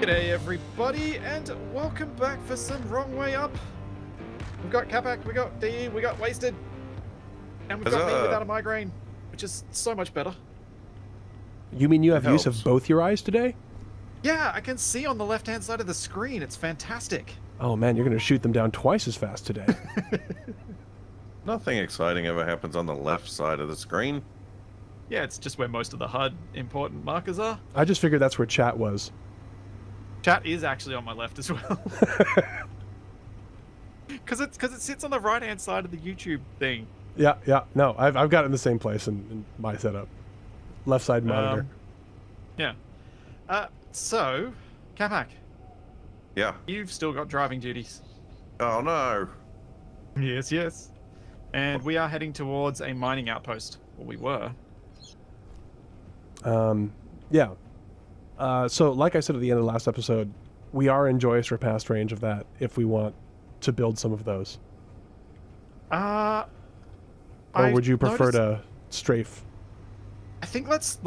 G'day everybody, and welcome back for some Wrong Way Up. We've got Capac, we got DE, we got Wasted, and we've got me without a migraine, which is so much better. You mean you have use of both your eyes today? Yeah, I can see on the left-hand side of the screen. It's fantastic. Oh man, you're going to shoot them down twice as fast today. Nothing exciting ever happens on the left side of the screen. Yeah, it's just where most of the HUD important markers are. I just figured that's where chat was. Chat is actually on my left as well. Because it sits on the right-hand side of the YouTube thing. Yeah. No, I've got it in the same place in my setup. Left side monitor. Yeah. So, Capac. Yeah. You've still got driving duties. Oh no. Yes. And we are heading towards a mining outpost. Well, we were. Yeah. So, like I said at the end of the last episode, we are in joyous repast range of that if we want to build some of those. Or would you prefer to strafe? I think let's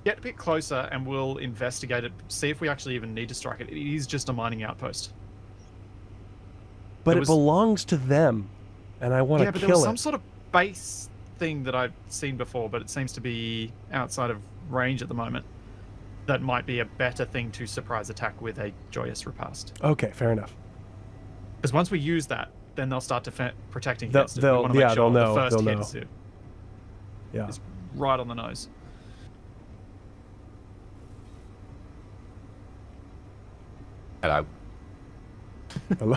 get a bit closer and we'll investigate it, see if we actually even need to strike it. It is just a mining outpost. But it belongs to them, and I want to kill it. Yeah, but there was some sort of base thing that I've seen before, but it seems to be outside of range at the moment. That might be a better thing to surprise attack with a joyous repast. Okay, fair enough. Because once we use that, then they'll start protecting against it. They'll know. The first hit is right on the nose. Hello. Hello.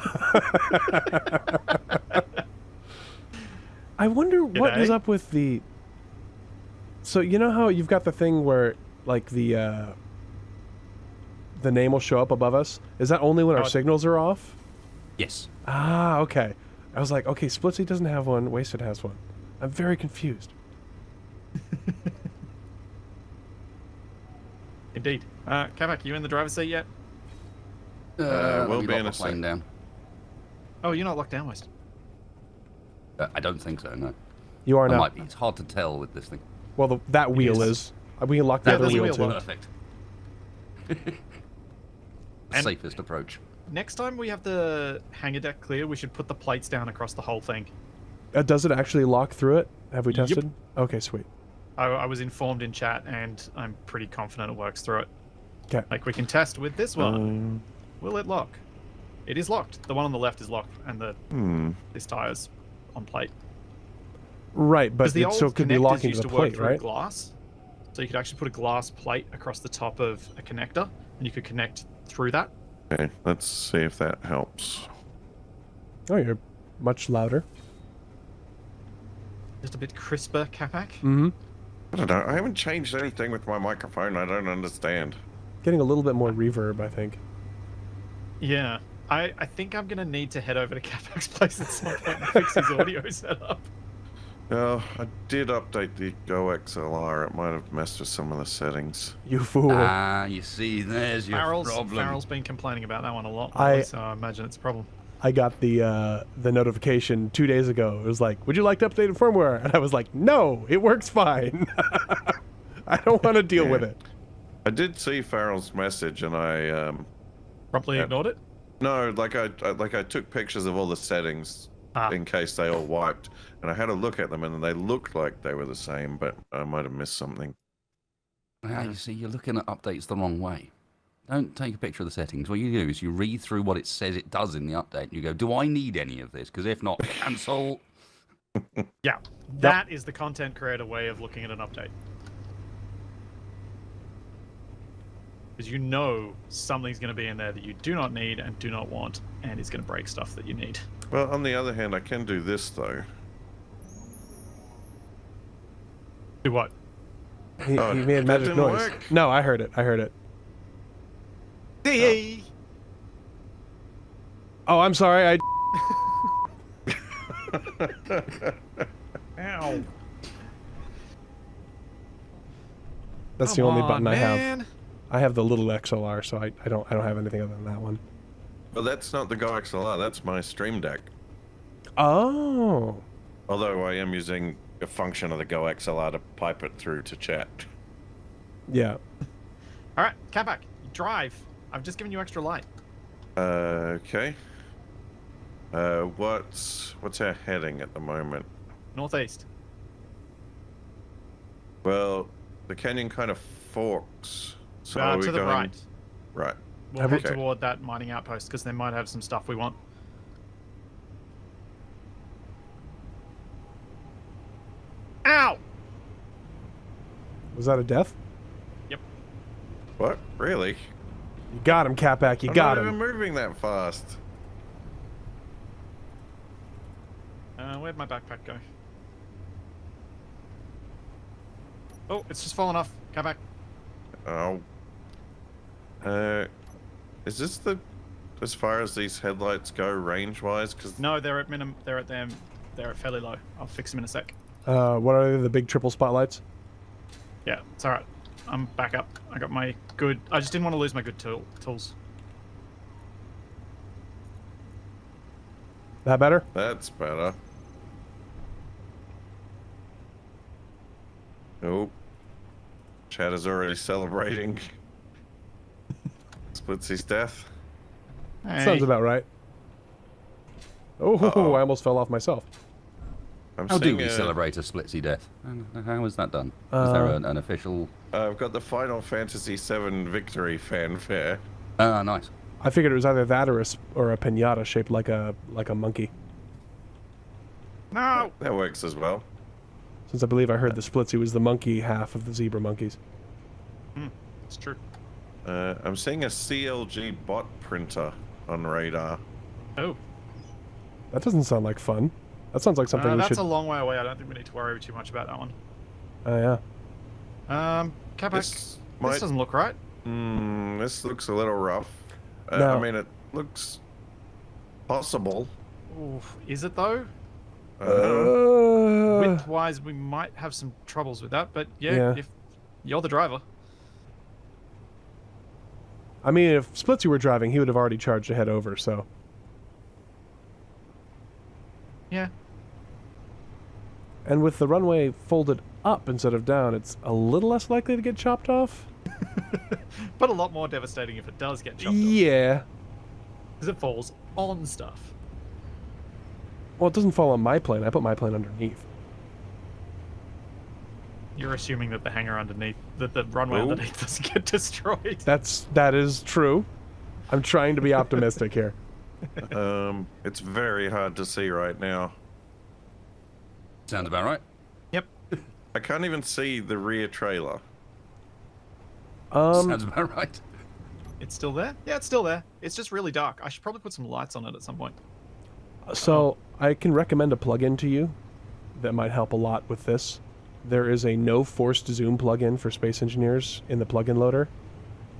I wonder what is up with the... So you know how you've got the thing where like the name will show up above us? Is that only when our signals are off? Yes. Ah, okay. I was like, okay, Splitsie doesn't have one, Wasted has one. I'm very confused. Indeed. Capac, you in the driver's seat yet? We'll be in a plane down. Oh, you're not locked down, West. I don't think so, no. You are now. Might be. It's hard to tell with this thing. Well, that wheel is. We can lock the other wheel too. Perfect. Safest approach. Next time we have the hangar deck clear, we should put the plates down across the whole thing. Does it actually lock through it? Have we tested? Yep. Okay, sweet. I was informed in chat, and I'm pretty confident it works through it. Okay. Like, we can test with this one. Will it lock? It is locked. The one on the left is locked, and this tire's on plate. Right, but it still could be locking to the plate, right? Glass. So you could actually put a glass plate across the top of a connector, and you could connect through that. Okay, let's see if that helps. Oh, you're much louder. Just a bit crisper, Capac. Mm-hmm. I don't know. I haven't changed anything with my microphone. I don't understand. Getting a little bit more reverb, I think. Yeah. I think I'm going to need to head over to Capac's place at some point and fix his audio setup. Oh, I did update the Go XLR. It might have messed with some of the settings. You fool. Ah, you see, there's your problem. Farrell's been complaining about that one a lot, so I imagine it's a problem. I got the notification 2 days ago. It was like, would you like to update firmware? And I was like, no, it works fine. I don't want to deal with it. I did see Farrell's message, and I promptly ignored it. No, like I took pictures of all the settings in case they all wiped, and I had a look at them, and they looked like they were the same, but I might have missed something. Yeah, you see, you're looking at updates the wrong way. Don't take a picture of the settings. What you do is you read through what it says it does in the update, and you go, do I need any of this? Because if not, cancel. Yeah, that is the content creator way of looking at an update. Because you know something's going to be in there that you do not need and do not want, and is going to break stuff that you need. Well, on the other hand, I can do this, though. Do what? He made a magic noise. Work? No, I heard it. DE! Oh, I'm sorry. Ow. That's the only button I have. I have the little XLR, so I don't have anything other than that one. Well, that's not the Go XLR. That's my Stream Deck. Oh. Although I am using a function of the Go XLR to pipe it through to chat. Yeah. All right, Capac, drive. I've just given you extra light. Okay. What's our heading at the moment? Northeast. Well, the canyon kind of forks. So are we To the going... right. Right. We'll head Okay. toward that mining outpost because they might have some stuff we want. Ow! Was that a death? Yep. What? Really? You got him, Catback. You I'm got not him. even moving that fast. Where'd my backpack go? Oh, it's just fallen off. Come back. Oh. Is this the as far as these headlights go range-wise? Because No, they're at minimum. They're at fairly low. I'll fix them in a sec. What are they, the big triple spotlights? Yeah, it's all right. I'm back up. I got my good. I just didn't want to lose my good tools. That better? that's better. Oh. Chad is already celebrating Splitsie's death. Hey. Sounds about right. Oh, Uh-oh. I almost fell off myself. I'm How do seeing we celebrate a Splitsie death? How is that done? Is there an official... I've got the Final Fantasy VII victory fanfare. Ah, nice. I figured it was either that or a pinata shaped like a monkey. No. That works as well. Since I believe I heard the Splitsie was the monkey half of the Zebra Monkeys. It's true. I'm seeing a CLG bot printer on radar. Oh. That doesn't sound like fun. That sounds like something we that's should... a long way away. I don't think we need to worry too much about that one. Oh, yeah. Capac, This this doesn't look right. This looks a little rough. No. I mean, it looks possible. Oof. Is it though? Uh, Width-wise, we might have some troubles with that, but yeah, if you're the driver. I mean, if Splitsie were driving, he would have already charged ahead over, so... Yeah. And with the runway folded up instead of down, it's a little less likely to get chopped off. But a lot more devastating if it does get chopped off. Yeah. Because it falls on stuff. Well, it doesn't fall on my plane. I put my plane underneath. You're assuming that the hangar underneath, that the runway Oh. underneath doesn't get destroyed. That is true. I'm trying to be optimistic here. It's very hard to see right now. Sounds about right. Yep. I can't even see the rear trailer. Sounds about right. It's still there? Yeah, it's still there. It's just really dark. I should probably put some lights on it at some point. So I can recommend a plugin to you that might help a lot with this. There is a no forced zoom plugin for Space Engineers in the plugin loader.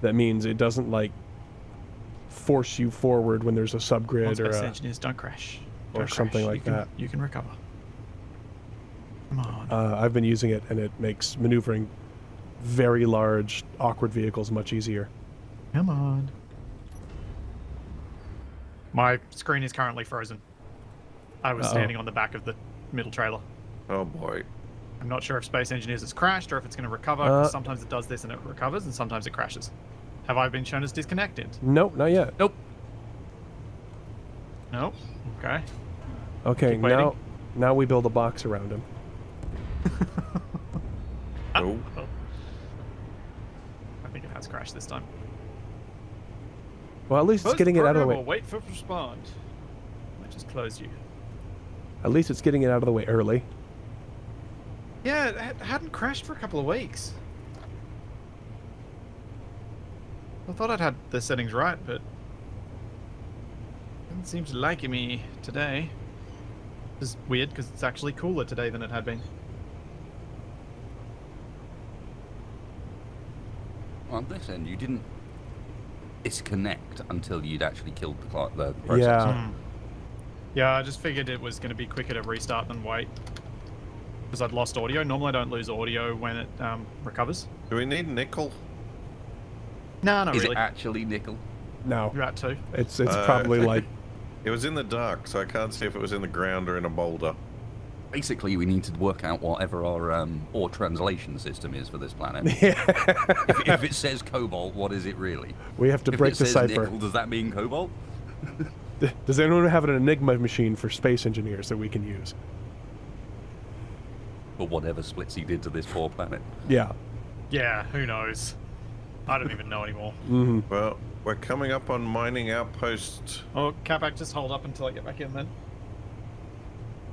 That means it doesn't like force you forward when there's a subgrid or Space a, engineers don't crash. or Don't something crash. like that. You can recover. Come on. I've been using it and it makes maneuvering very large, awkward vehicles much easier. Come on. My screen is currently frozen. I was standing on the back of the middle trailer. Oh boy. I'm not sure if Space Engineers has crashed or if it's going to recover. 'Cause sometimes it does this and it recovers, and sometimes it crashes. Have I been shown as disconnected? Nope, not yet. Nope. Nope. Okay. Okay, Keep waiting. now we build a box around him. Oh. I think it has crashed this time. Well, at least it's getting it out of the way. Wait for respond. I just closed you. At least it's getting it out of the way early. Yeah, it hadn't crashed for a couple of weeks. I thought I'd had the settings right, but it seems liking me today. It's weird because it's actually cooler today than it had been. On this end, you didn't disconnect until you'd actually killed the process. Yeah. Yeah, I just figured it was going to be quicker to restart than wait. Because I'd lost audio. Normally I don't lose audio when it recovers. Do we need nickel? No, not Is really. it actually nickel? No. You're at 2. It's probably like... It was in the dark, so I can't see if it was in the ground or in a boulder. Basically, we need to work out whatever our ore translation system is for this planet. Yeah. If it says cobalt, what is it really? We have to If break it the says cipher. nickel, does that mean cobalt? Does anyone have an Enigma machine for space engineers that we can use? Or whatever Splitsie did to this poor planet. Yeah. Yeah, who knows? I don't even know anymore. Mm-hmm. Well, we're coming up on mining outpost. Oh, Capac, just hold up until I get back in then.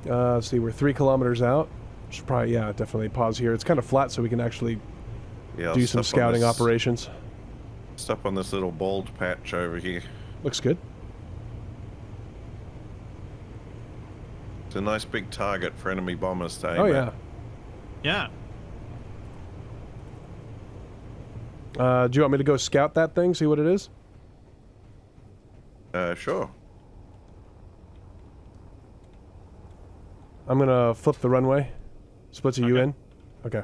Let's see, we're 3 kilometers out. Should probably, yeah, definitely pause here. It's kind of flat, so we can actually Yeah, I'll do some stop on scouting this- operations. Stop on this little bald patch over here. Looks good. It's a nice big target for enemy bombers to aim Oh, at. yeah. Yeah. Do you want me to go scout that thing, see what it is? Sure. I'm gonna flip the runway. Splitsie, you Okay. in? Okay.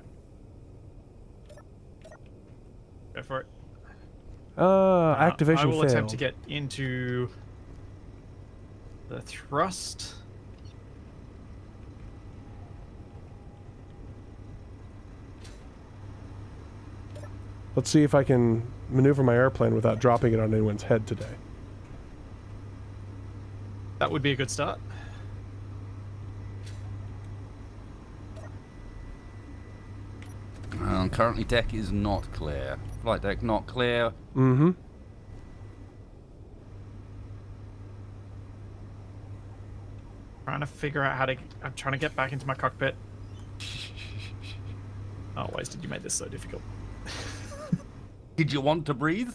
Go for it. Activation I will failed. attempt to get into the thrust. Let's see if I can maneuver my airplane without dropping it on anyone's head today. That would be a good start. Currently, deck is not clear. Flight deck not clear. Mm-hmm. Trying to figure out how to. I'm trying to get back into my cockpit. Oh, wasted. You made this so difficult. Did you want to breathe?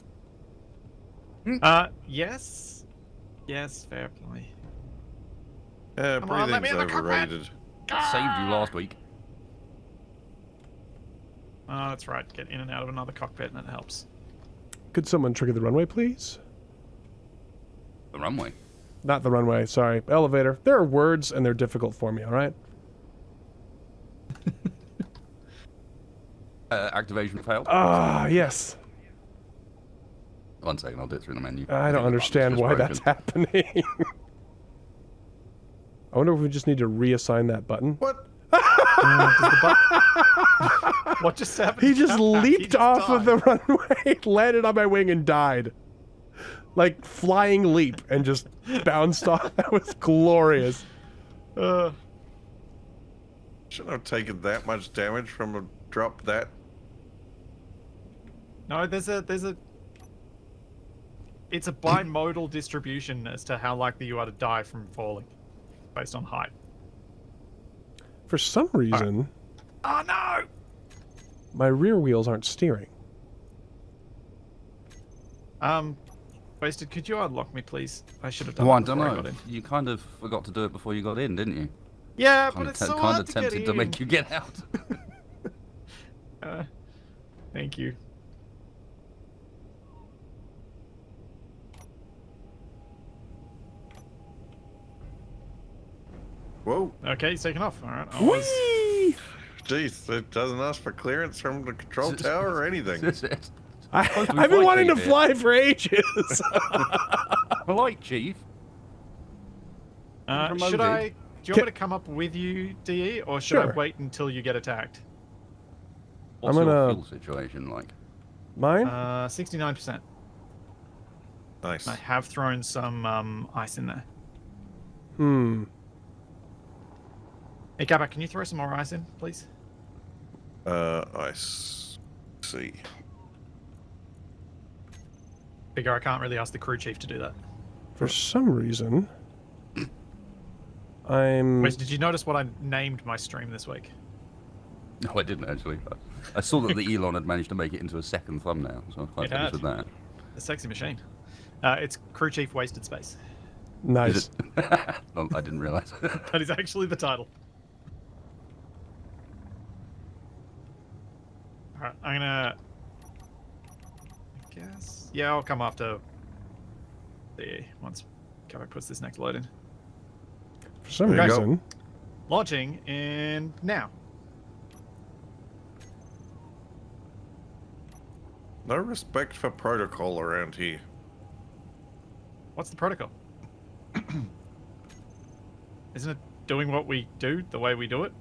Yes. Yes, fair play. Yeah, Come on, let me breathing's in the cockpit. overrated. Saved you last week. Oh, that's right. Get in and out of another cockpit and it helps. Could someone trigger the runway, please? The runway. Not the runway, sorry. Elevator. There are words, and they're difficult for me, alright? Activation failed. Ah, yes. 1 second, I'll do it through the menu. I don't understand why that's happening. I wonder if we just need to reassign that button. What? What just happened? He to just Capac? He leaped just off of the died. runway, landed on my wing, and died. Like, flying leap, and just bounced off. That was glorious. Shouldn't have taken that much damage from a drop that. No, there's a. It's a bimodal distribution as to how likely you are to die from falling, based on height. For some reason, Oh no! my rear wheels aren't steering. Wasted. Could you unlock me, please? I should have done. Well, I that don't before know. got in. You kind of forgot to do it before you got in, didn't you? Yeah, but Kind it's so of hard to get tempted to in. make you get out. Thank you. Whoa. Okay, he's taken off. All right. Whee! Jeez, it doesn't ask for clearance from the control tower or anything. I've been wanting to fly for ages. Polite, Chief. Should I? Do you want me to come up with you, DE, or should I Sure. wait until you get attacked? What's I'm your gonna- fuel situation like? Mine? 69%. Nice. I have thrown some ice in there. Hey, Gabba, can you throw some more ice in, please? See. Figure I can't really ask the crew chief to do that. For some reason, I'm... Wait, did you notice what I named my stream this week? No, I didn't actually. But I saw that the Elon had managed to make it into a second thumbnail, so I was quite It pleased had. with that. The sexy machine. It's crew chief wasted space. Nice. Is it? No, I didn't realise. That is actually the title. Alright, I'm gonna... I guess... Yeah, I'll come after... once Gabba puts this next load in. For some There you go. reason... Launching in... now. No respect for protocol around here. What's the protocol? Isn't it doing what we do the way we do it?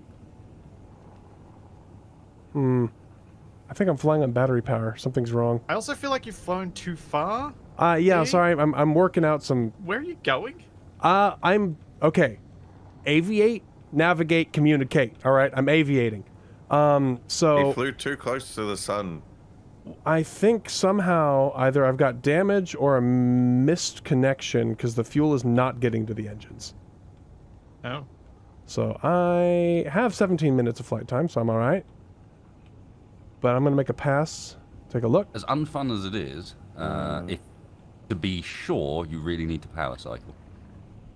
I think I'm flying on battery power. Something's wrong. I also feel like you've flown too far. Yeah, Me? sorry. I'm working out some... Where are you going? I'm... Okay. Aviate, navigate, communicate. All right, I'm aviating. So... He flew too close to the sun. I think somehow either I've got damage or a missed connection because the fuel is not getting to the engines. Oh. So I have 17 minutes of flight time, so I'm all right. But I'm going to make a pass, take a look. As unfun as it is, if to be sure, you really need to power cycle.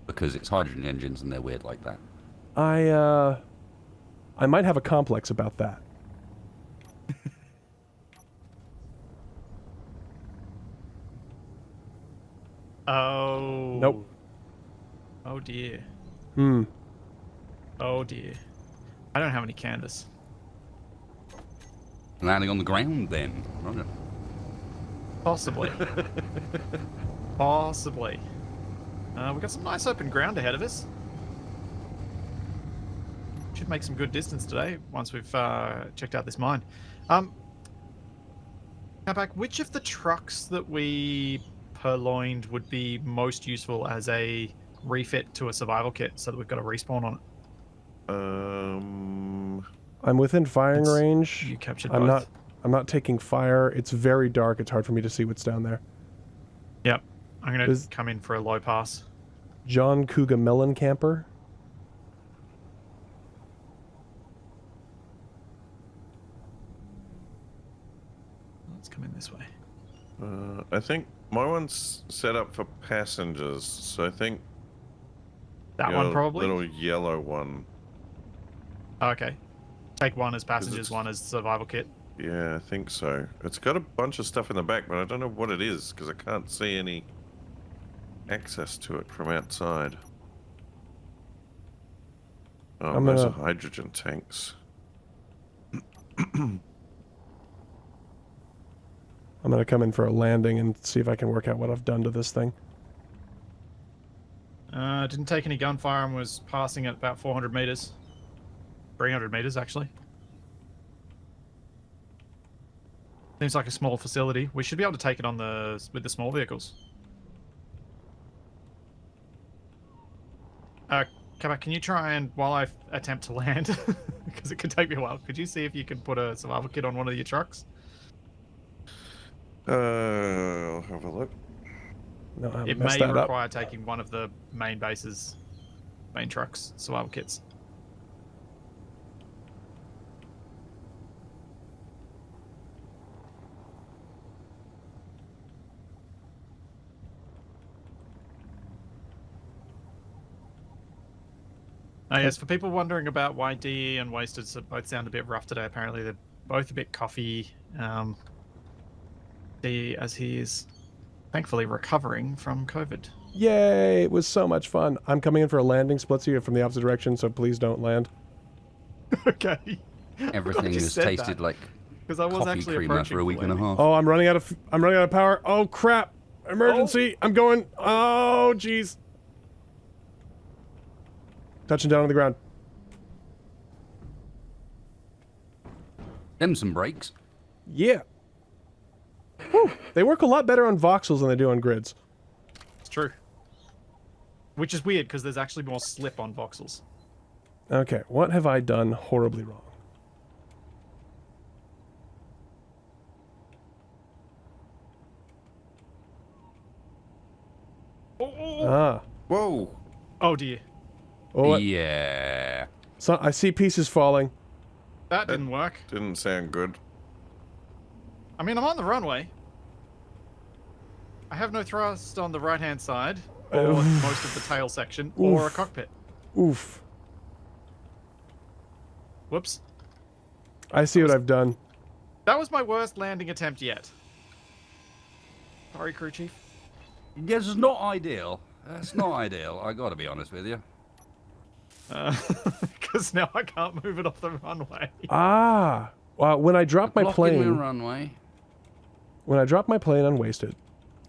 Because it's hydrogen engines and they're weird like that. I might have a complex about that. Oh. Nope. Oh dear. Hmm. Oh dear. I don't have any canvas. Landing on the ground then. Right. Possibly. Possibly. We've got some nice open ground ahead of us. Should make some good distance today once we've checked out this mine. Capac, which of the trucks that we purloined would be most useful as a refit to a survival kit so that we've got a respawn on it? I'm within firing range. You captured I'm both. I'm not taking fire. It's very dark. It's hard for me to see what's down there. Yep. I'm going to come in for a low pass. John Cougar Melon Camper. Let's come in this way. I think my one's set up for passengers, so I think That one probably? little yellow one. Okay. Take one as passengers, one as survival kit. Yeah, I think so. It's got a bunch of stuff in the back, but I don't know what it is because I can't see any access to it from outside. Oh, those are hydrogen tanks. I'm going to come in for a landing and see if I can work out what I've done to this thing. Didn't take any gunfire and was passing at about 400 meters. 300 meters, actually. Seems like a small facility. We should be able to take it on with the small vehicles. Kabak, can you try and, while I attempt to land, because it could take me a while, could you see if you can put a survival kit on one of your trucks? I'll have a look. No, I It messed may that up. require taking one of the main bases, main trucks, survival kits. Oh, yes, for people wondering about why DE and Wasted both sound a bit rough today, apparently they're both a bit coffee. DE, as he is thankfully recovering from COVID. Yay! It was so much fun. I'm coming in for a landing, Splitsie, from the opposite direction, so please don't land. Okay. Everything has tasted like because I was coffee actually creamer for a week and a half. Oh, I'm running out of power. Oh crap! Emergency! I'm going. Oh jeez. Touching down on the ground. Them some brakes. Yeah. Whew. They work a lot better on voxels than they do on grids. It's true. Which is weird because there's actually more slip on voxels. Okay, what have I done horribly wrong? Ah. Whoa! Oh dear. Oh, Yeah. so I see pieces falling. That didn't work. Didn't sound good. I mean, I'm on the runway. I have no thrust on the right-hand side, or most of the tail section, or a cockpit. Oof. Whoops. I see what I've done. That was my worst landing attempt yet. Sorry, crew chief. Yes, it's not ideal. That's not ideal. I gotta be honest with you. Because now I can't move it off the runway. Ah. When I dropped my Blocking the plane, runway. when I dropped my plane on Wasted,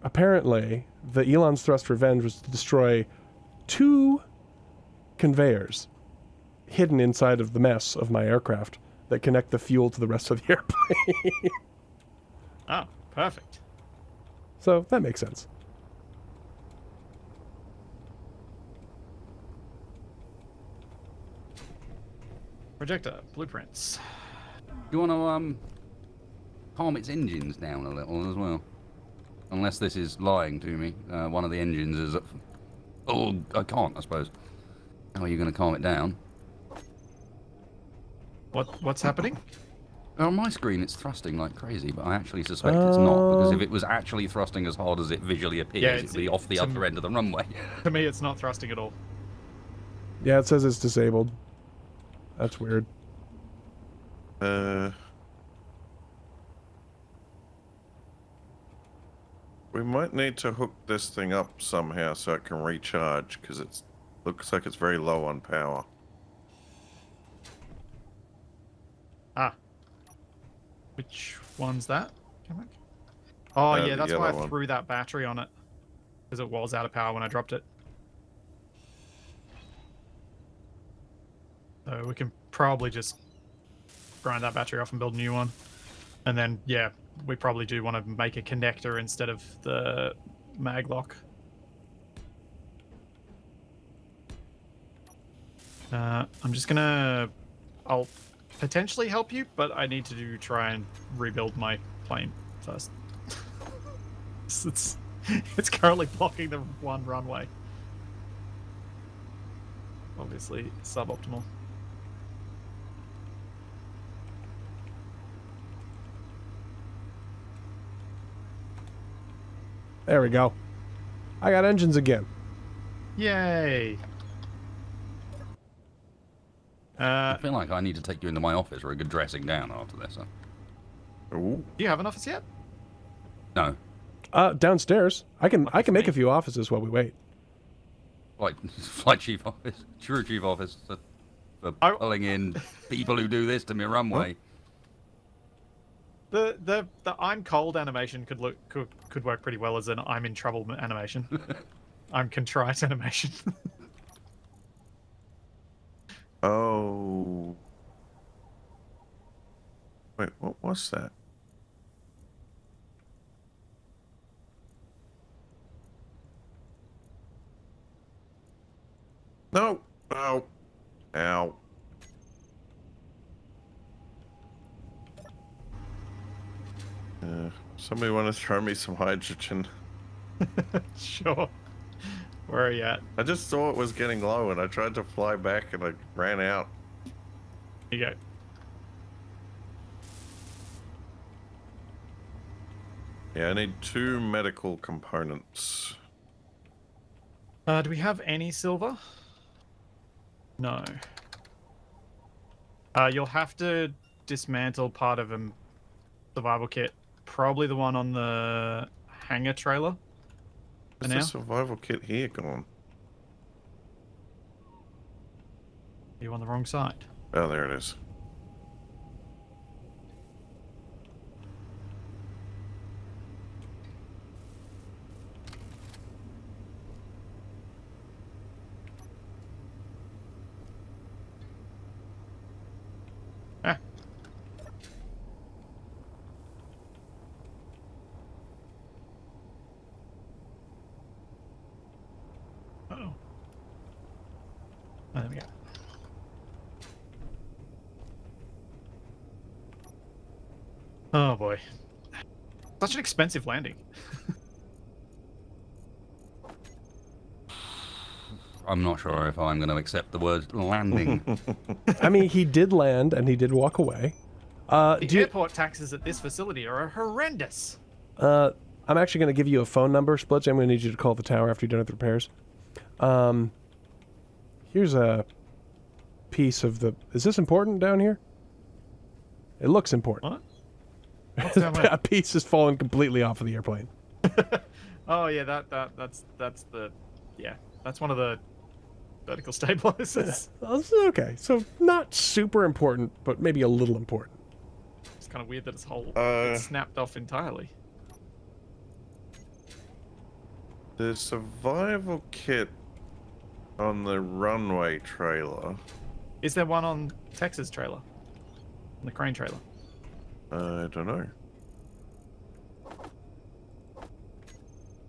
apparently the Elon's thrust revenge was to destroy 2 conveyors. hidden inside of the mess of my aircraft that connect the fuel to the rest of the airplane. Oh, perfect. So that makes sense. Projector blueprints. You want to calm its engines down a little as well? Unless this is lying to me. One of the engines is... Oh, I can't, I suppose. How are you going to calm it down? What's happening? On my screen, it's thrusting like crazy, but I actually suspect it's not, because if it was actually thrusting as hard as it visually appears, it'd be off the other end of the runway. To me, it's not thrusting at all. Yeah, it says it's disabled. That's weird. We might need to hook this thing up somehow so it can recharge, because it looks like it's very low on power. Ah. Which one's that? Oh, yeah, that's why I threw that battery on it. Because it was out of power when I dropped it. So we can probably just grind that battery off and build a new one. And then, yeah, we probably do want to make a connector instead of the mag lock. I'm just gonna... I'll potentially help you, but I need to try and rebuild my plane first. It's currently blocking the one runway. Obviously, suboptimal. There we go. I got engines again. Yay! I feel like I need to take you into my office for a good dressing down after this. Ooh. Do you have an office yet? No. Downstairs. I can make a few offices while we wait. Flight chief office, crew chief office, for pulling in people who do this to my runway. The I'm cold animation could work pretty well as an I'm in trouble animation. I'm contrite animation. Oh. Wait, what was that? No. Ow. Ow. Somebody want to throw me some hydrogen? Sure. Where are you at? I just saw it was getting low and I tried to fly back and I ran out. Here you go. Yeah, I need 2 medical components. Do we have any silver? No. You'll have to dismantle part of a survival kit. Probably the one on the hangar trailer. Is the survival kit here gone? You on the wrong side. Oh, there it is. Ah. Uh-oh. Oh, there we go. Oh boy. Such an expensive landing. I'm not sure if I'm going to accept the word landing. I mean, he did land and he did walk away. The airport taxes at this facility are horrendous. I'm actually going to give you a phone number, Splitsie. I'm going to need you to call the tower after you're done with the repairs. Here's a piece of the... Is this important down here? It looks important. What? What's down there? A piece has fallen completely off of the airplane. Oh yeah, that's the... Yeah, that's one of the vertical stabilizers. Okay, so not super important, but maybe a little important. It's kind of weird that it's snapped off entirely. The survival kit on the runway trailer Is there one on Texas trailer? On the crane trailer? I don't know.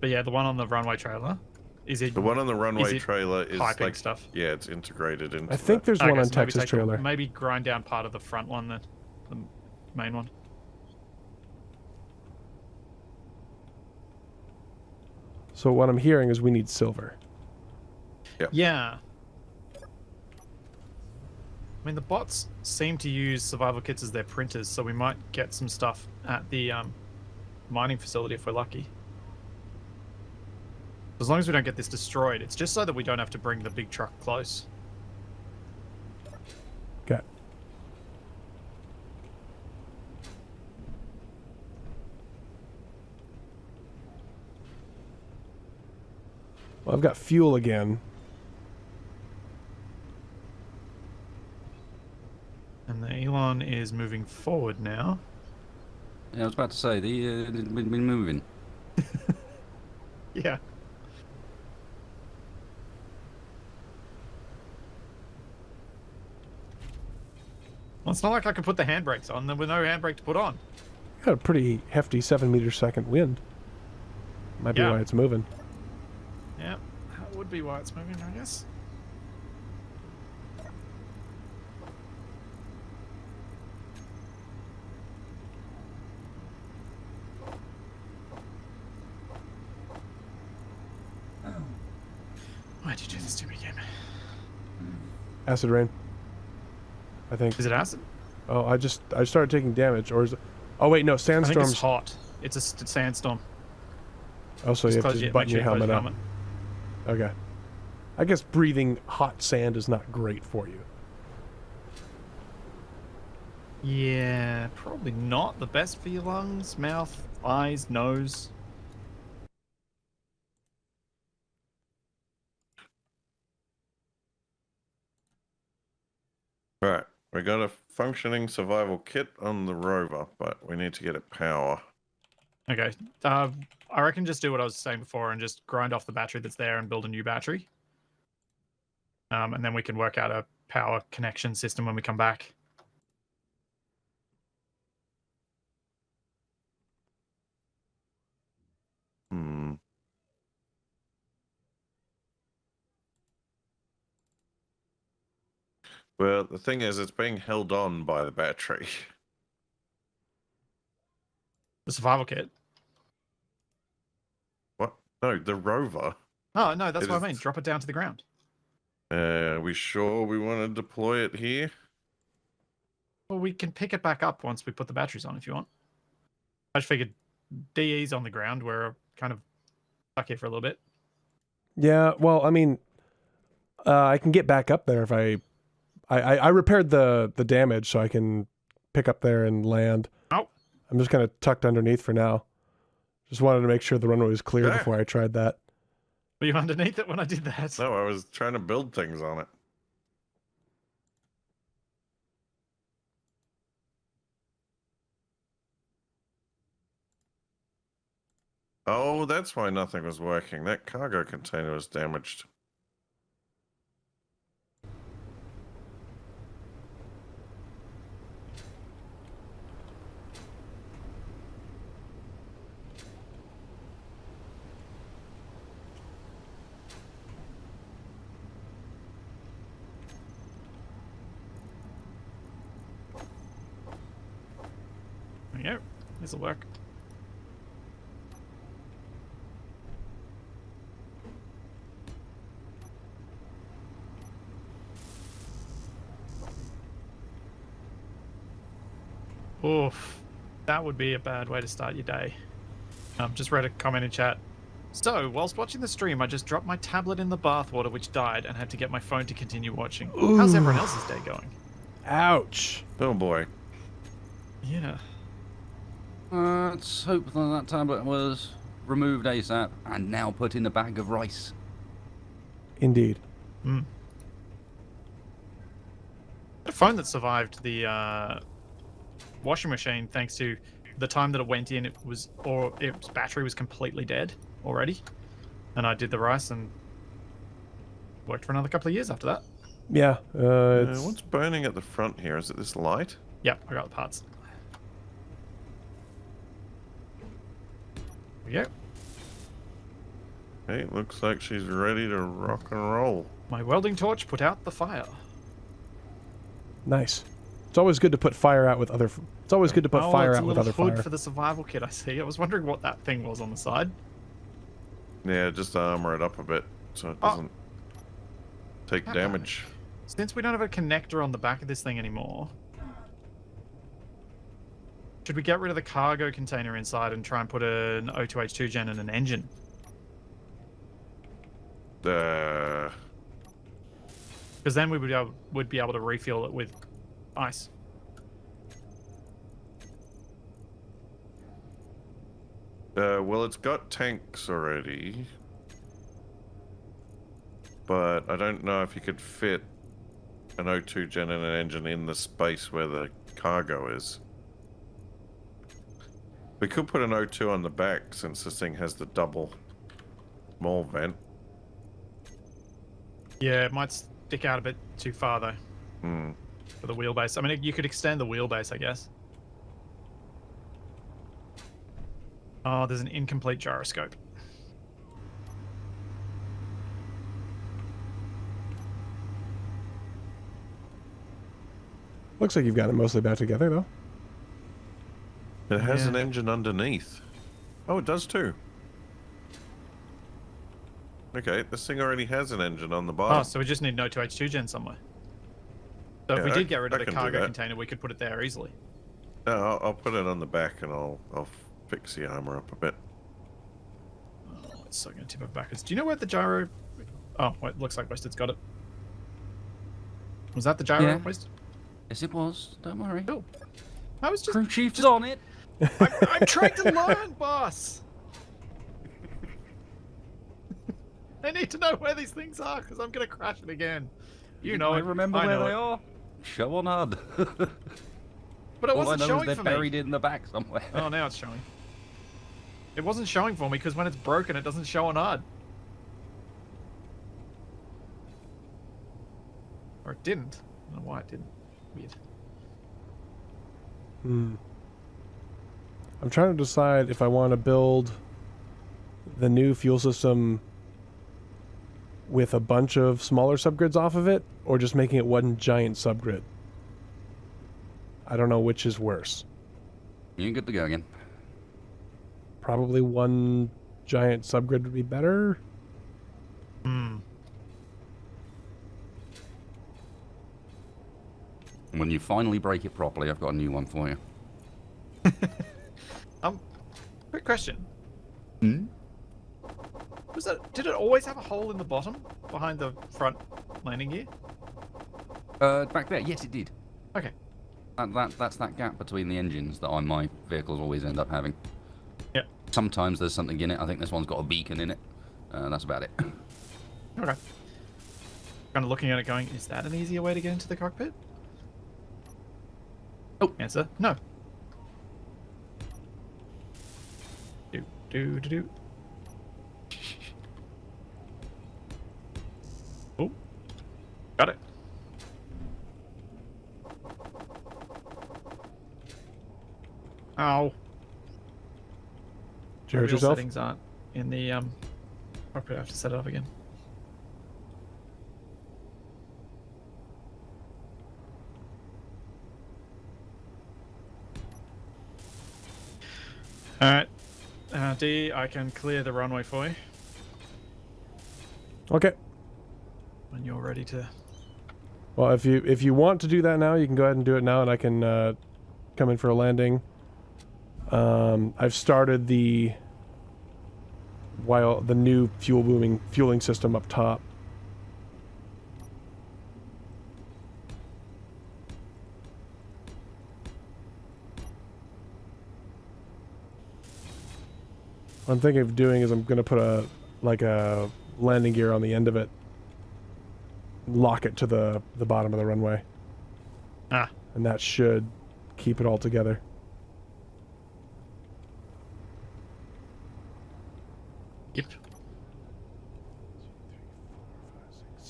But yeah, the one on the runway trailer. Is it The one on the runway it trailer is piping like stuff? Yeah, it's integrated into. I think there's one Okay, on so maybe Texas take trailer. maybe grind down part of the front one then. The main one. So what I'm hearing is we need silver. Yeah. I mean, the bots seem to use survival kits as their printers, so we might get some stuff at the mining facility if we're lucky. As long as we don't get this destroyed, it's just so that we don't have to bring the big truck close. Okay. Well, I've got fuel again. And the Elon is moving forward now. Yeah, I was about to say, they've been moving. Yeah. Well, it's not like I can put the handbrakes on. There were no handbrake to put on. Got a pretty hefty 7-meter-second wind. Might be Yeah. why it's moving. Yeah, that would be why it's moving, I guess. Why'd you do this to me, game? Acid rain. I think. Is it acid? Oh, I started taking damage, or is it? Oh wait, no, I think sandstorms. it's hot. It's a sandstorm. Oh, so you have to just make button sure your you close helmet up. Okay. I guess breathing hot sand is not great for you. Yeah, probably not the best for your lungs, mouth, eyes, nose. Right, we got a functioning survival kit on the rover, but we need to get it power. Okay. I reckon just do what I was saying before and just grind off the battery that's there and build a new battery. And then we can work out a power connection system when we come back. Hmm. Well, the thing is, it's being held on by the battery. The survival kit. What? No, the rover. Oh, no, that's It what I is- mean. Drop it down to the ground. Are we sure we want to deploy it here? Well, we can pick it back up once we put the batteries on if you want. I just figured DE's on the ground. We're kind of stuck here for a little bit. Yeah, well, I mean, I can get back up there if I repaired the damage, so I can pick up there and land. Oh. I'm just kind of tucked underneath for now. Just wanted to make sure the runway was clear Yeah. before I tried that. Were you underneath it when I did that? No, I was trying to build things on it. Oh, that's why nothing was working. That cargo container was damaged. There you go. This'll work. Oof. That would be a bad way to start your day. Just read a comment in chat. So, whilst watching the stream, I just dropped my tablet in the bathwater, which died, and had to get my phone to continue watching. How's everyone else's day going? Ouch. Oh boy. Yeah. Let's hope that tablet was removed ASAP and now put in a bag of rice. Indeed. Mm. A phone that survived the washing machine thanks to the time that it went in, its battery was completely dead already. And I did the rice and worked for another couple of years after that. Yeah. What's burning at the front here? Is it this light? Yep, I got the parts. There we go. Hey, looks like she's ready to rock and roll. My welding torch put out the fire. Nice. It's always good to put fire out with other. It's always good to put fire out with other it's a little hood fire. for the survival kit, I see. I was wondering what that thing was on the side. Yeah, just armor it up a bit so it doesn't take damage. Since we don't have a connector on the back of this thing anymore, should we get rid of the cargo container inside and try and put an O2H2 gen and an engine? Because then we would be able to refuel it with ice. Well, it's got tanks already, but I don't know if you could fit an O2 gen and an engine in the space where the cargo is. We could put an O2 on the back since this thing has the double small vent. Yeah, it might stick out a bit too far though. For the wheelbase. I mean, you could extend the wheelbase, I guess. Oh, there's an incomplete gyroscope. Looks like you've got it mostly back together, though. It has an engine underneath. Oh, it does too. Okay, this thing already has an engine on the bottom. Oh, so we just need an O2H2 gen somewhere. So if we did get rid of the cargo container, we could put it there easily. No, I'll put it on the back and I'll fix the armor up a bit. Oh, it's so going to tip over backwards. Do you know where the gyro... Oh, wait, looks like Wested's got it. Was that the gyro, Wested? Yes, it was. Don't worry. Cool. I was just... Crew chief's on it. I'm trying to learn, boss! I need to know where these things are, because I'm going to crash it again. You know it. Remember where they are? Show on HUD. But it wasn't showing they're for buried me. in the back somewhere. Oh, now it's showing. It wasn't showing for me, because when it's broken, it doesn't show on HUD. Or it didn't. I don't know why it didn't. Weird. I'm trying to decide if I want to build the new fuel system with a bunch of smaller subgrids off of it, or just making it one giant subgrid. I don't know which is worse. You're good to go again. Probably one giant subgrid would be better. When you finally break it properly, I've got a new one for you. Quick question. Did it always have a hole in the bottom behind the front landing gear? Back there, yes, it did. Okay. That's that gap between the engines that my vehicles always end up having. Yep. Sometimes there's something in it. I think this one's got a beacon in it. That's about it. Okay. Kind of looking at it going, is that an easier way to get into the cockpit? Oh, answer, no. Do. Oh, got it. Ow. Did you hurt Real yourself? settings aren't in the cockpit. I have to set it up again. Alright. D, I can clear the runway for you. Okay. When you're ready to... Well, if you want to do that now, you can go ahead and do it now, and I can come in for a landing. I've started the new fueling system up top. What I'm thinking of doing is I'm going to put a landing gear on the end of it, lock it to the bottom of the runway. And that should keep it all together. Yep.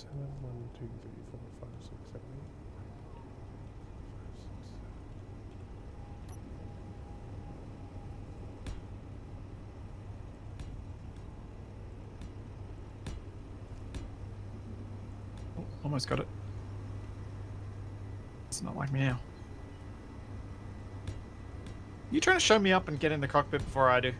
7, 1, 2, 3, 4, 5, 6, 7, 8. Oh, almost got it. It's not like me now. You trying to show me up and get in the cockpit before I do?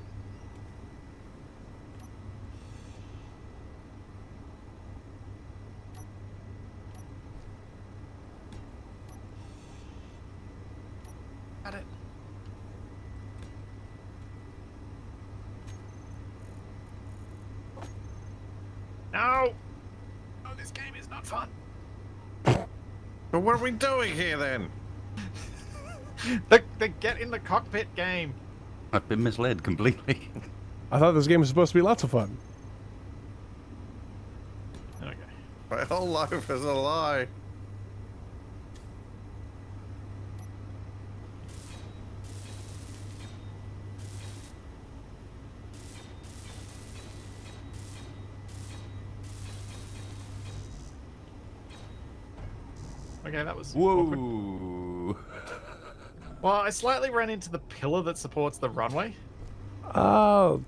Got it. No! Oh, this game is not fun. But what are we doing here then? The get in the cockpit game. I've been misled completely. I thought this game was supposed to be lots of fun. Okay. My whole life is a lie. Okay, that was awkward. Whoa. Well, I slightly ran into the pillar that supports the runway. Oh.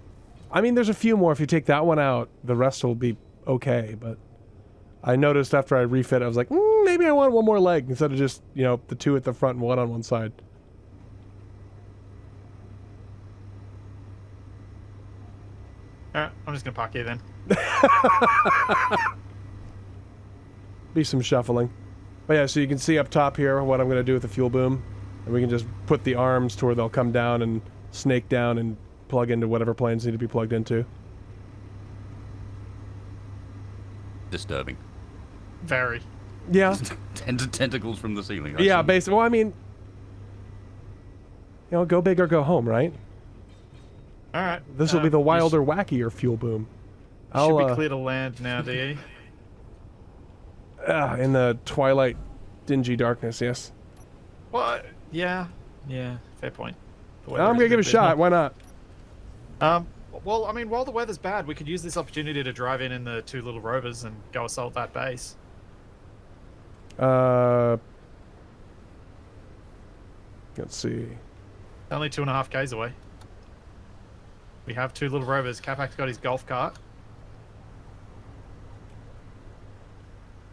I mean, there's a few more. If you take that one out, the rest will be okay. But I noticed after I refit, I was like, maybe I want one more leg instead of just, you know, the two at the front and one on one side. Alright, I'm just gonna park here then. Be some shuffling. But yeah, so you can see up top here what I'm going to do with the fuel boom. And we can just put the arms to where they'll come down and snake down and plug into whatever planes need to be plugged into. Disturbing. Very. Yeah. Tentacles from the ceiling. Yeah, basically. Well, I mean, you know, go big or go home, right? Alright. This will be the wilder, wackier fuel boom. Should be clear to land now, DE. In the twilight, dingy darkness, yes. Well, yeah, fair point. I'm going to give it a shot. Why not? Well, I mean, while the weather's bad, we could use this opportunity to drive in the two little rovers and go assault that base. Let's see. Only 2.5 k's away. We have two little rovers. Capac's got his golf cart.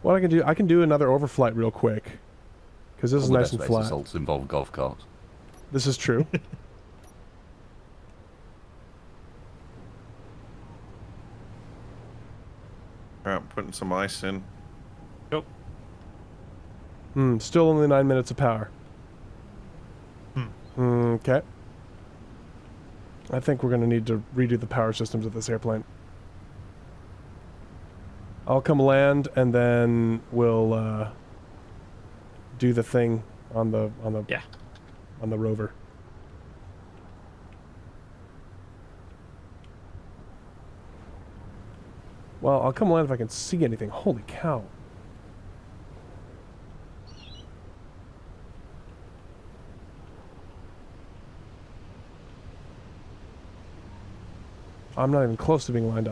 What I can do another overflight real quick. Because this is nice and flat. Assaults involve golf carts. This is true. Alright, putting some ice in. Yep. Still only 9 minutes of power. Okay. I think we're going to need to redo the power systems of this airplane. I'll come land and then we'll do the thing on the rover. Well, I'll come land if I can see anything. Holy cow. I'm not even close to being lined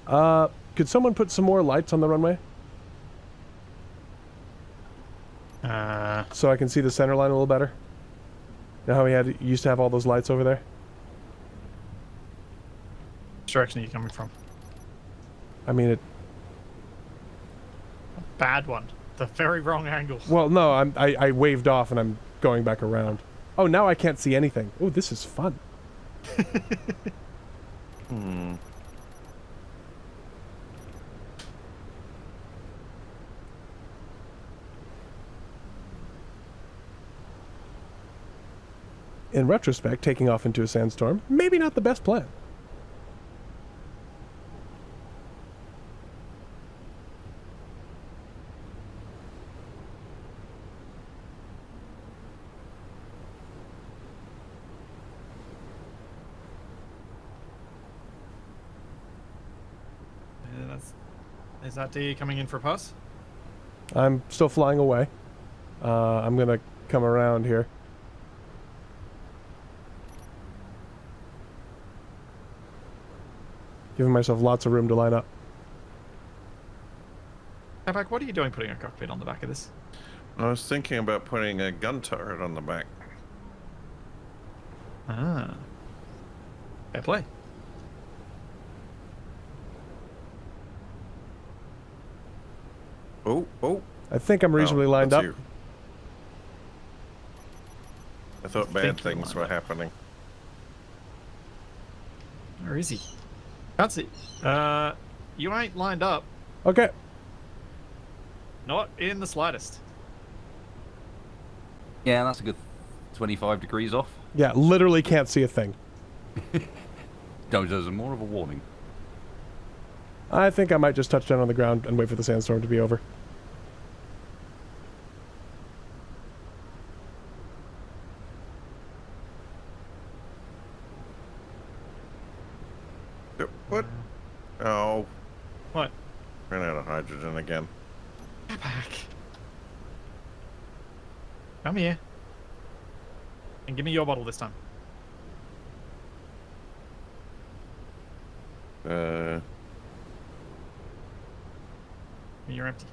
up. Could someone put some more lights on the runway? So I can see the center line a little better? You know how we used to have all those lights over there? Which direction are you coming from? I mean, Bad one. The very wrong angle. well, no, I waved off and I'm going back around. Oh, now I can't see anything. Oh, this is fun. In retrospect, taking off into a sandstorm, maybe not the best plan. Is that DE coming in for a pass? I'm still flying away. I'm going to come around here. Giving myself lots of room to line up. Outback, what are you doing putting a cockpit on the back of this? I was thinking about putting a gun turret on the back. Ah. Fair play. Oh. I think I'm reasonably lined that's up. you. I thought bad things were happening. Where is he? Can't see. You ain't lined up. Okay. Not in the slightest. Yeah, that's a good 25 degrees off. Yeah, literally can't see a thing. There's more of a warning. I think I might just touch down on the ground and wait for the sandstorm to be over. What? Oh. What? Ran out of hydrogen again. Get back. Come here. And give me your bottle this time. You're empty.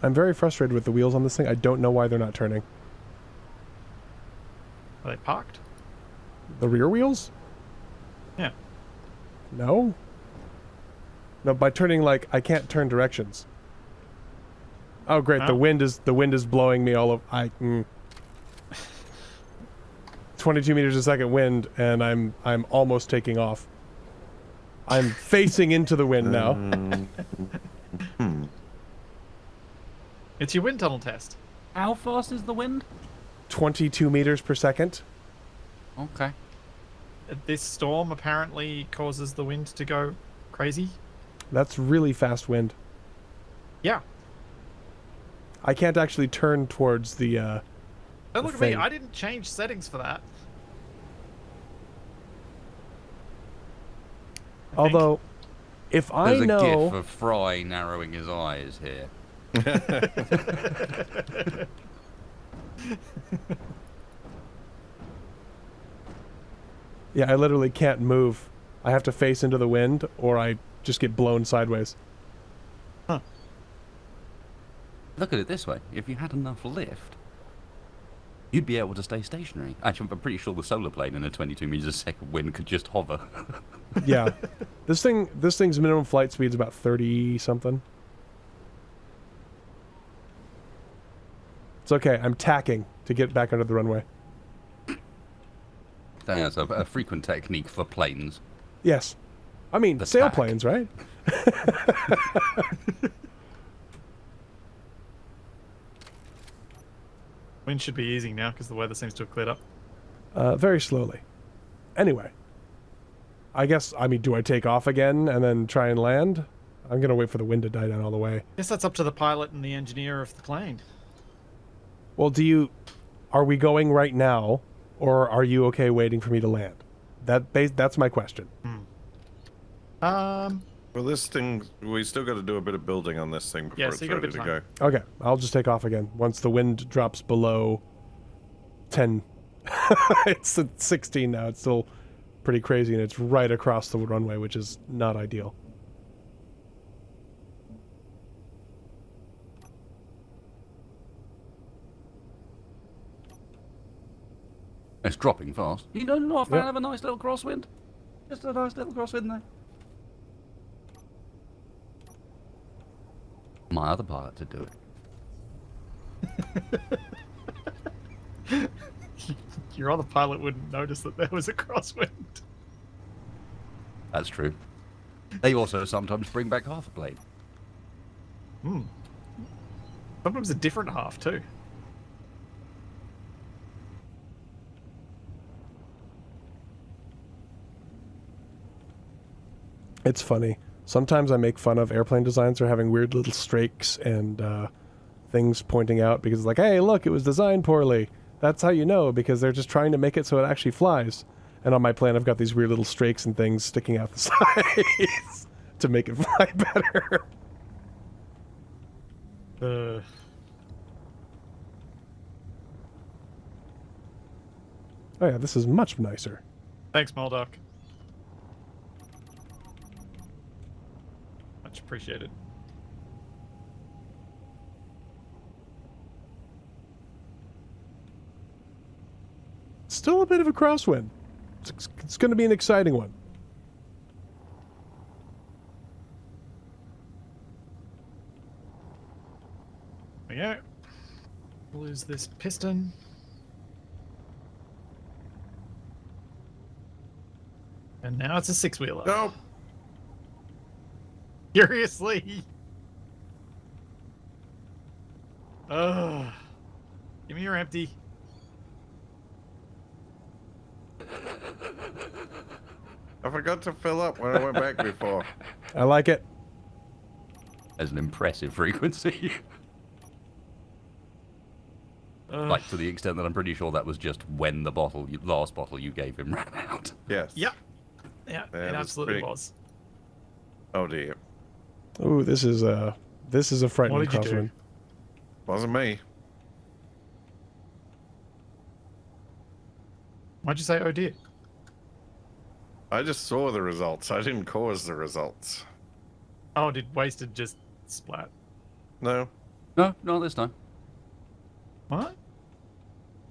I'm very frustrated with the wheels on this thing. I don't know why they're not turning. Are they parked? The rear wheels? Yeah. No? No, by turning, like, I can't turn directions. Oh great, Oh. the wind is blowing me all over. 22 meters a second wind, and I'm almost taking off. I'm facing into the wind now. It's your wind tunnel test. How fast is the wind? 22 meters per second. Okay. This storm apparently causes the wind to go crazy. That's really fast wind. Yeah. I can't actually turn towards the Don't look at me. I didn't change settings for that. Although, if I There's a know... gif of Fry narrowing his eyes here. Yeah, I literally can't move. I have to face into the wind, or I just get blown sideways. Huh. Look at it this way. If you had enough lift, you'd be able to stay stationary. Actually, I'm pretty sure the solar plane in a 22 meters a second wind could just hover. Yeah. This thing's minimum flight speed's about 30 something. It's okay. I'm tacking to get back under the runway. That's a frequent technique for planes. Yes. I mean, The sailplanes, right? Wind should be easing now because the weather seems to have cleared up. Very slowly. Anyway. I mean, do I take off again and then try and land? I'm going to wait for the wind to die down all the way. Guess that's up to the pilot and the engineer of the plane. Well, are we going right now, or are you okay waiting for me to land? That's my question. Well, this thing, we still got to do a bit of building on this thing before Yeah, so it's you got a ready bit to of go. time. Okay, I'll just take off again once the wind drops below 10. It's at 16 now. It's still pretty crazy, and it's right across the runway, which is not ideal. It's dropping fast. You don't know if I Yep. have a nice little crosswind? Just a nice little crosswind there. My other pilot to do it. Your other pilot wouldn't notice that there was a crosswind. That's true. They also sometimes bring back half a plane. Sometimes a different half too. It's funny. Sometimes I make fun of airplane designs for having weird little streaks and things pointing out because it's like, hey, look, it was designed poorly. That's how you know, because they're just trying to make it so it actually flies. And on my plane, I've got these weird little streaks and things sticking out the sides to make it fly better. Oh yeah, this is much nicer. Thanks, Moldoc. Much appreciated. Still a bit of a crosswind. It's going to be an exciting one. There we go. Lose this piston. And now it's a six-wheeler. No. Seriously? Ugh. Give me your empty. I forgot to fill up when I went back before. I like it. As an impressive frequency. Like, to the extent that I'm pretty sure that was just when the last bottle you gave him ran out. Yes. Yep. Yeah, Yeah, it that's absolutely pretty- was. Oh dear. Ooh, this is a frightening What did you do? crosswind. Wasn't me. Why'd you say, oh dear? I just saw the results. I didn't cause the results. Oh, did Wasted just splat? No. No, not this time. What?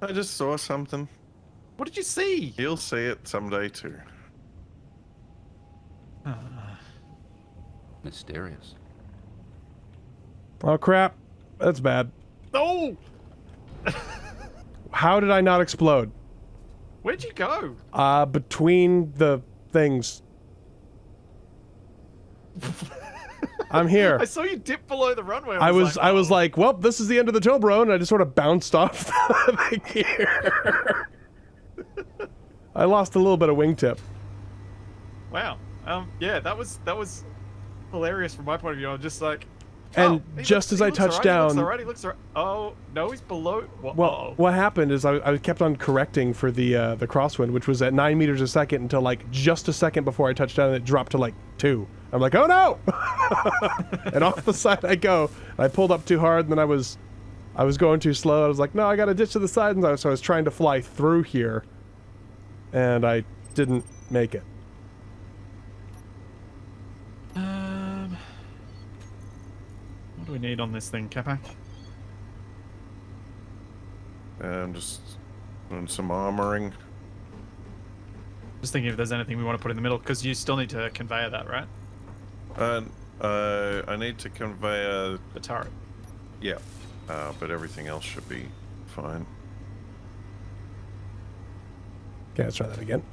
I just saw something. What did you see? You'll see it someday too. Mysterious. Oh crap, that's bad. Oh! How did I not explode? Where'd you go? Between the things. I'm here. I saw you dip below the runway. I was oh. like, well, this is the end of the Toblerone, and I just sort of bounced off the gear. I lost a little bit of wingtip. Wow. Yeah, that was hilarious from my point of view. I'm just like, And oh, just as I touched down, he looks alright. Oh no, he's below. well, what happened is I kept on correcting for the crosswind, which was at 9 meters a second until like just a second before I touched down, and it dropped to like 2. I'm like, oh no! And off the side I go. I pulled up too hard, and then I was going too slow. I was like, no, I got to ditch to the side, and so I was trying to fly through here, and I didn't make it. What do we need on this thing, Capac? I'm just doing some armoring. Just thinking if there's anything we want to put in the middle, because you still need to conveyor that, right? I need to convey The turret. yeah, but everything else should be fine. Okay, let's try that again.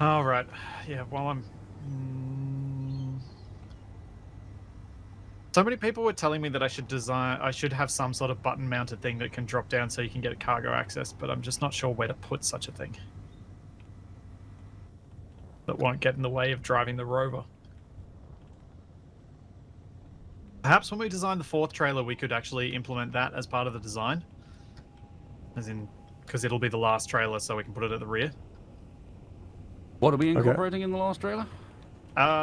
All right. Yeah. While I'm. So many people were telling me that I should have some sort of button-mounted thing that can drop down so you can get a cargo access, but I'm just not sure where to put such a thing. That won't get in the way of driving the rover. Perhaps when we design the 4th trailer, we could actually implement that as part of the design. As in, because it'll be the last trailer, so we can put it at the rear. What are we incorporating in the last trailer?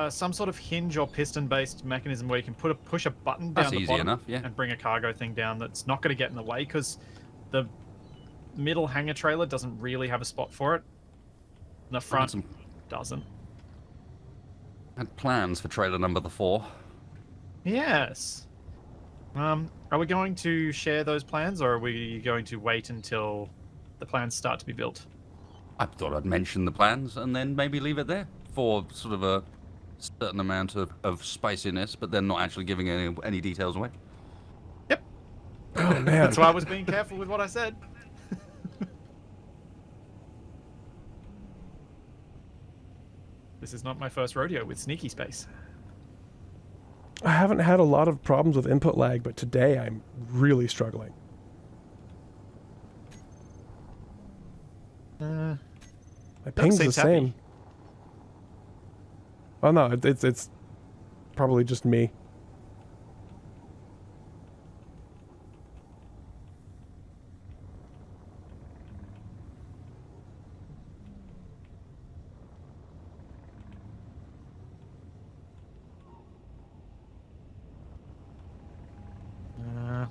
Some sort of hinge or piston-based mechanism where you can push a button down That's the easy bottom enough, yeah. and bring a cargo thing down that's not going to get in the way, because the middle hangar trailer doesn't really have a spot for it. And the front doesn't. Had plans for trailer number 4. Yes. Are we going to share those plans, or are we going to wait until the plans start to be built? I thought I'd mention the plans and then maybe leave it there for sort of a certain amount of spiciness, but then not actually giving any details away. Yep. Oh man, That's why I was being careful with what I said. This is not my first rodeo with sneaky space. I haven't had a lot of problems with input lag, but today I'm really struggling. My ping's the seems same. happy. Oh no, it's probably just me.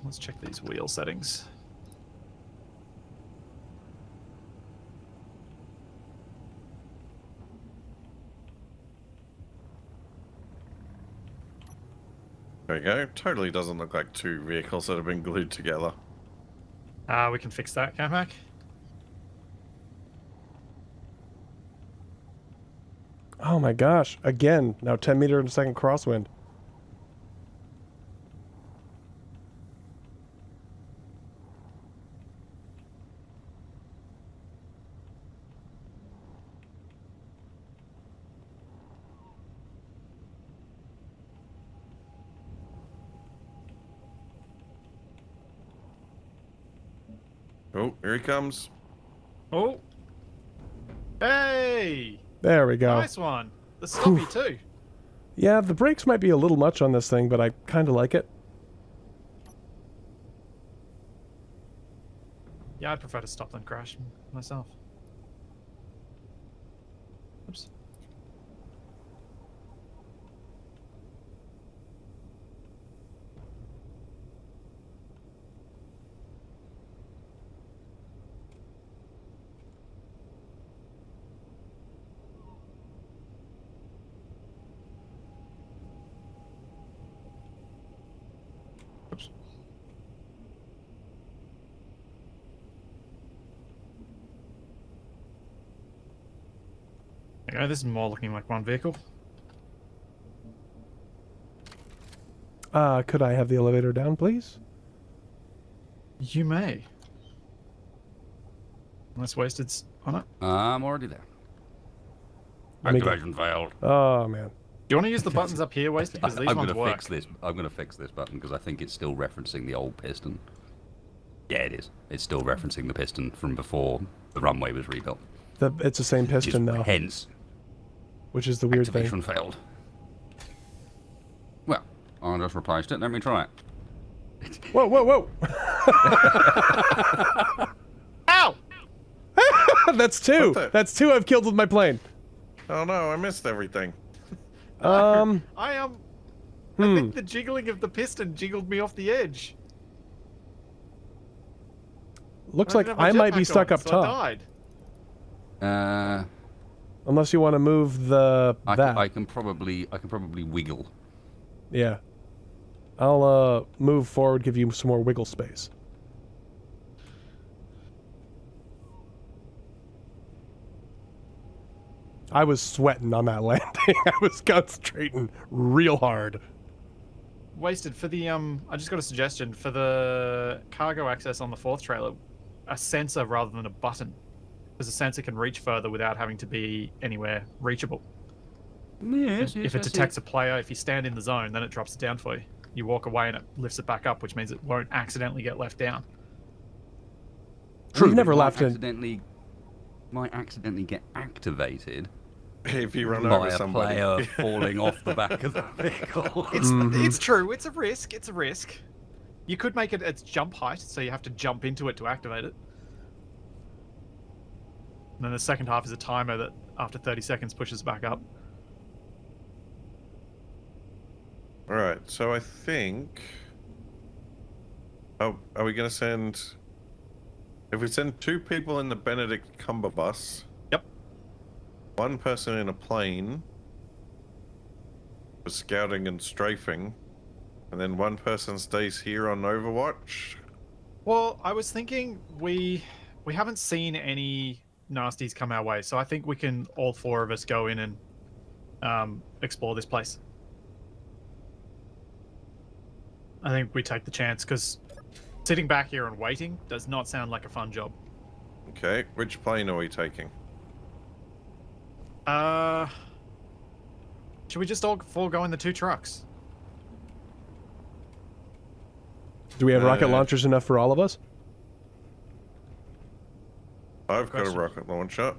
let's check these wheel settings. There we go. Totally doesn't look like two vehicles that have been glued together. We can fix that, Capac. Oh my gosh. Again, now 10 meter in a second crosswind. Oh, here he comes. Oh! Hey! There we go. Nice one. The stoppy too. Yeah, the brakes might be a little much on this thing, but I kind of like it. Yeah, I'd prefer to stop than crash myself. Oops. Oops. Okay, this is more looking like one vehicle. Could I have the elevator down, please? You may. Unless Wasted's on it. I'm already there. Let me go. Activation failed. Oh, man. Do you want to use the buttons up here, Wasted? Because these I'm ones gonna work. fix this. I'm gonna fix this button because I think it's still referencing the old piston. Yeah, it is. It's still referencing the piston from before the runway was rebuilt. It's the same piston now, Hence, which is the weird activation thing. failed. Well, I just replaced it. Let me try it. Whoa, whoa, whoa! Ow! That's two! What the- That's two I've killed with my plane. Oh no, I missed everything. Um, I think the jiggling of the piston jiggled me off the edge. looks I like didn't have my I might be jetpack stuck on, up so top. I died. Unless you want to move the I can probably wiggle. Yeah. I'll move forward, give you some more wiggle space. I was sweating on that landing. I was concentrating real hard. Wasted for the I just got a suggestion for the cargo access on the fourth trailer, a sensor rather than a button, because a sensor can reach further without having to be anywhere reachable. Yes, If it detects a player, if you stand in the zone, then it drops it down for you. You walk away and it lifts it back up, which means it won't accidentally get left down. True. We've but never it might laughed in. might accidentally get activated If you run by over a somebody. player falling off the back of the vehicle. It's true. It's a risk. It's a risk. You could make it its jump height, so you have to jump into it to activate it. And then the second half is a timer that, after 30 seconds, pushes back up. Alright, so I think... Oh, are we going to send... If we send 2 people in the Benedict Cumberbus... Yep. 1 person in a plane... for scouting and strafing... and then 1 person stays here on Overwatch... Well, I was thinking we haven't seen any nasties come our way, so I think we can, all 4 of us, go in and explore this place. I think we take the chance, because sitting back here and waiting does not sound like a fun job. Okay, which plane are we taking? Should we just all 4 go in the 2 trucks? Do we have rocket launchers enough for all of us? I've got a Question. rocket launcher.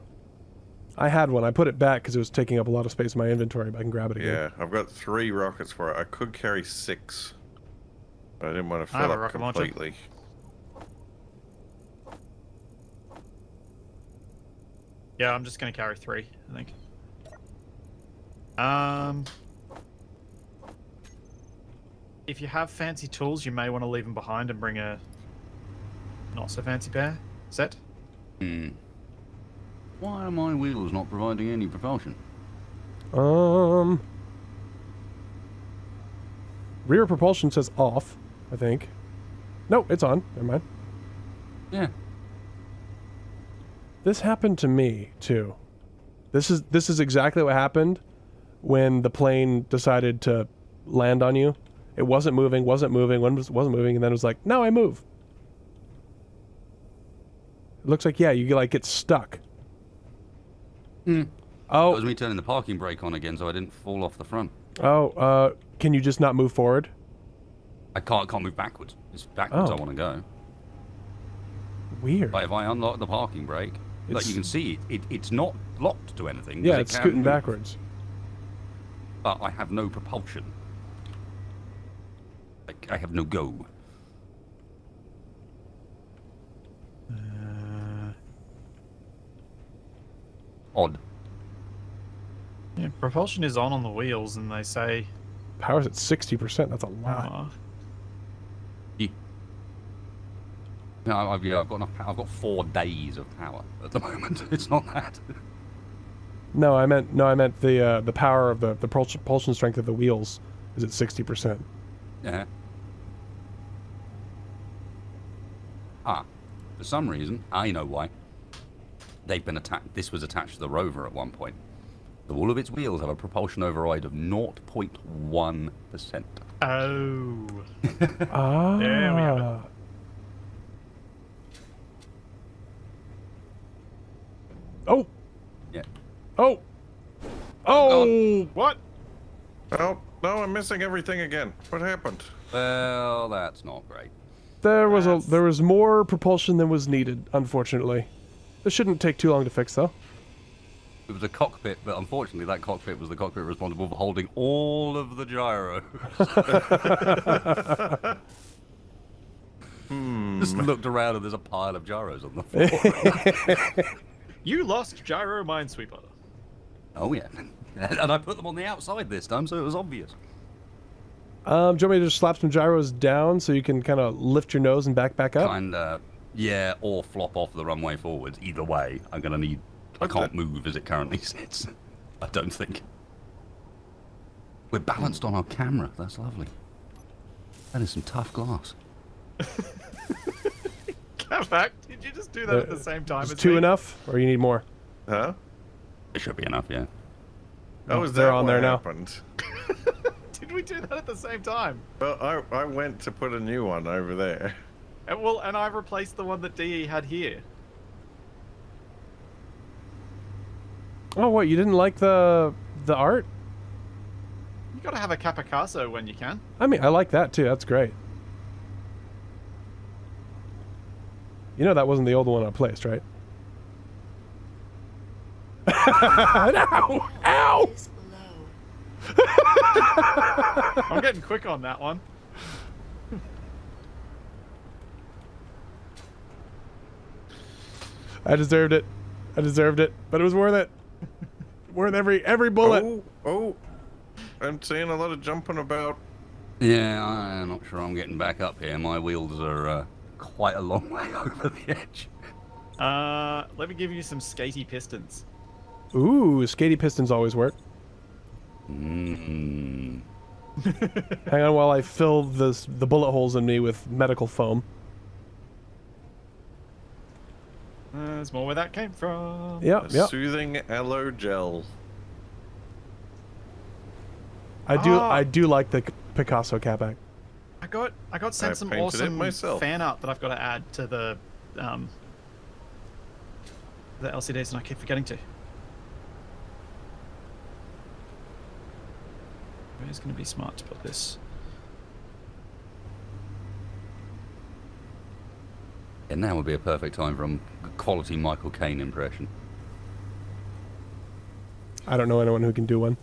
I had one. I put it back because it was taking up a lot of space in my inventory, but I can grab it again. Yeah, I've got 3 rockets for it. I could carry 6. But I didn't want to I have fill a up rocket launcher. completely. Yeah, I'm just going to carry 3, I think. if you have fancy tools, you may want to leave them behind and bring a not so fancy set. Why are my wheels not providing any propulsion? Rear propulsion says off, I think. No, it's on. Never mind. Yeah. This happened to me too. This is exactly what happened when the plane decided to land on you. It wasn't moving, wasn't moving, wasn't moving, and then it was like, now I move. It looks like, yeah, you like get stuck. Oh. Oh. That was me turning the parking brake on again so I didn't fall off the front. Oh, can you just not move forward? I can't move backwards. It's backwards I want to go. Weird. But if I unlock the parking brake, like you can see, it's not locked to anything. Yeah, it's scooting backwards. But I have no propulsion. Like, I have no go. Odd. Yeah, propulsion is on the wheels, and they say Power's at 60%. That's a lot. No, I've got enough power. I've got 4 days of power at the moment. It's not that. No, I meant the power of the propulsion strength of the wheels is at 60%. Yeah. For some reason, I know why. They've been attacked. This was attached to the rover at one point. All of its wheels have a propulsion override of 0.1%. Oh. Ah. There we have it. Oh. Yeah. Oh. Oh. What? Oh, no, I'm missing everything again. What happened? Well, that's not great. There was more propulsion than was needed, unfortunately. This shouldn't take too long to fix, though. It was a cockpit, but unfortunately that cockpit was the cockpit responsible for holding all of the gyros. Just looked around and there's a pile of gyros on the floor. You lost gyro minesweeper. Oh yeah. And I put them on the outside this time, so it was obvious. Do you want me to just slap some gyros down so you can kind of lift your nose and back up? Kinda, yeah, or flop off the runway forwards. Either way, I'm gonna need... I can't move as it currently sits. I don't think. We're balanced on our camera. That's lovely. That is some tough glass. Come back. Did you just do that at the same time as two me? enough, or you need more? Huh? It should be enough, yeah. Oh, is they're that on what there now. happened? Did we do that at the same time? Well, I went to put a new one over there. And I replaced the one that DE had here. Oh, what? You didn't like the art? You gotta have a Capicasso when you can. I mean, I like that too. That's great. You know that wasn't the old one I placed, right? No! Ow! I'm getting quick on that one. I deserved it. I deserved it, but it was worth it. Worth every bullet. Oh, I'm seeing a lot of jumping about. Yeah, I'm not sure I'm getting back up here. My wheels are quite a long way over the edge. Let me give you some skatey pistons. Ooh, skatey pistons always work. Mm. Hang on while I fill the bullet holes in me with medical foam. There's more where that came from. Yep. Soothing aloe gel. I do like the Picasso Capac. I got sent some awesome fan art that I've got to add to the LCDs, and I keep forgetting to. Where's going to be smart to put this? And now would be a perfect time for a quality Michael Caine impression. I don't know anyone who can do one.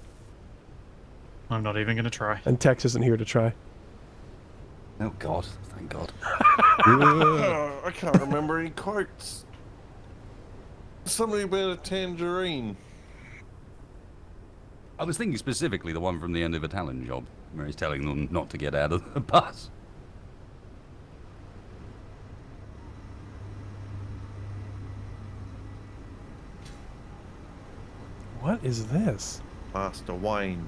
I'm not even going to try. And Tex isn't here to try. Oh God, thank God. I can't remember any quotes. Something about a tangerine. I was thinking specifically the one from the end of a Talon Job. where he's telling them not to get out of the bus. What is this? Master Wayne.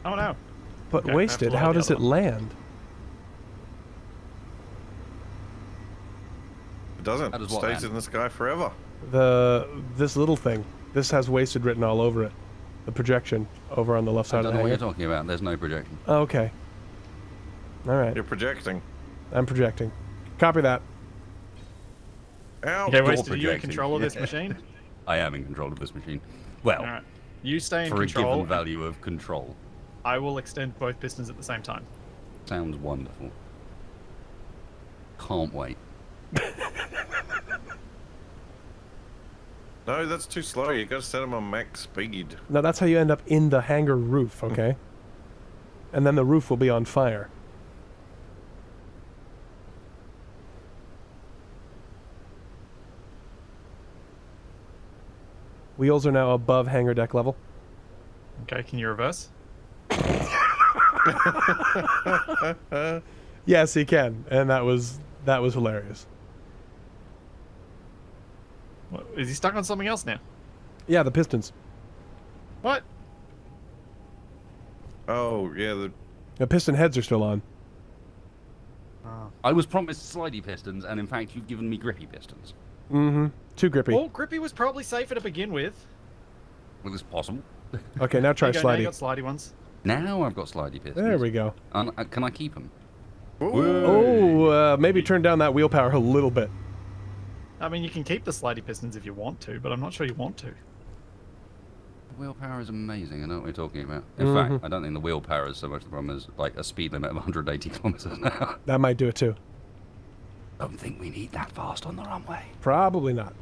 Oh no. But Okay, I have wasted, to load how the does other it one. land? It doesn't. How does It what stays land? in the sky forever. This little thing. This has wasted written all over it. The projection over on the left I side don't of know the what you're hangar. talking about. There's no projection. Oh, okay. All right. You're projecting. I'm projecting. Copy that. Ow! Okay, You're Wasted, are you in projecting. control of this Yeah. machine? I am in control of this machine. Well, Alright. You stay in for a control. given value of control. I will extend both pistons at the same time. Sounds wonderful. Can't wait. No, that's too slow. You gotta set them on max speed. Now that's how you end up in the hangar roof, okay? And then the roof will be on fire. Wheels are now above hangar deck level. Okay, can you reverse? Yes, he can, and that was hilarious. What, is he stuck on something else now? Yeah, the pistons. What? Oh, yeah, The piston heads are still on. I was promised slidey pistons, and in fact, you've given me grippy pistons. Mm-hmm. Too grippy. Well, Grippy was probably safer to begin with. Well, it's possible. Okay, now try There you go, now you slidey. got slidey ones. Now I've got slidey pistons. There we go. And, can I keep them? Oh, maybe turn down that wheel power a little bit. I mean, you can keep the slidey pistons if you want to, but I'm not sure you want to. The wheel power is amazing. I know what we're talking about. In fact, I don't think the wheel power is so much the problem as like a speed limit of 180 kilometers an hour. That might do it too. Don't think we need that fast on the runway. Probably not.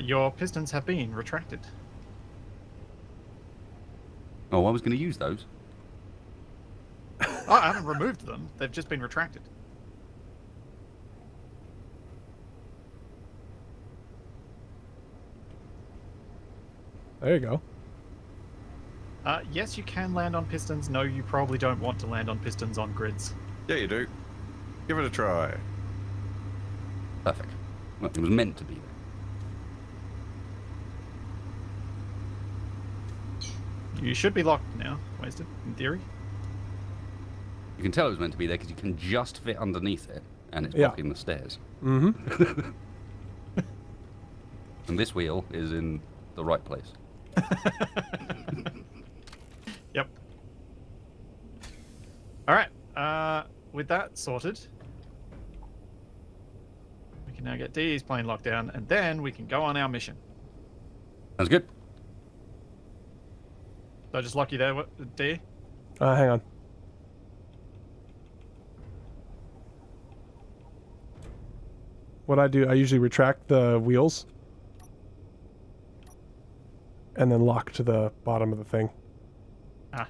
Your pistons have been retracted. Oh, I was going to use those. Oh, I haven't removed them. They've just been retracted. There you go. Yes, you can land on pistons. No, you probably don't want to land on pistons on grids. yeah, you do. Give it a try. Perfect. Well, it was meant to be there. You should be locked now, Wasted, in theory. You can tell it was meant to be there because you can just fit underneath it, and it's Yeah. blocking the stairs. Mm-hmm. And this wheel is in the right place. Yep. Alright, with that sorted, we can now get Dee's plane locked down, and then we can go on our mission. Sounds good. Did I just lock you there, what, Dee? Hang on. What I do, I usually retract the wheels and then lock to the bottom of the thing. Ah.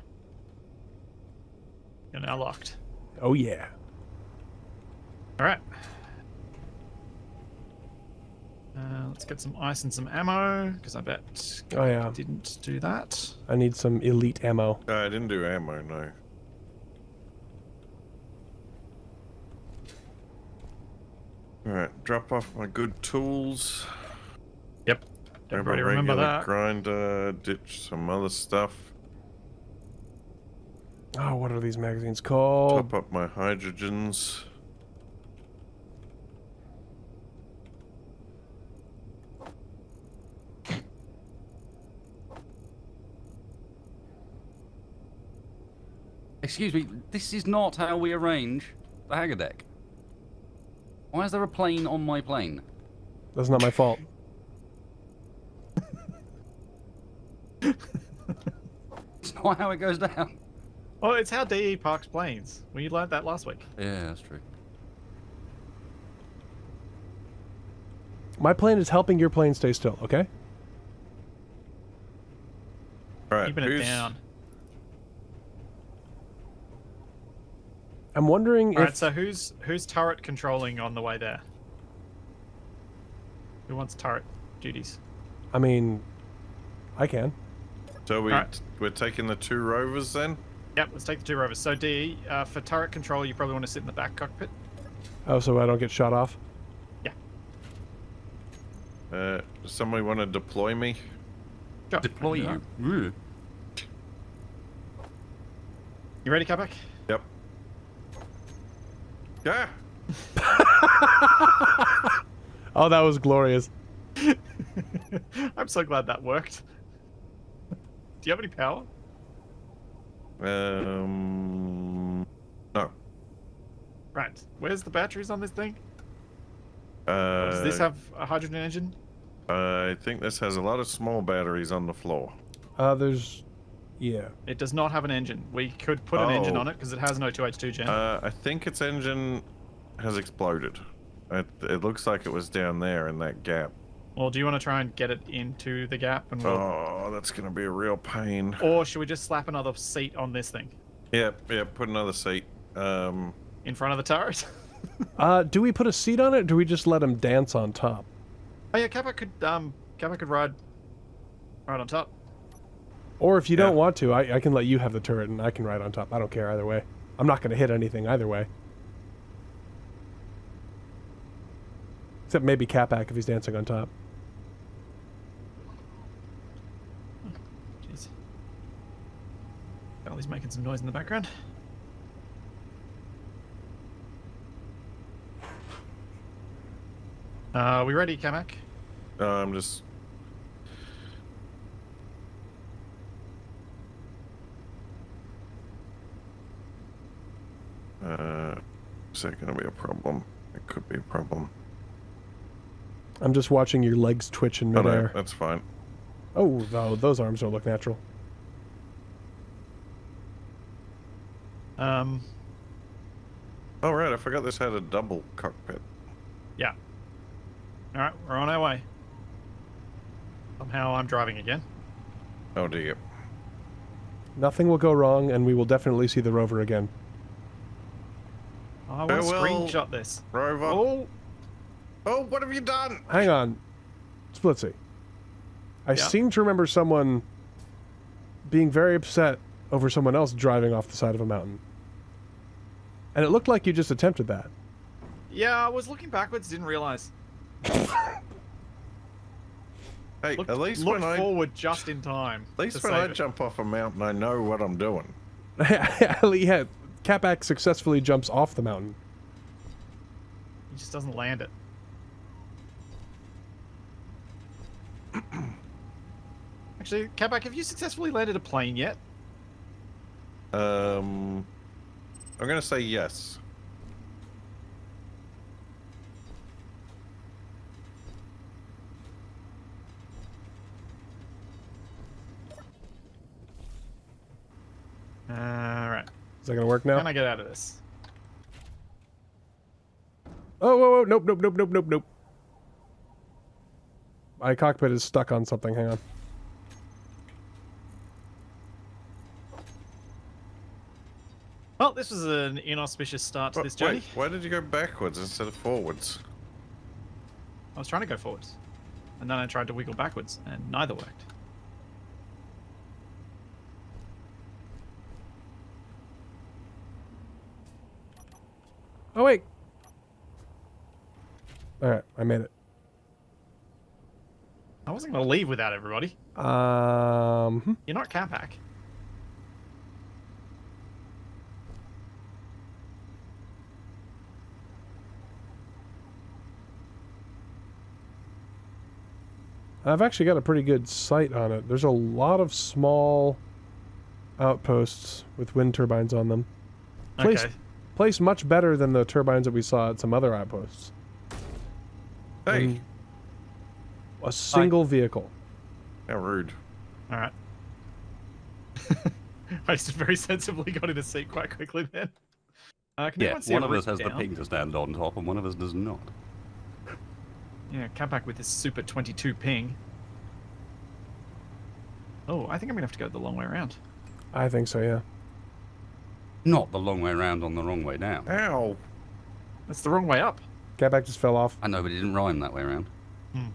You're now locked. Oh yeah. Alright. Let's get some ice and some ammo, because I bet Oh yeah. I didn't do that. I need some elite ammo. I didn't do ammo, no. Alright, drop off my good tools. Yep. Grab a Everybody remember regular that. grinder, ditch some other stuff. Oh, what are these magazines called? Top up my hydrogens. Excuse me, this is not how we arrange the hangar deck. Why is there a plane on my plane? That's not my fault. It's not how it goes down. Oh, it's how DE parks planes. We learned that last week. Yeah, that's true. My plane is helping your plane stay still, okay? Alright, Keeping it down. I'm wondering if... Alright, so who's turret controlling on the way there? Who wants turret duties? I mean, I can. So Alright. we're taking the 2 rovers then? Yep, let's take the 2 rovers. So D, for turret control, you probably want to sit in the back cockpit. Oh, so I don't get shot off? Yeah. Does somebody want to deploy me? Sure, Deploy I can do you. that. You ready, Kabak? Yep. Yeah. Oh, that was glorious. I'm so glad that worked. Do you have any power? No. Right. Where's the batteries on this thing? Uh, Does this have a hydrogen engine? I think this has a lot of small batteries on the floor. There's... Yeah. It does not have an engine. We could put an engine Oh. on it because it has no 2H2 gen. I think its engine has exploded. It looks like it was down there in that gap. Well, do you want to try and get it into the gap? And we'll... Oh, that's gonna be a real pain. Or should we just slap another seat on this thing? Yep, put another seat. In front of the turret? Do we put a seat on it, or do we just let him dance on top? Oh yeah, Kappa could ride on top. Or if you Yeah. don't want to, I can let you have the turret and I can ride on top. I don't care either way. I'm not going to hit anything either way. Except maybe Capac if he's dancing on top. Jeez. Well, he's making some noise in the background. We ready, Kamak? I'm just... Is that going to be a problem? It could be a problem. I'm just watching your legs twitch in Oh, no, midair. that's fine. Oh, no, those arms don't look natural. Oh, right, I forgot this had a double cockpit. Yeah. Alright, we're on our way. Somehow I'm driving again. Oh, dear. Nothing will go wrong, and we will definitely see the rover again. Oh, I want to Farewell, screenshot this. Rover. Oh, Oh, what have you done? Hang on. Splitsie. I Yeah. seem to remember someone being very upset over someone else driving off the side of a mountain. And it looked like you just attempted that. yeah, I was looking backwards, didn't realize. Hey, Looked, at least looked when forward just in time. at least to when I save it. jump off a mountain, I know what I'm doing. Yeah, Capac successfully jumps off the mountain. He just doesn't land it. Actually, Kabak, have you successfully landed a plane yet? I'm gonna say yes. Alright. Is that going to work now? Can I get out of this? Oh, whoa, whoa, nope, nope, nope, nope, nope, nope. My cockpit is stuck on something, hang on. Well, this was an inauspicious start to this journey. Wait, why did you go backwards instead of forwards? I was trying to go forwards. And then I tried to wiggle backwards, and neither worked. Oh, wait. Alright, I made it. I wasn't going to leave without everybody. You're not Capac. I've actually got a pretty good sight on it. There's a lot of small outposts with wind turbines on them. Okay. Placed much better than the turbines that we saw at some other outposts. Hey, In a single vehicle. how rude. Alright. I just very sensibly got in a seat quite quickly then. Can Yeah, anyone see one a of us roof has the down? ping to stand on top, and one of us does not. Yeah, Capac with his super 22 ping. Oh, I think I'm going to have to go the long way around. I think so, yeah. Not the long way around on the wrong way down. Ow. That's the wrong way up. Catback just fell off. I know, but it didn't rhyme that way around. How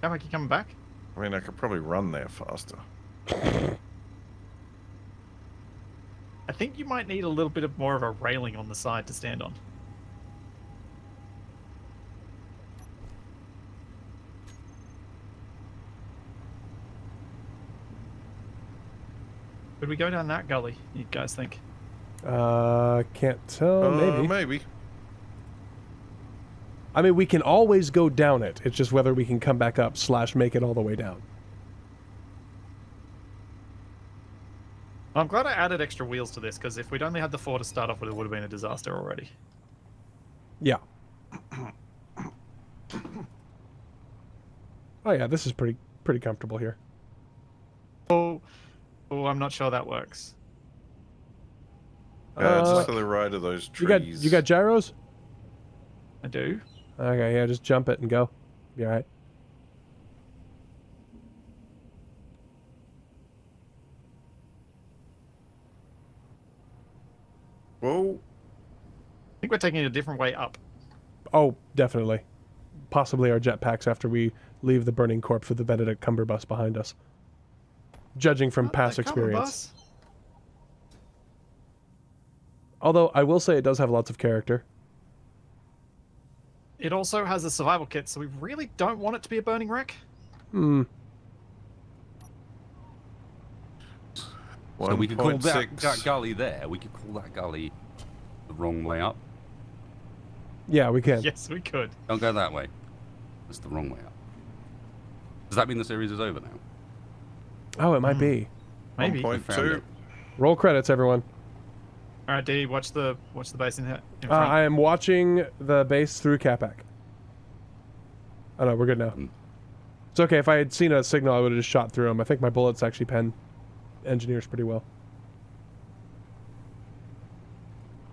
about you coming back? I mean, I could probably run there faster. I think you might need a little bit of more of a railing on the side to stand on. Could we go down that gully, you guys think? Can't tell. Maybe. Maybe. I mean, we can always go down it. It's just whether we can come back up / make it all the way down. I'm glad I added extra wheels to this, because if we'd only had the 4 to start off with, it would have been a disaster already. Yeah. Oh yeah, this is pretty comfortable here. Oh, I'm not sure that works. Just to the right of those trees. You got gyros? I do. Okay, yeah, just jump it and go. Be alright. Whoa. I think we're taking it a different way up. Oh, definitely. Possibly our jetpacks after we leave the burning corpse with the Benedict Cumberbatch behind us. Judging from past experience. Although, I will say it does have lots of character. It also has a survival kit, so we really don't want it to be a burning wreck. Hmm. So we could call that 1.6. gully there. We could call that gully the wrong way up. Yeah, we can. Yes, we could. Don't go that way. That's the wrong way up. Does that mean the series is over now? Oh, it might be. Maybe. 1.2. Roll credits, everyone. All right, D, watch the base in front. I am watching the base through Capac. Oh no, we're good now. It's okay. If I had seen a signal, I would have just shot through them. I think my bullets actually pen engineers pretty well.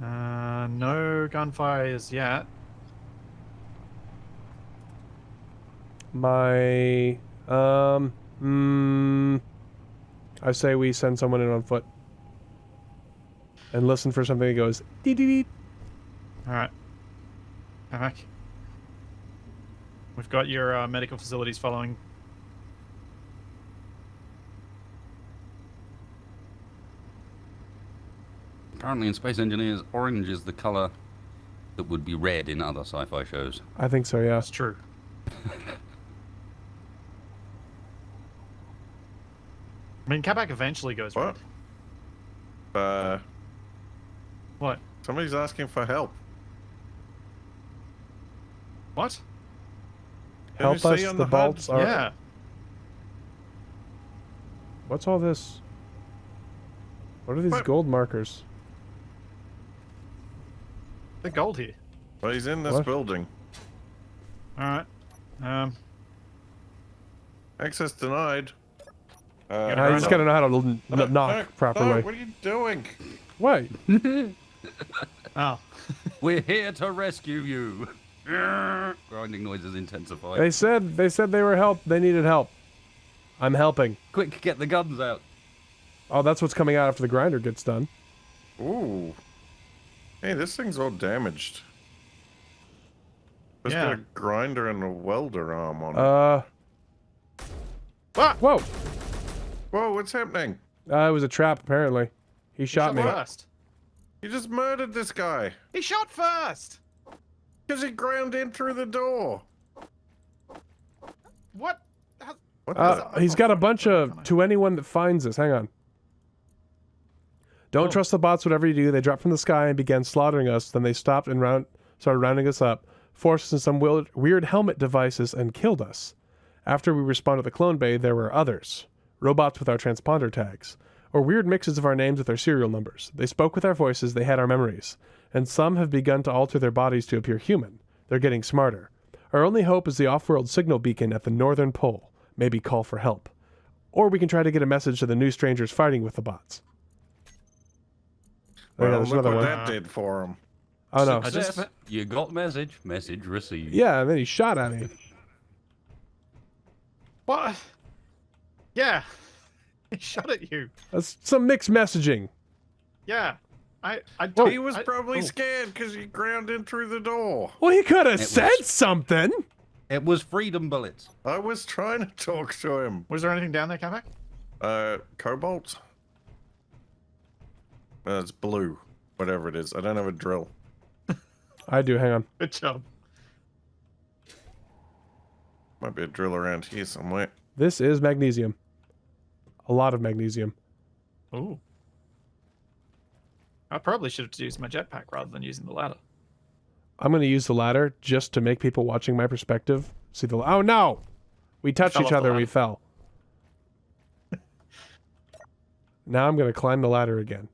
No gunfires yet. I say we send someone in on foot and listen for something that goes dee dee dee. All right. Come back. We've got your medical facilities following. Apparently in Space Engineers, orange is the colour that would be red in other sci-fi shows. I think so, yeah. That's true. I mean, Capac eventually goes red. What? What? Somebody's asking for help. What? Can you Help us, see on the HUD? bolts are... Yeah. What's all this? What are these What? gold markers? The gold here. Well, he's in this What? building. All right. Access denied. gotta You grind just up. gotta know how to knock properly. No, what are you doing? What? Oh. We're here to rescue you. Grinding noises intensify. They said they were they needed help. I'm helping. Quick, get the guns out. Oh, that's what's coming out after the grinder gets done. Ooh. Hey, this thing's all damaged. It's got Yeah. a grinder and a welder arm on it. Ah! Whoa. Whoa, what's happening? It was a trap, apparently. He shot me. first. You just murdered this guy. He shot first. Because he ground in through the door. What? What He's got a bunch of... To anyone that finds this. Hang on. Don't trust the bots, whatever you do. They dropped from the sky and began slaughtering us. Then they stopped and started rounding us up, forced us in some weird helmet devices, and killed us. After we respawned at the clone bay, there were others. Robots with our transponder tags. Or weird mixes of our names with our serial numbers. They spoke with our voices, they had our memories. And some have begun to alter their bodies to appear human. They're getting smarter. Our only hope is the off-world signal beacon at the northern pole. Maybe call for help. Or we can try to get a message to the new strangers fighting with the bots. Well, there's look another what one. that did for him. Oh no. Success. You got message. Message received. Yeah, and then he shot at me. What? Yeah. He shot at you. That's some mixed messaging. Yeah. I don't. He was probably scared because he ground in through the door. Well, he could have It said was- something. It was freedom bullets. I was trying to talk to him. Was there anything down there, Kamak? Cobalt? It's blue. Whatever it is. I don't have a drill. I do. Hang on. Good job. Might be a drill around here somewhere. This is magnesium. A lot of magnesium. Ooh. I probably should have used my jetpack rather than using the ladder. I'm going to use the ladder just to make people watching my perspective see the... Oh, no! We touched Fell each off the other and we ladder. fell. Now I'm going to climb the ladder again.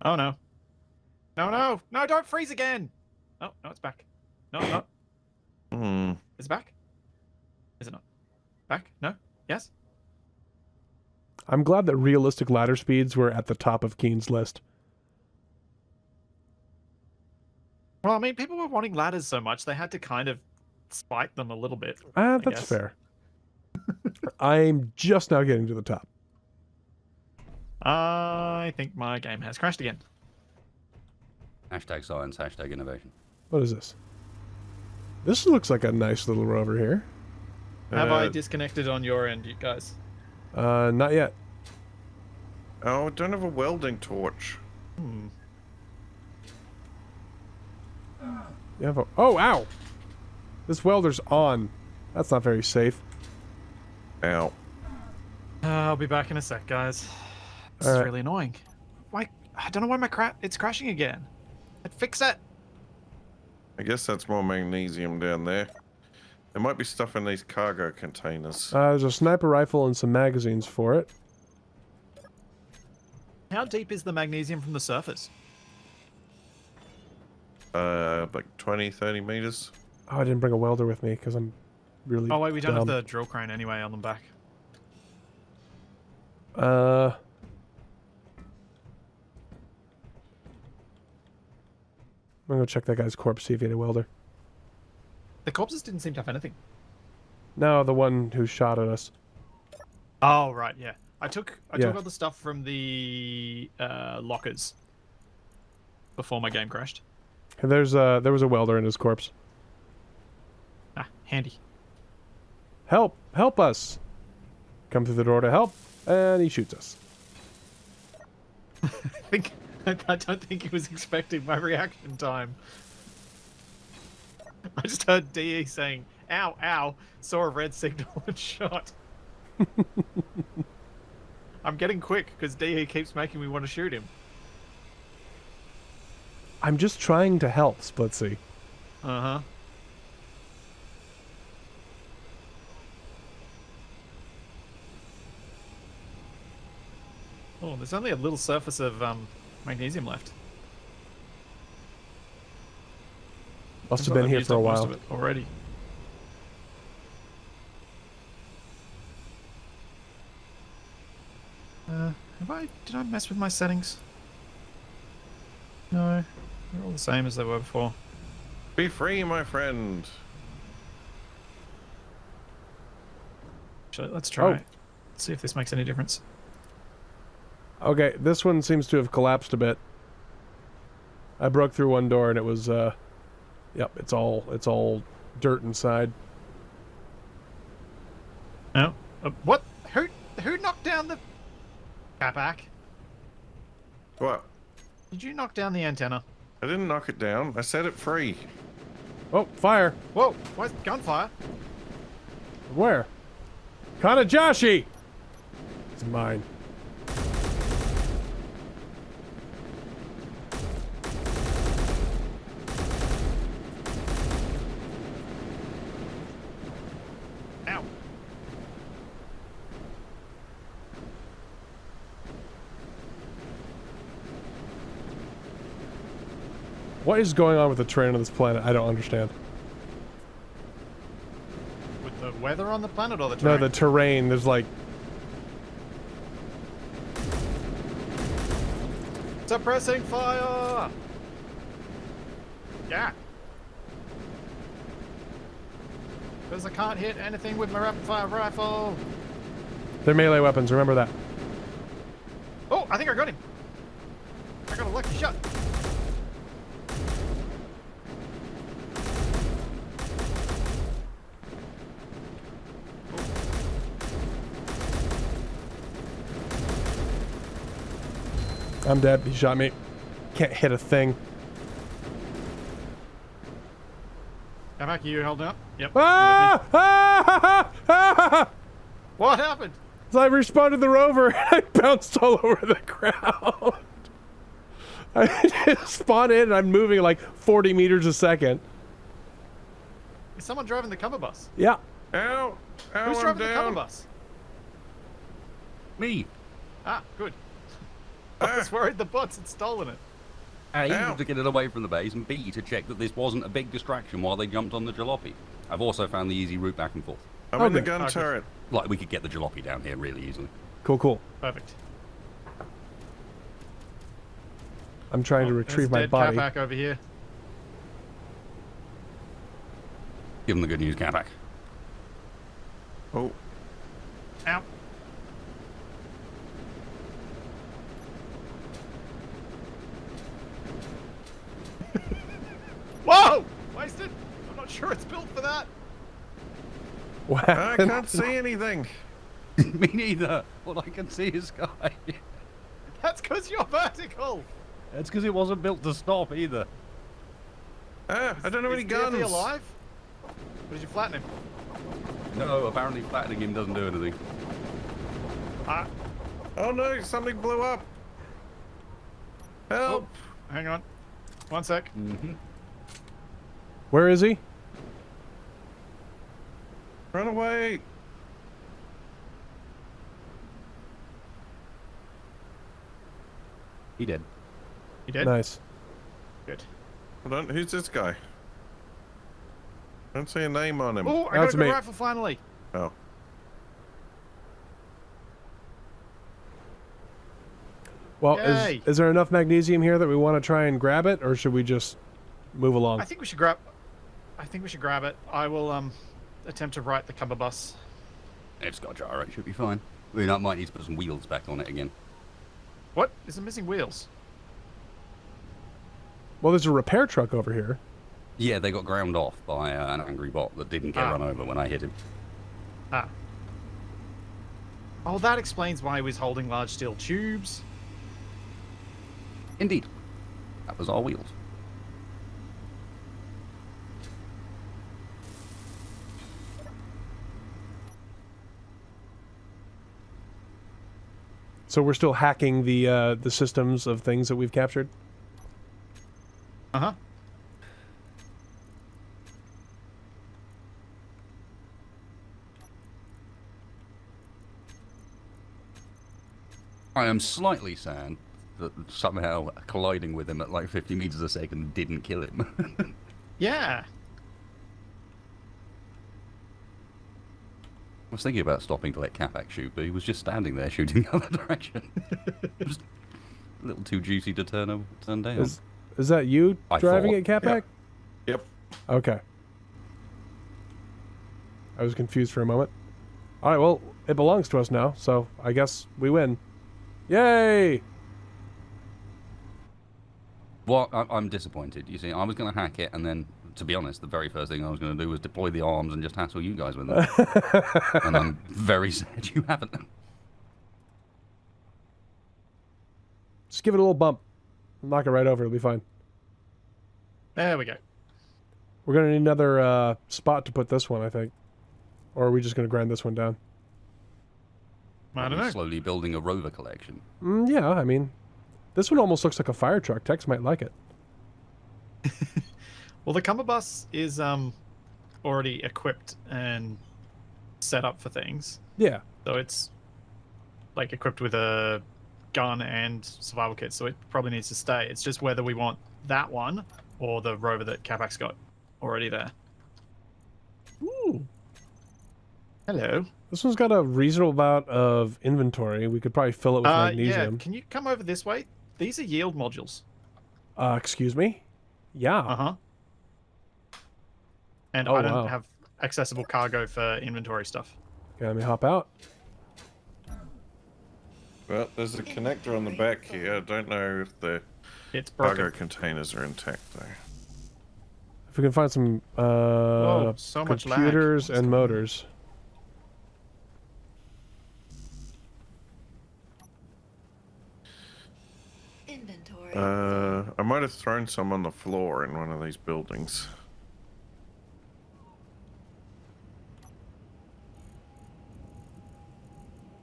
Oh no. No, no, no, don't freeze again! Oh, no, it's back. No, it's not. Is it back? Is it not? Back? No? Yes? I'm glad that realistic ladder speeds were at the top of Keen's list. Well, I mean, people were wanting ladders so much, they had to kind of spike them a little bit. That's guess. fair. I'm just now getting to the top. I think my game has crashed again. Hashtag science, hashtag innovation. What is this? This looks like a nice little rover here. Have I disconnected on your end, you guys? Not yet. Oh, I don't have a welding torch. You have a... Oh, ow! This welder's on. That's not very safe. Ow. I'll be back in a sec, guys. This is Alright. really annoying. Why? I don't know why it's crashing again. I'd fix it. I guess that's more magnesium down there. There might be stuff in these cargo containers. There's a sniper rifle and some magazines for it. How deep is the magnesium from the surface? Like 20, 30 meters. Oh, I didn't bring a welder with me because I'm really Oh wait, we don't have dumb. the drill crane anyway on them back. I'm gonna go check that guy's corpse, see if he had a welder. The corpses didn't seem to have anything. No, the one who shot at us. Oh right, yeah. I took Yeah. all the stuff from the lockers before my game crashed. There was a welder in his corpse. Ah, handy. Help! Help us! Come through the door to help, and he shoots us. I don't think he was expecting my reaction time. I just heard DE saying, "Ow, ow!" Saw a red signal and shot. I'm getting quick because DE keeps making me want to shoot him. I'm just trying to help, Splitsie. Uh-huh. Oh, there's only a little surface of magnesium left. Must have I've been here used for a up most while. of it already. Did I mess with my settings? No, they're all the same as they were before. Be free, my friend. Actually, let's try. Oh. Let's see if this makes any difference. Okay, this one seems to have collapsed a bit. I broke through one door and it was, yep, it's all dirt inside. No. What? Who knocked down the... Capac? What? Did you knock down the antenna? I didn't knock it down. I set it free. Oh, fire! Whoa! Why's gunfire? Where? Kanajashi! It's mine. Ow! What is going on with the terrain on this planet? I don't understand. With the weather on the planet or the No, terrain? the terrain, there's like... Suppressing fire! Yeah. Because I can't hit anything with my rapid fire rifle. They're melee weapons, remember that. I think I got him. I got a lucky shot. I'm dead. He shot me. Can't hit a thing. How about you holding up? Yep. Ah! Ah! Ah! What happened? So I responded the rover and I bounced all over the ground. I just spawned in and I'm moving like 40 meters a second. Is someone driving the cover bus? Yeah. Ow! Ow, Who's I'm driving the cover down. bus? Me. Ah, good. I was worried the bots had stolen it. A, Ow. to get it away from the base, and B, to check that this wasn't a big distraction while they jumped on the jalopy. I've also found the easy route back and forth. I'm in the Okay. gun Okay. turret. Like, we could get the jalopy down here really easily. Cool, cool. Perfect. I'm trying to Oh, retrieve there's a my dead body. Capac over here. Give them the good news, Capac. Oh, Ow. Whoa! Wasted. I'm not sure it's built for that. What I happened? can't see anything. Me neither. All I can see is sky. That's because you're vertical. That's because it wasn't built to stop either. Ah, I don't have any Is DFE guns. alive? Or did you flatten him? No, apparently flattening him doesn't do anything. Ah. Oh no, something blew up. Help! Oh, hang on. One sec. Mm-hmm. Where is he? Run away! He did. You dead? Nice. Good. Hold on, who's this guy? I don't see a name on him. Oh, I got That's a good me. rifle finally. Oh. Well, Yay. is there enough magnesium here that we want to try and grab it, or should we just move along? I think we should grab. I think we should grab it. I will attempt to right the cover bus. It's got gyro. It should be fine. We might need to put some wheels back on it again. What? Is it missing wheels? Well, there's a repair truck over here. Yeah, they got ground off by an angry bot that didn't get Ah. run over when I hit him. Ah. Oh, that explains why he was holding large steel tubes. Indeed. That was our wheels. So we're still hacking the systems of things that we've captured. Uh-huh. I am slightly sad that somehow colliding with him at like 50 meters a second didn't kill him. Yeah. I was thinking about stopping to let Capac shoot, but he was just standing there shooting the other direction. It was a little too juicy to turn down. Is that you I driving thought, it, Capac? Yep. Okay. I was confused for a moment. All right, well, it belongs to us now, so I guess we win. Yay! Well, I'm disappointed. You see, I was going to hack it, and then, to be honest, the very first thing I was going to do was deploy the arms and just hassle you guys with them. And I'm very sad you haven't. Just give it a little bump. Knock it right over. It'll be fine. There we go. We're going to need another spot to put this one, I think. Or are we just going to grind this one down? I don't know. Slowly building a rover collection. Yeah, I mean, this one almost looks like a fire truck. Tex might like it. Well, the cumberbus is already equipped and set up for things. Yeah. So it's like equipped with a gun and survival kit, so it probably needs to stay. It's just whether we want that one or the rover that Capac's got already there. Ooh. Hello. This one's got a reasonable amount of inventory. We could probably fill it with Yeah, magnesium. can you come over this way? These are yield modules. Excuse me? Yeah. Uh-huh. And Oh, I don't wow. have accessible cargo for inventory stuff. Okay, let me hop out. Well, there's a connector on the back here. I don't know if the It's broken. cargo containers are intact though. If we can find some Whoa, so much lag. computers What's and going on? motors. Inventory. I might have thrown some on the floor in one of these buildings.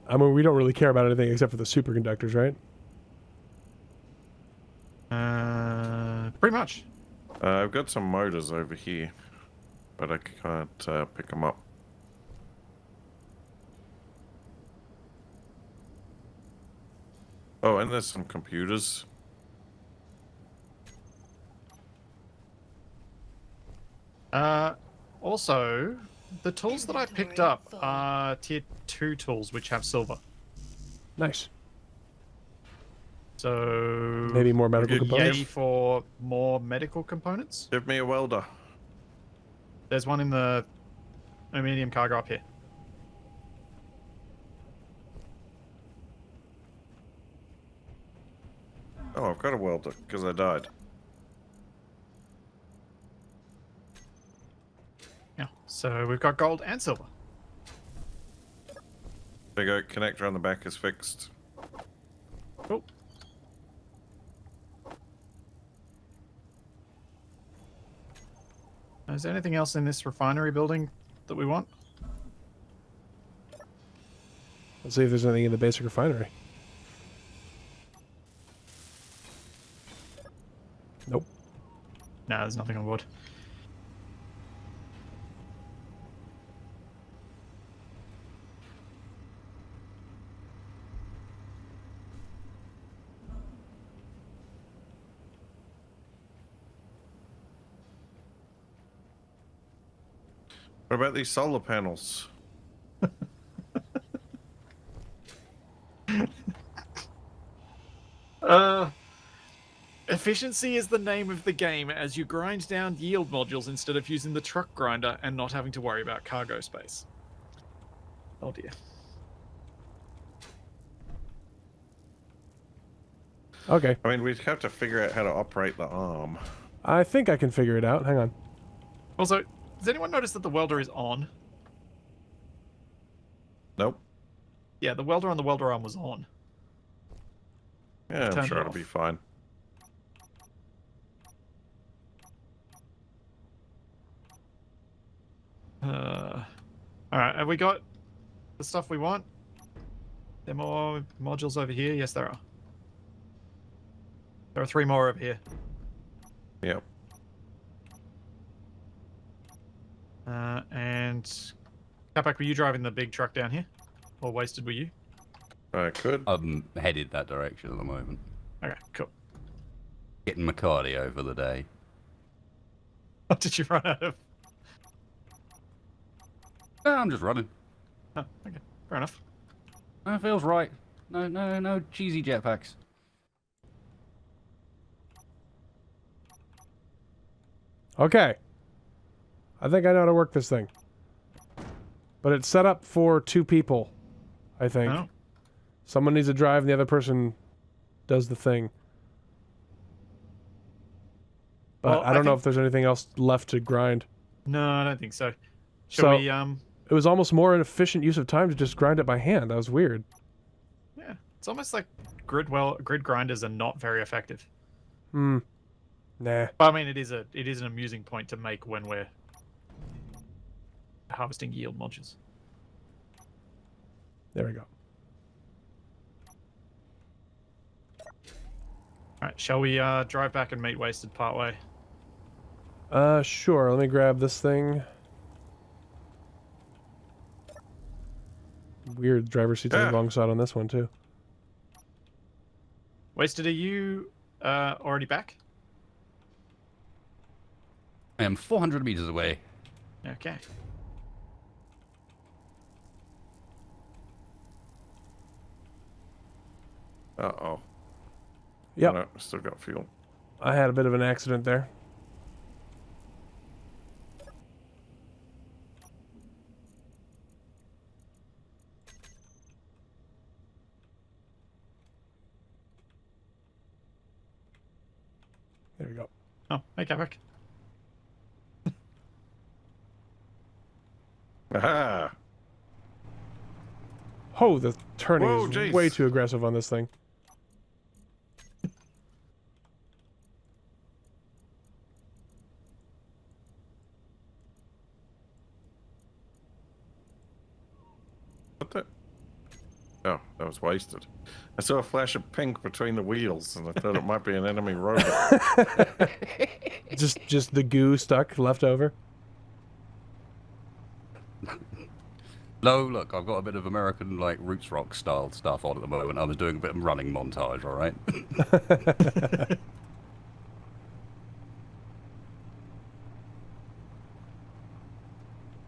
I mean, we don't really care about anything except for the superconductors, right? Pretty much. I've got some motors over here, but I can't pick them up. Oh, and there's some computers. Also, the tools that I picked up are tier 2 tools, which have silver. Nice. So Maybe more medical Yay components. for more medical components. Give me a welder. There's one in the medium cargo up here. Oh, I've got a welder because I died. Yeah. So we've got gold and silver. There you go. Connector on the back is fixed. Cool. Is there anything else in this refinery building that we want? Let's see if there's anything in the basic refinery. Nope. No, there's nothing on board. What about these solar panels? Efficiency is the name of the game as you grind down yield modules instead of using the truck grinder and not having to worry about cargo space. Oh dear. Okay. I mean, we'd have to figure out how to operate the arm. I think I can figure it out. Hang on. Also, does anyone notice that the welder is on? Nope. Yeah, the welder on the welder arm was on. Yeah, I'm Turned sure it it'll off. be fine. Alright, have we got the stuff we want? There more modules over here? Yes, there are. There are 3 more over here. Yep. And Capac, were you driving the big truck down here? Or Wasted, were you? I could. I'm headed that direction at the moment. Okay, cool. Getting my cardio for the day. What did you run out of? No, I'm just running. Oh, okay, fair enough. That feels right. No cheesy jetpacks. Okay. I think I know how to work this thing. But it's set up for 2 people, I think. Oh. Someone needs to drive and the other person does the thing. But Well, I don't know think- if there's anything else left to grind. No, I don't think so. Shall So- we, It was almost more an efficient use of time to just grind it by hand. That was weird. yeah, it's almost like grid grinders are not very effective. Hmm. Nah. But I mean, it is an amusing point to make when we're harvesting yield modules. There we go. Alright, shall we drive back and meet Wasted partway? Sure. Let me grab this thing. Weird driver seat's on the Yeah. wrong side on this one, too. Wasted, are you already back? I am 400 meters away. Okay. Uh-oh. Yep. No, still got fuel. I had a bit of an accident there. Oh, hey, Kavak. Aha! Oh, the turning Whoa, is jeez. way too aggressive on this thing. What the? Oh, that was wasted. I saw a flash of pink between the wheels, and I thought it might be an enemy robot. just the goo stuck left over. No, look, I've got a bit of American, like, roots rock style stuff on at the moment. I was doing a bit of running montage, all right?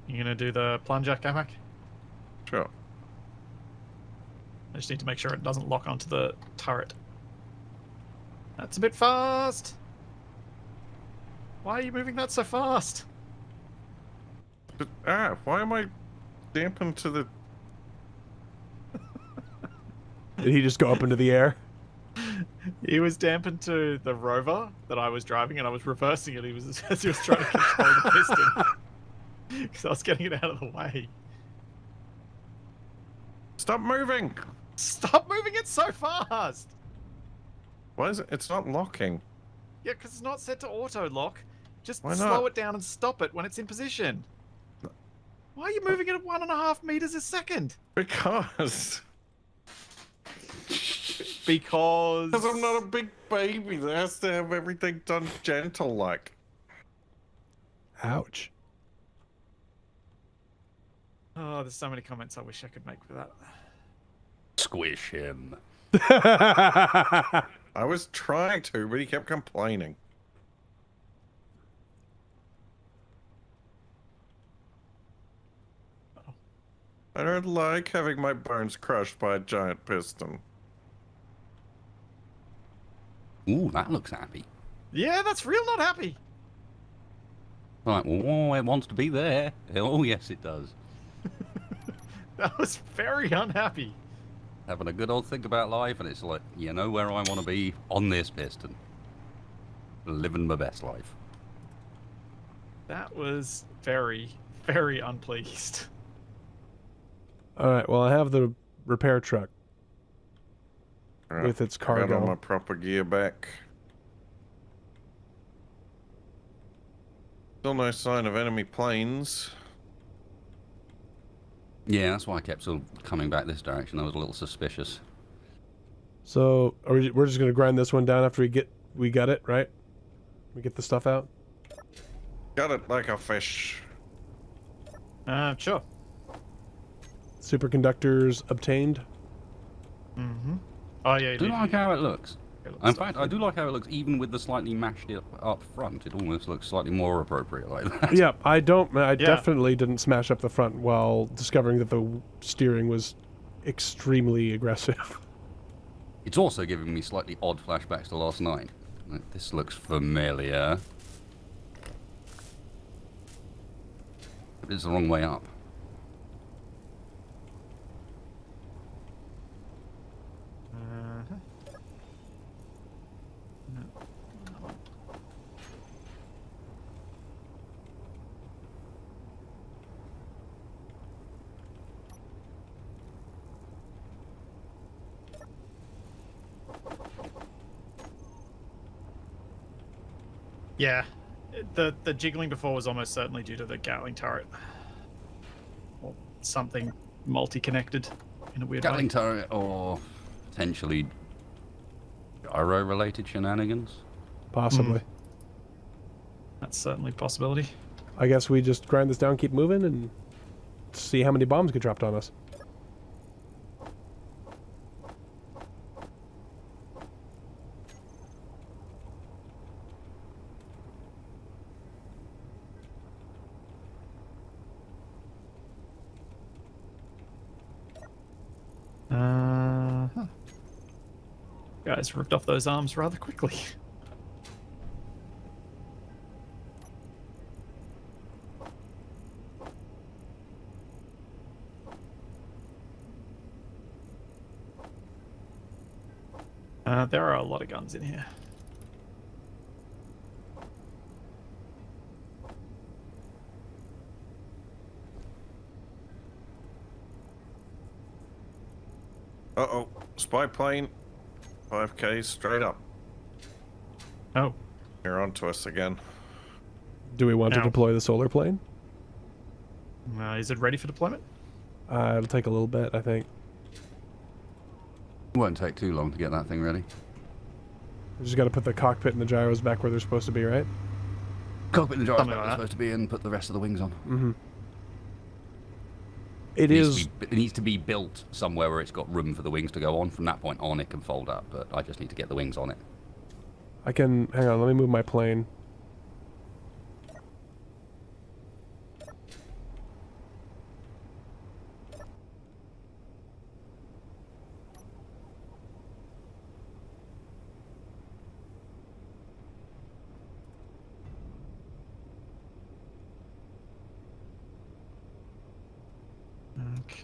You gonna do the plunger, Kavak? Sure. I just need to make sure it doesn't lock onto the turret. That's a bit fast! Why are you moving that so fast? But, why am I dampened to the... Did he just go up into the air? He was dampened to the rover that I was driving, and I was reversing it. He was as he was trying to control the piston, because I was getting it out of the way. Stop moving! Stop moving it so fast! Why is it? It's not locking. Yeah, because it's not set to auto lock. Just Why slow not? it down and stop it when it's in position. Why are you moving it at 1.5 meters a second? Because... Because Because I'm not a big baby that has to have everything done gentle-like. Ouch. Oh, there's so many comments I wish I could make for that. Squish him. I was trying to, but he kept complaining. I don't like having my bones crushed by a giant piston. Ooh, that looks happy. Yeah, that's real not happy. Right, well, it wants to be there. Oh, yes, it does. That was very unhappy. Having a good old think about life, and it's like, you know where I want to be? On this piston. Living my best life. That was very, very unpleased. Alright, well I have the repair truck Right, with its I got all cargo. my proper gear back. Still no sign of enemy planes. Yeah, that's why I kept sort of coming back this direction. I was a little suspicious. So we're just gonna grind this one down after we got it, right? We get the stuff out. Got it like a fish. Sure. Superconductors obtained. Mm-hmm. Oh, yeah, I you do did. like how it looks. It looks In so fact, I good. do like how it looks even with the slightly mashed up front. It almost looks slightly more appropriate like that. Yeah, I definitely didn't smash up the front while discovering that the steering was extremely aggressive. It's also giving me slightly odd flashbacks to last night. Like, this looks familiar. But it's the wrong way up. Uh-huh. Yeah, the jiggling before was almost certainly due to the Gatling turret. Or something multi-connected in a weird Gatling way. turret or potentially gyro-related shenanigans? Possibly. That's certainly a possibility. I guess we just grind this down, keep moving, and see how many bombs get dropped on us. Uh-huh. Guys ripped off those arms rather quickly. There are a lot of guns in here. Uh-oh. Spy plane. 5K straight up. Oh. You're on to us again. Do we want to Ow. deploy the solar plane? Is it ready for deployment? It'll take a little bit, I think. It won't take too long to get that thing ready. We just got to put the cockpit and the gyros back where they're supposed to be, right? Cockpit and gyros Something where like it's that. supposed to be, and put the rest of the wings on. Mm-hmm. It needs to be built somewhere where it's got room for the wings to go on. From that point on, it can fold up, but I just need to get the wings on it. I can... Hang on, let me move my plane.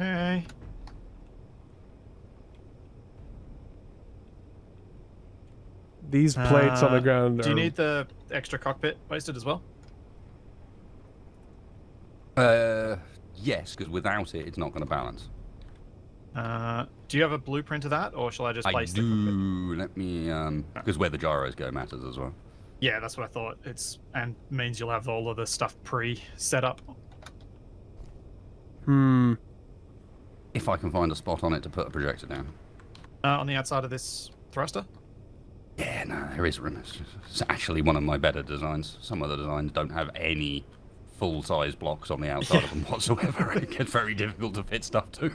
Okay. These plates on the ground Do you are... need the extra cockpit wasted as well? Yes, because without it, it's not going to balance. Do you have a blueprint of that, or shall I just I place the cockpit? do. Let me, because where the gyros go matters as well. Yeah, that's what I thought. And means you'll have all of the stuff set up. Hmm. If I can find a spot on it to put a projector down. On the outside of this thruster? Yeah, no, there is room. It's actually one of my better designs. Some of the designs don't have any full-size blocks on the outside of them whatsoever. It gets very difficult to fit stuff to.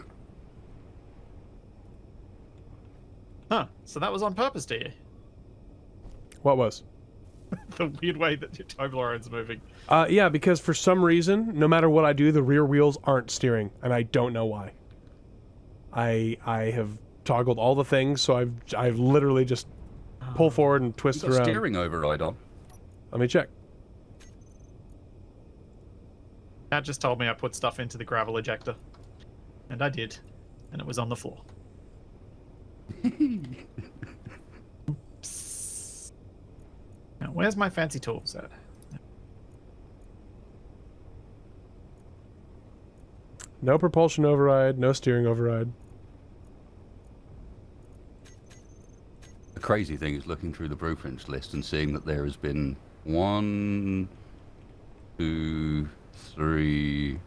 Huh. So that was on purpose, do you? What was? The weird way that your Toblerone's moving. Yeah, because for some reason, no matter what I do, the rear wheels aren't steering, and I don't know why. I have toggled all the things, so I've literally just pull forward and twist You've got around. steering override on. Let me check. That just told me I put stuff into the gravel ejector. And I did. And it was on the floor. Oops. Now, where's my fancy tools at? No propulsion override, no steering override. The crazy thing is looking through the blueprints list and seeing that there has been 1, 2, 3,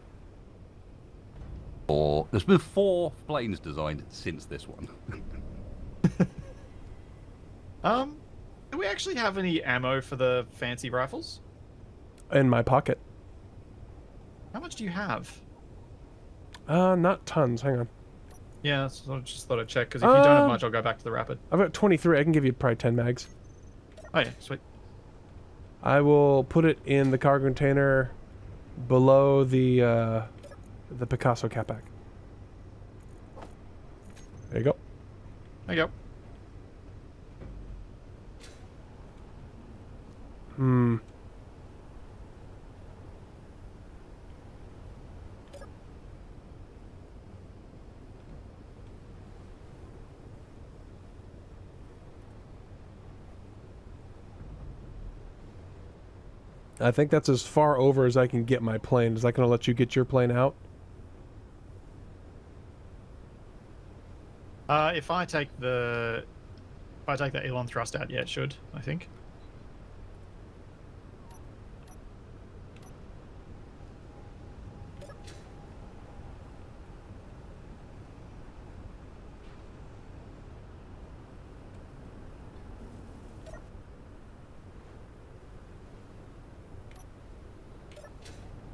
4. There's been 4 planes designed since this one. Do we actually have any ammo for the fancy rifles? In my pocket. How much do you have? Not tons. Hang on. Yeah, so I just thought I'd check, because if you don't have much, I'll go back to the Rapid. I've got 23. I can give you probably 10 mags. Oh yeah, sweet. I will put it in the cargo container below the Picasso Capac. There you go. There you go. Hmm. I think that's as far over as I can get my plane. Is that going to let you get your plane out? If I take the Elon thrust out, yeah, it should, I think.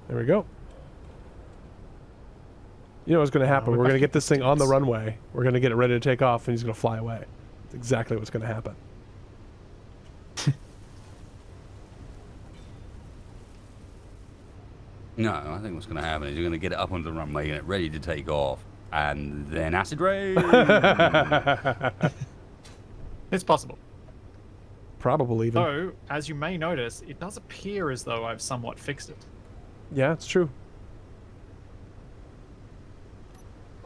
There we go. You know what's going to happen? We're going to get this thing on the runway. We're going to get it ready to take off, and he's going to fly away. That's exactly what's going to happen. No, I think what's going to happen is you're going to get it up onto the runway, get it ready to take off, and then acid rain. It's possible. Probably even. Though, as you may notice, it does appear as though I've somewhat fixed it. Yeah, it's true.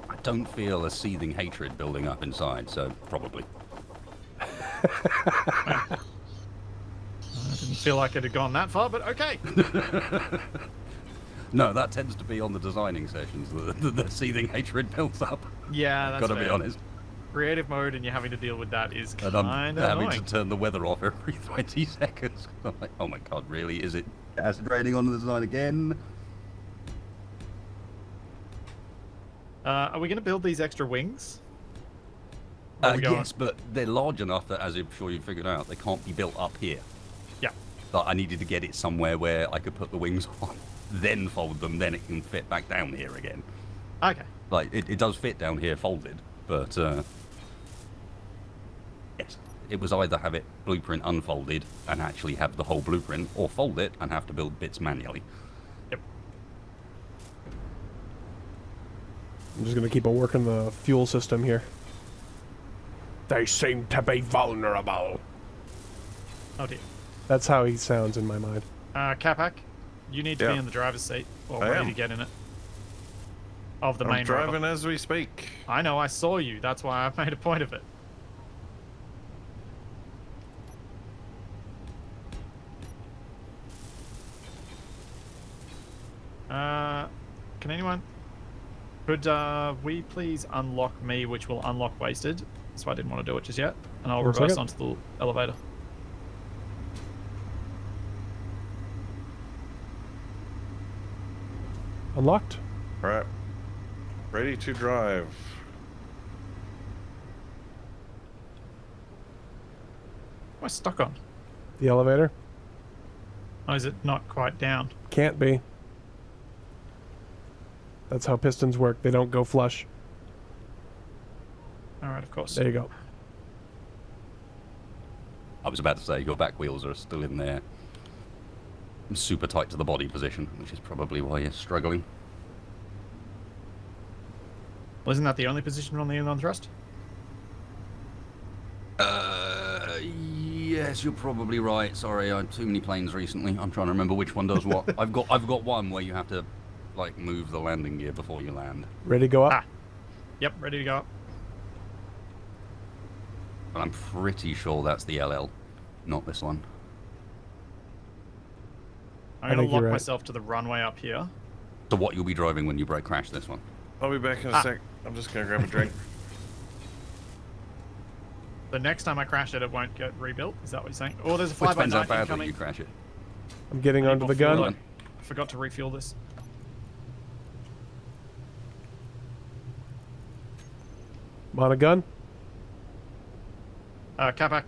I don't feel a seething hatred building up inside, so probably. I didn't feel like it had gone that far, but okay. No, that tends to be on the designing sessions. The seething hatred builds up. Yeah, that's Gotta be fair. honest. creative mode and you're having to deal with that is And kind I'm of having annoying. to turn the weather off every 20 seconds. I'm like, oh my god, really? Is it acid raining on the design again? Are we going to build these extra wings? Or are we going- Yes, but they're large enough that, as I'm sure you've figured out, they can't be built up here. Yeah. But I needed to get it somewhere where I could put the wings on, then fold them, then it can fit back down here again. Okay. Like, it does fit down here folded, but, yes. It was either have it blueprint unfolded and actually have the whole blueprint, or fold it and have to build bits manually. Yep. I'm just gonna keep on working the fuel system here. They seem to be vulnerable. Oh dear. That's how he sounds in my mind. Capac, you need to Yeah. be in the driver's seat or I ready am. to get in it. Of the I'm main driving rover. as we speak. I know, I saw you. That's why I made a point of it. Can anyone... Could we please unlock me, which will unlock Wasted? That's why I didn't want to do it just yet. And I'll One reverse second. onto the elevator. Unlocked? Right. Ready to drive. Am I stuck on? The elevator? Oh, is it not quite down? Can't be. That's how pistons work. They don't go flush. Alright, of course. There you go. I was about to say, your back wheels are still in there. Super tight to the body position, which is probably why you're struggling. Well, isn't that the only position on the inline thrust? Yes, you're probably right. Sorry, I had too many planes recently. I'm trying to remember which one does what. I've got one where you have to, like, move the landing gear before you land. Ready to go up? Ah. Yep, ready to go up. But I'm pretty sure that's the LL, not this one. I'm I going think to lock you're right. myself to the runway up here. So what you'll be driving when you brake crash this one? I'll be back in a sec. I'm just gonna grab a drink. The next time I crash it, it won't get rebuilt. Is that what you're saying? Oh, there's a Which depends how 5x9 badly incoming. you crash it. I'm getting I need onto more the fuel. gun. I forgot to refuel this. I'm on a gun. Capac.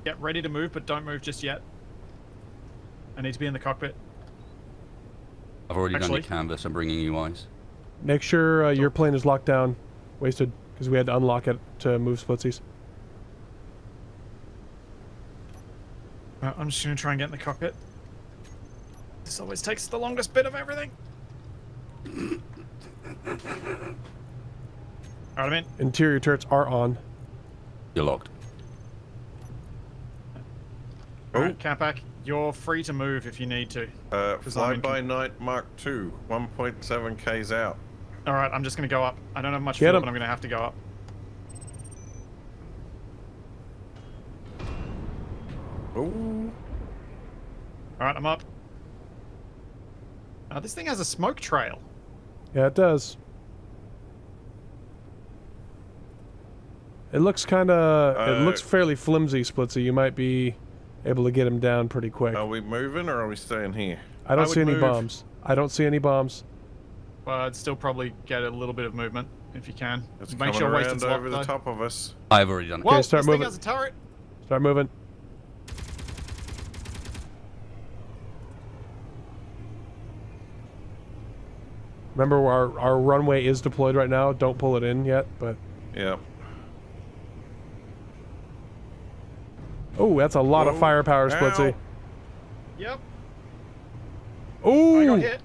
Get ready to move, but don't move just yet. I need to be in the cockpit. I've already done Actually- your canvas. I'm bringing you ice. Make sure your plane is locked down. Wasted. Because we had to unlock it to move splitsies. I'm just going to try and get in the cockpit. This always takes the longest bit of everything. Alright, I'm in. Interior turrets are on. You're locked. Alright, Capac, you're free to move if you need to. 'Cause I'm Fly in by night Mark II, 1.7 Ks out. Alright, I'm just going to go up. I don't have much Get fuel, him. but I'm going to have to go up. Ooh. Alright, I'm up. This thing has a smoke trail. Yeah, it does. It looks kind of... it looks fairly flimsy, Splitsie. You might be able to get him down pretty quick. Are we moving or are we staying here? I don't I see would any move. bombs. I don't see any bombs. But I'd still probably get a little bit of movement if you can. It's Make coming sure around Wasted's over locked, the though. top of us. I've already done it. Whoa, start this moving. thing has a turret. Start moving. Remember, our runway is deployed right now. Don't pull it in yet, but... Yep. Oh, that's a lot of Whoa. firepower, Ow. Splitsie. Yep, I got Ooh! hit.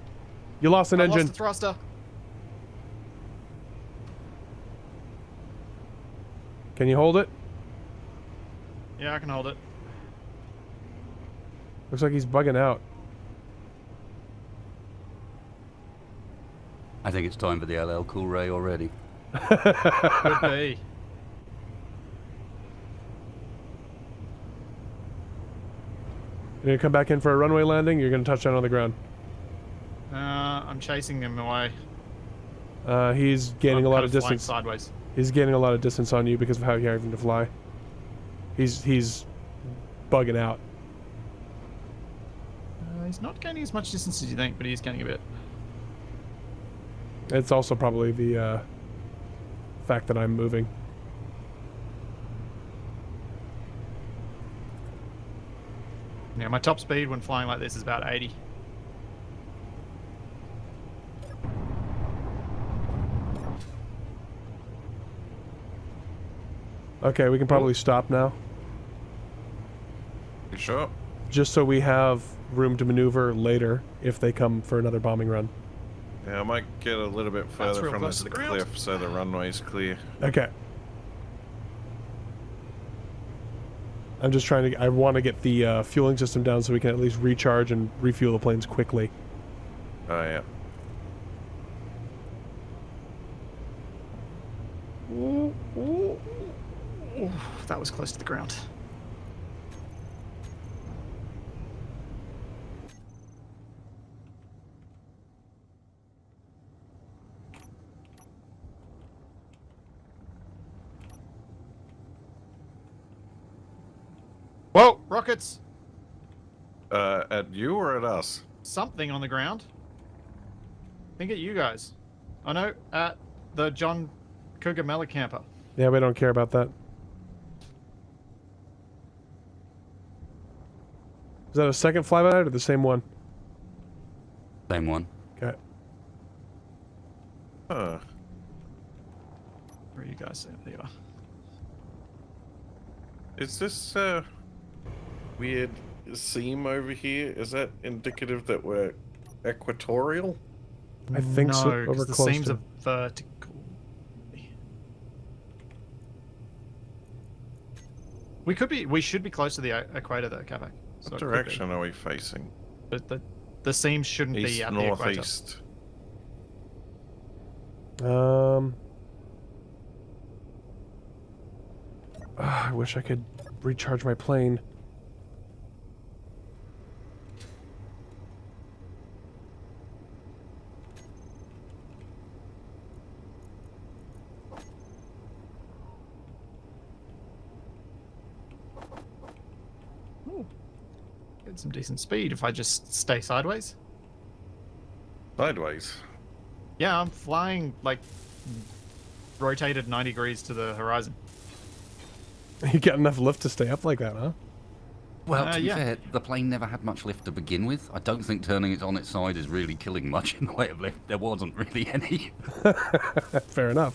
You lost an I engine. lost the thruster. Can you hold it? Yeah, I can hold it. Looks like he's bugging out. I think it's time for the LL Cool Ray already. Could be. You're gonna come back in for a runway landing. You're gonna touch down on the ground. I'm chasing him away. He's gaining I'm a lot kind of flying distance. sideways. He's gaining a lot of distance on you because of how you're having to fly. He's bugging out. He's not gaining as much distance as you think, but he's gaining a bit. It's also probably the fact that I'm moving. Yeah, my top speed when flying like this is about 80. Okay, we can probably stop now. You sure? Just so we have room to maneuver later if they come for another bombing run. Yeah, I might get a little bit further real from close this to the ground. cliff so the runway's clear. Okay. I'm just trying to... I want to get the fueling system down so we can at least recharge and refuel the planes quickly. Oh, yeah. Ooh, that was close to the ground. Whoa, rockets! At you or at us? Something on the ground. I think at you guys. Oh no, at the John Cougar camper. Yeah, we don't care about that. Is that a second flyby or the same one? Same one. Okay. Huh. Where are you guys? There you are. Is this, weird seam over here? Is that indicative that we're equatorial? I think so. No, Over because the close seams to... are vertical. We could be. We should be close to the equator, though, Kavak. So What it could be. direction are we facing? But the seams shouldn't East, be at the equator. northeast. I wish I could recharge my plane. Ooh. Get some decent speed if I just stay sideways. Sideways. Yeah, I'm flying like rotated 90 degrees to the horizon. You got enough lift to stay up like that, huh? Well, to be yeah. fair, the plane never had much lift to begin with. I don't think turning it on its side is really killing much in the way of lift. There wasn't really any. Fair enough.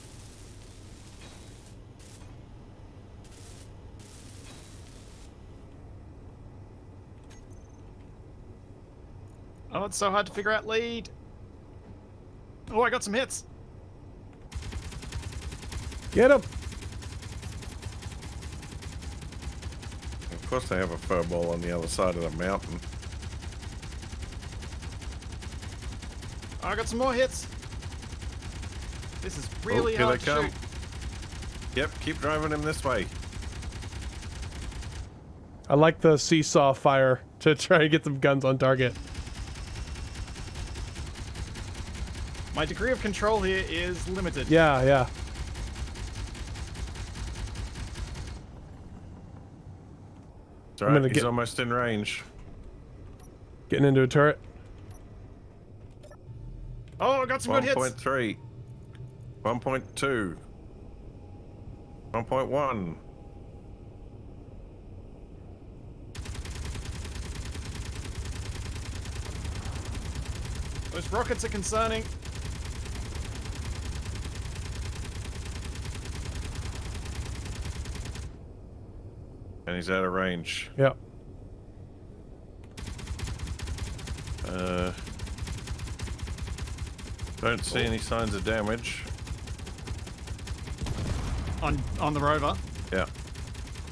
Oh, it's so hard to figure out lead. Oh, I got some hits. Get him! Of course they have a furball on the other side of the mountain. Oh, I got some more hits. This is really here hard they to come. shoot. Yep, keep driving him this way. I like the seesaw fire to try and get some guns on target. My degree of control here is limited. Yeah, yeah. It's I'm alright, gonna he's get- almost in range. Getting into a turret. Oh, I got some good hits. 1.3. 1.2. 1.1. Those rockets are concerning. And he's out of range. Yeah. Don't see any signs of damage. On the rover. Yeah.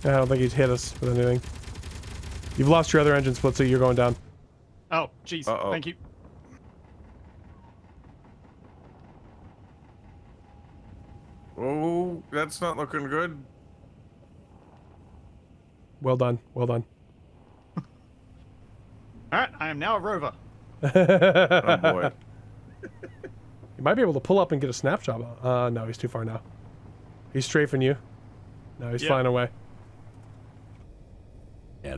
I don't think he's hit us with anything. You've lost your other engine, Splitsie. You're going down. Oh, jeez. Uh-oh. Thank you. Oh, that's not looking good. Well done. Well done. All right, I am now a rover. Oh boy. You might be able to pull up and get a snapshot. No, he's too far now. He's strafing you. No, he's flying away. Yeah,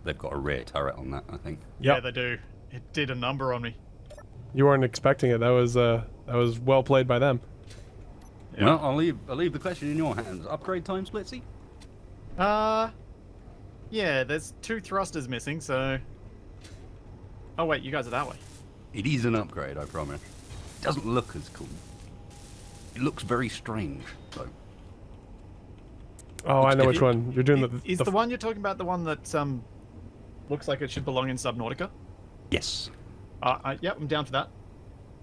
they've got a rear turret on that, I think. Yep. Yeah, they do. It did a number on me. You weren't expecting it. That was well played by them. Yeah. Well, I'll leave the question in your hands. Upgrade time, Splitsie? Yeah, there's 2 thrusters missing, so... Oh wait, you guys are that way. It is an upgrade, I promise. It doesn't look as cool. It looks very strange, though. Oh, I know which one. You're doing Is the one you're talking about the one that looks like it should belong in Subnautica? Yes. Yep, I'm down for that.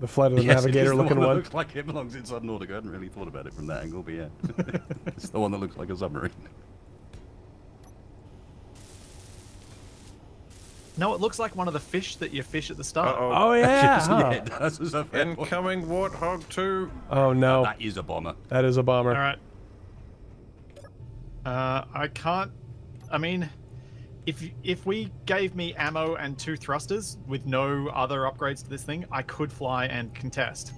the Flight of the Yes, Navigator looking that one. looks like it belongs in Subnautica. I hadn't really thought about it from that angle, but yeah. It's the one that looks like a submarine. No, it looks like one of the fish that you fish at the start. Oh yeah. huh. Yeah, it does. It's a fair point. Incoming Warthog 2. Oh no. That is a bomber. That is a bomber. All right. I can't. I mean, if we gave me ammo and 2 thrusters with no other upgrades to this thing, I could fly and contest.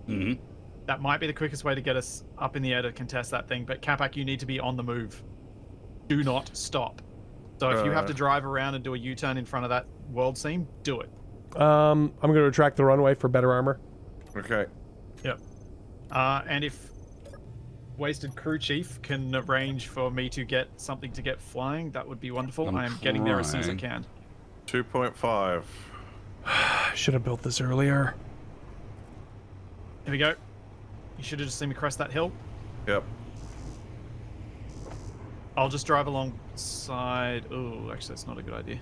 Mm-hmm. That might be the quickest way to get us up in the air to contest that thing. But Capac, you need to be on the move. Do not stop. So if you have to drive around and do a U-turn in front of that world seam, do it. I'm going to retract the runway for better armor. Okay. Yep. And if Wasted Crew Chief can arrange for me to get something to get flying, that would be wonderful. I am getting there as soon as I can. 2.5. I should have built this earlier. Here we go. You should have just seen me crest that hill. Yep. I'll just drive alongside. Oh, actually, that's not a good idea.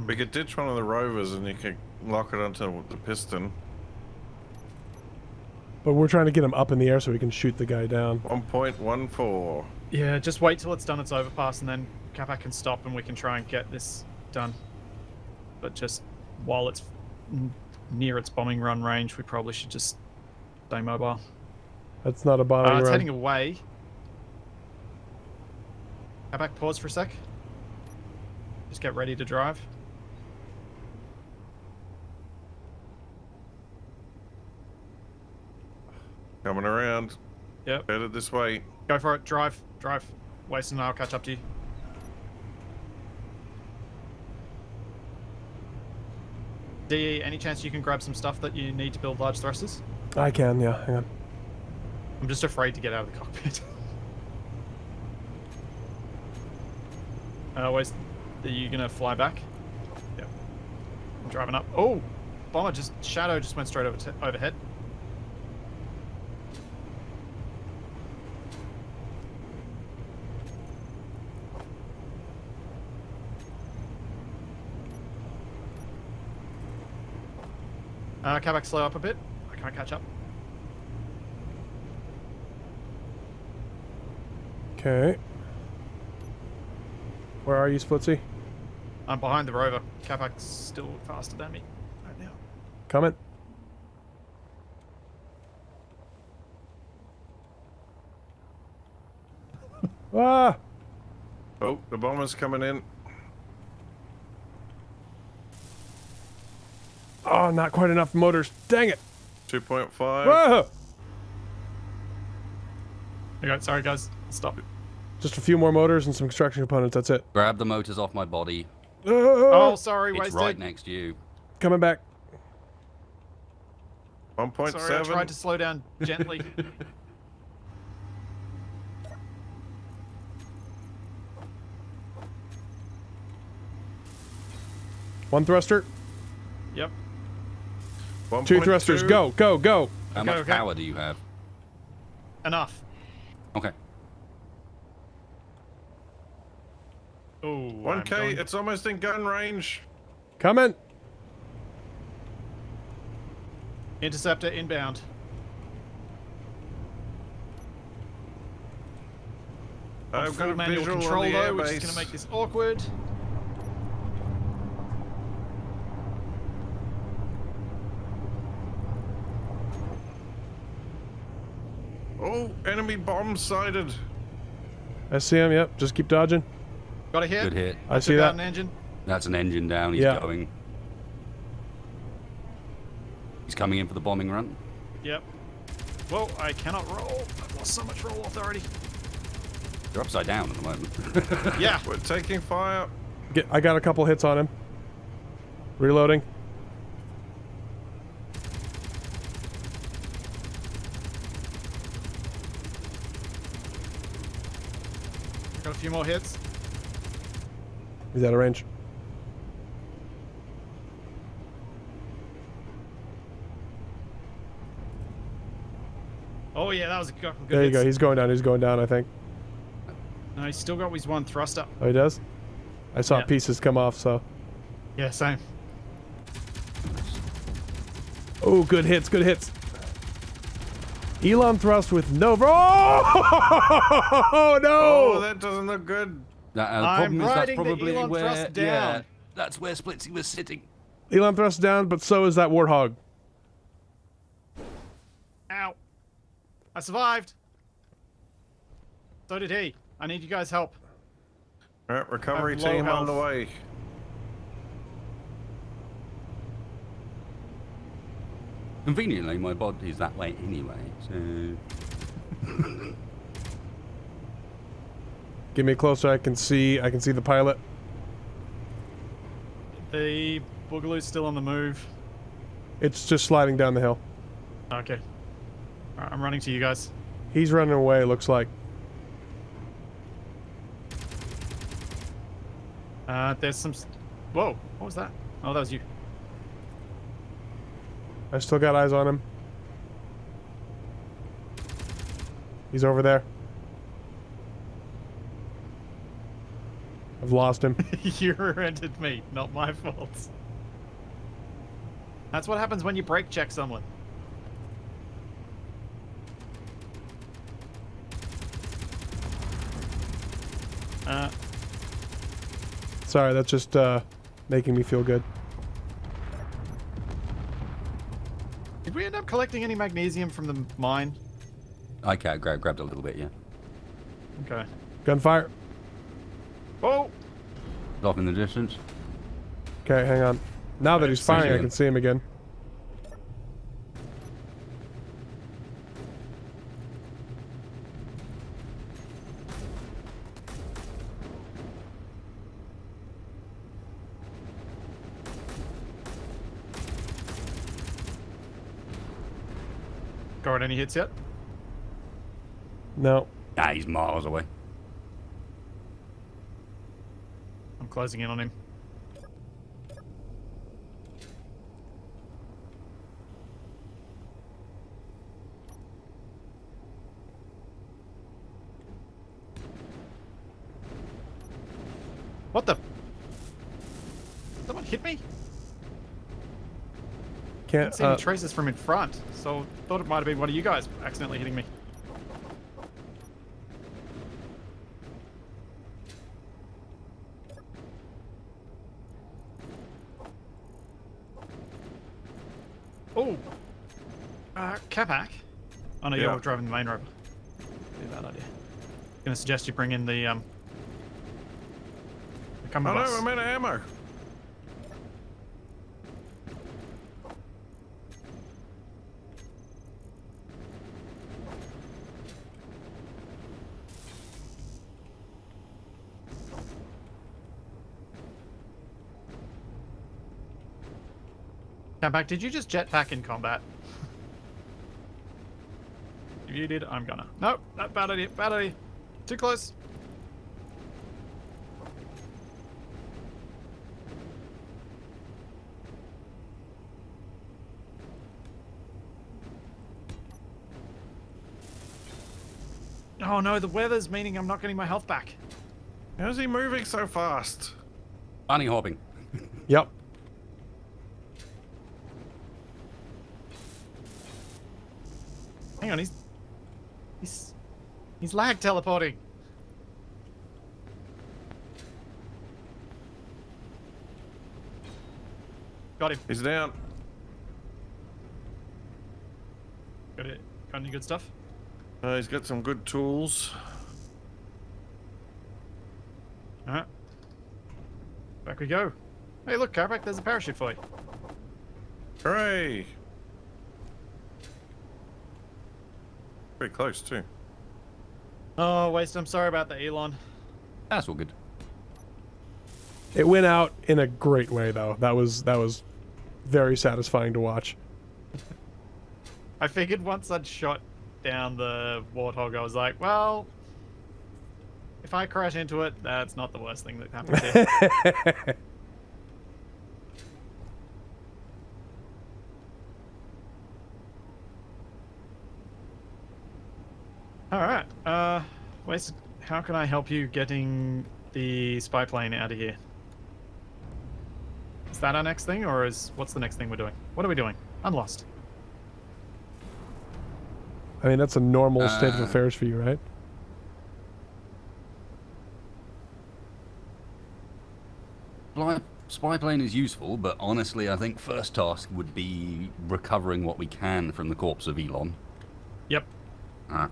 We could ditch one of the rovers and you could lock it onto the piston. But we're trying to get him up in the air so we can shoot the guy down. 1.14. Yeah, just wait till it's done its overpass and then Capac can stop and we can try and get this done. But just while it's near its bombing run range, we probably should just stay mobile. That's not a bombing It's run. heading away. Capac, pause for a sec. Just get ready to drive. Coming around. Yep. Headed this way. Go for it. Drive. Drive. Waste and I'll catch up to you. DE, any chance you can grab some stuff that you need to build large thrusters? I can, yeah. Hang on. I'm just afraid to get out of the cockpit. Waste. Are you gonna fly back? Yep. I'm driving up. Oh! Bomber just... Shadow just went straight overhead. Capac, slow up a bit. I can't catch up. Okay. Where are you, Splitsie? I'm behind the rover. Capac's still faster than me right now. Coming. Ah! Oh, the bomber's coming in. Oh, not quite enough motors. Dang it. 2.5. Whoa! Okay, sorry guys. Stop. Just a few more motors and some construction components. That's it. Grab the motors off my body. Oh, sorry, It's wasted. right next to you. Coming back. 1.7. Sorry, I tried to slow down gently. One thruster. Yep. 2 thrusters. 1.2. Go, go, go. How Okay, much okay. power do you have? Enough. Okay. Oh, 1K, it's almost in gun range. Coming. Interceptor inbound. I've got Full a manual visual control on the though, which is airbase. going to make this awkward. Oh, enemy bomb sighted. I see him. Yep. Just keep dodging. Got a hit. Good hit. I see Took out that. an engine. That's an engine down. He's Yeah. going. He's coming in for the bombing run. Yep. Whoa, I cannot roll. I've lost so much roll authority. You're upside down at the moment. Yeah. We're taking fire. I got a couple hits on him. Reloading. Got a few more hits. He's out of range. Oh yeah, that was a couple good There you hits. go. He's going down. He's going down, I think. No, he's still got his one thruster. Oh, he does? I saw Yeah. pieces come off, so. Yeah, same. Oh, good hits, good hits. Elon thrust with no. Oh, no! Oh, that doesn't look good. The I'm problem is that's riding the probably Elon where, thrust down. yeah, that's where Splitsie was sitting. Elon thrust down, but so is that warthog. Ow. I survived. So did he. I need you guys' help. All right, recovery I have low team on the health. way. Conveniently, my body's that way anyway, so... Get me closer. I can see the pilot. The Boogaloo's still on the move. It's just sliding down the hill. Okay. Alright, I'm running to you guys. He's running away, looks like. There's some... Whoa, what was that? Oh, that was you. I still got eyes on him. He's over there. I've lost him. You rear-ended me, not my fault. That's what happens when you brake check someone. Sorry, that's just making me feel good. Did we end up collecting any magnesium from the mine? I grabbed a little bit, yeah. Okay. Gunfire. Oh! Off in the distance. Okay, hang on. Now that he's see firing, you. I can see him again. Got any hits yet? No. Ah, he's miles away. I'm closing in on him. What the? Someone hit me? I Can't. didn't see any traces from in front, so thought it might have been one of you guys accidentally hitting me. Oh! Capac. Oh no, Yeah. you're driving the main road. Be a bad idea. Gonna suggest you bring in the Oh Cumber no, bus. I'm out of ammo. Capac, did you just jetpack in combat? If you did, I'm gonna. Nope, bad idea, bad idea. Too close. Oh no, the weather's meaning I'm not getting my health back. How's he moving so fast? Bunny hopping. Yep. Hang on, he's lag teleporting. Got him. He's down. Got it. Got any good stuff? He's got some good tools. Alright. Back we go. Hey, look, Carback, there's a parachute for you. Hooray! Pretty close too. Oh, Waste, I'm sorry about the Elon. That's all good. It went out in a great way, though. That was very satisfying to watch. I figured once I'd shot down the Warthog, I was like, well, if I crash into it, that's not the worst thing that happens here. All right. Waste, how can I help you getting the spy plane out of here? Is that our next thing, or what's the next thing we're doing? What are we doing? I'm lost. I mean, that's a normal state of affairs for you, right? Spy plane is useful, but honestly, I think first task would be recovering what we can from the corpse of Elon. Yep.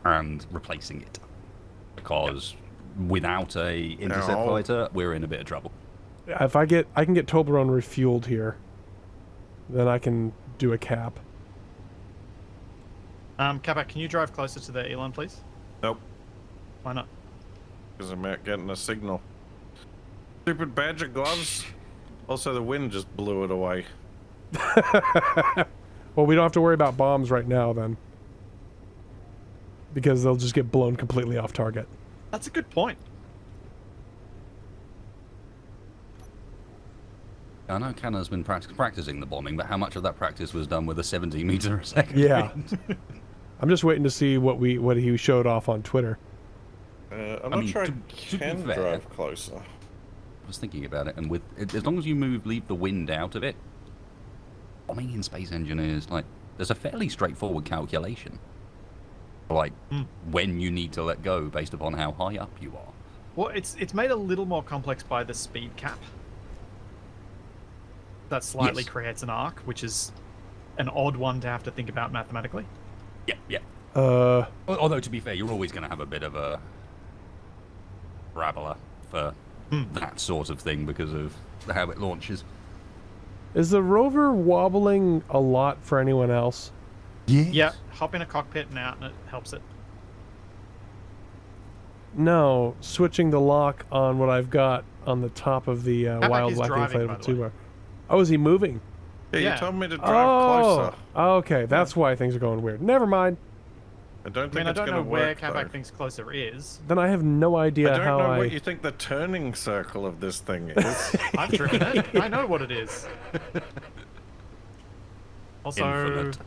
And replacing it. Because without a intercept fighter, we're in a bit of trouble. If I can get Toblerone refueled here, then I can do a cap. Kappa, can you drive closer to the Elon, please? Nope. Why not? Because I'm not getting a signal. Stupid badger gloves. Also, the wind just blew it away. Well, we don't have to worry about bombs right now, then. Because they'll just get blown completely off target. That's a good point. I know Canna's been practicing the bombing, but how much of that practice was done with a 70 meter a second? Yeah. I'm just waiting to see what he showed off on Twitter. I'm not sure I can drive closer. I was thinking about it, and as long as you leave the wind out of it, bombing in Space Engineers, like, there's a fairly straightforward calculation. Like, when you need to let go based upon how high up you are. Well, it's made a little more complex by the speed cap. That slightly creates an arc, which is an odd one to have to think about mathematically. Yeah. Although, to be fair, you're always going to have a bit of a parabola for that sort of thing because of how it launches. Is the rover wobbling a lot for anyone else? Yes. Yeah, hop in a cockpit and out, and it helps it. No, switching the lock on what I've got on the top of the wild black inflatable tuba. Oh, is he moving? Yeah, you told me to drive closer. Okay, that's why things are going weird. Never mind. I don't know where Capac thinks closer is. Then I have no idea how I don't know what you think the turning circle of this thing is. I've driven it. I know what it is. Also, Infinite.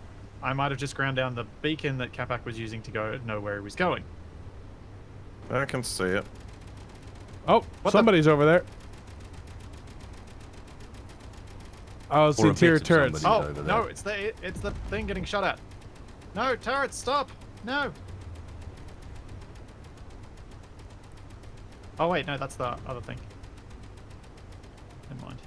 I might have just ground down the beacon that Capac was using to know where he was going. I can see it. Oh, somebody's over there. Oh, it's the interior turrets. Oh, no, it's the thing getting shot at. No, turrets, stop! No! Oh, wait, no, that's the other thing. Never mind.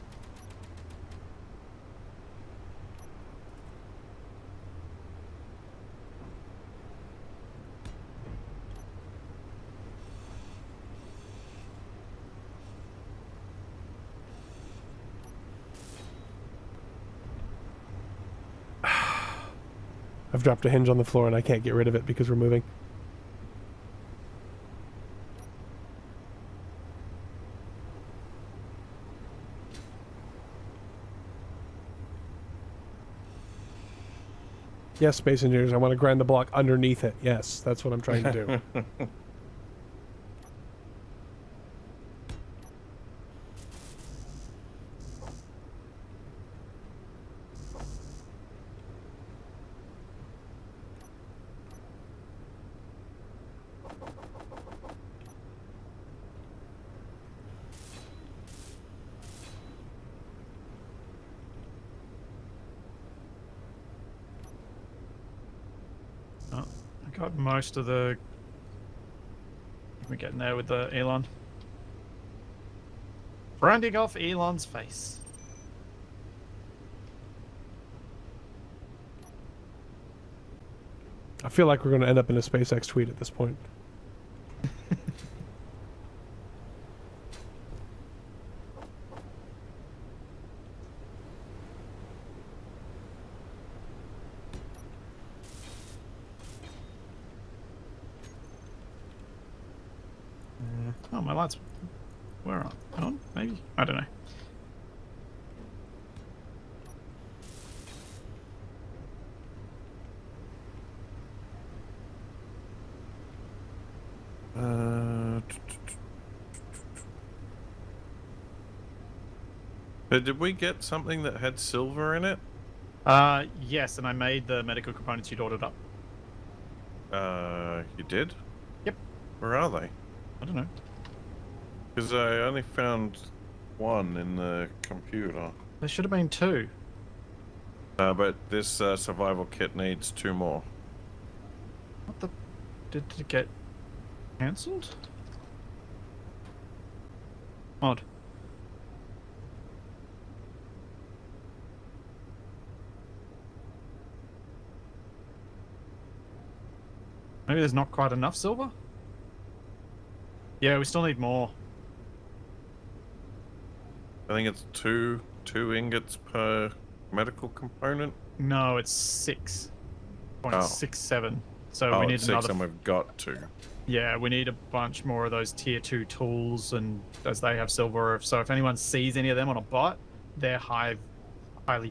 I've dropped a hinge on the floor and I can't get rid of it because we're moving. Yes, Space Engineers, I want to grind the block underneath it. Yes, that's what I'm trying to do. Got most of the... We're getting there with the Elon. Branding off Elon's face. I feel like we're going to end up in a SpaceX tweet at this point. my lights were on, maybe? I don't know. But did we get something that had silver in it? Yes, and I made the medical components you'd ordered up. You did? Yep. Where are they? I don't know. Because I only found one in the computer. There should have been 2. But this survival kit needs 2 more. What the... Did it get cancelled? Odd. Maybe there's not quite enough silver? Yeah, we still need more. I think it's two ingots per medical component. No, it's 6.67. So we need 6 another. and we've got 2. Yeah, we need a bunch more of those tier 2 tools, and as they have silver, so if anyone sees any of them on a bot, they're highly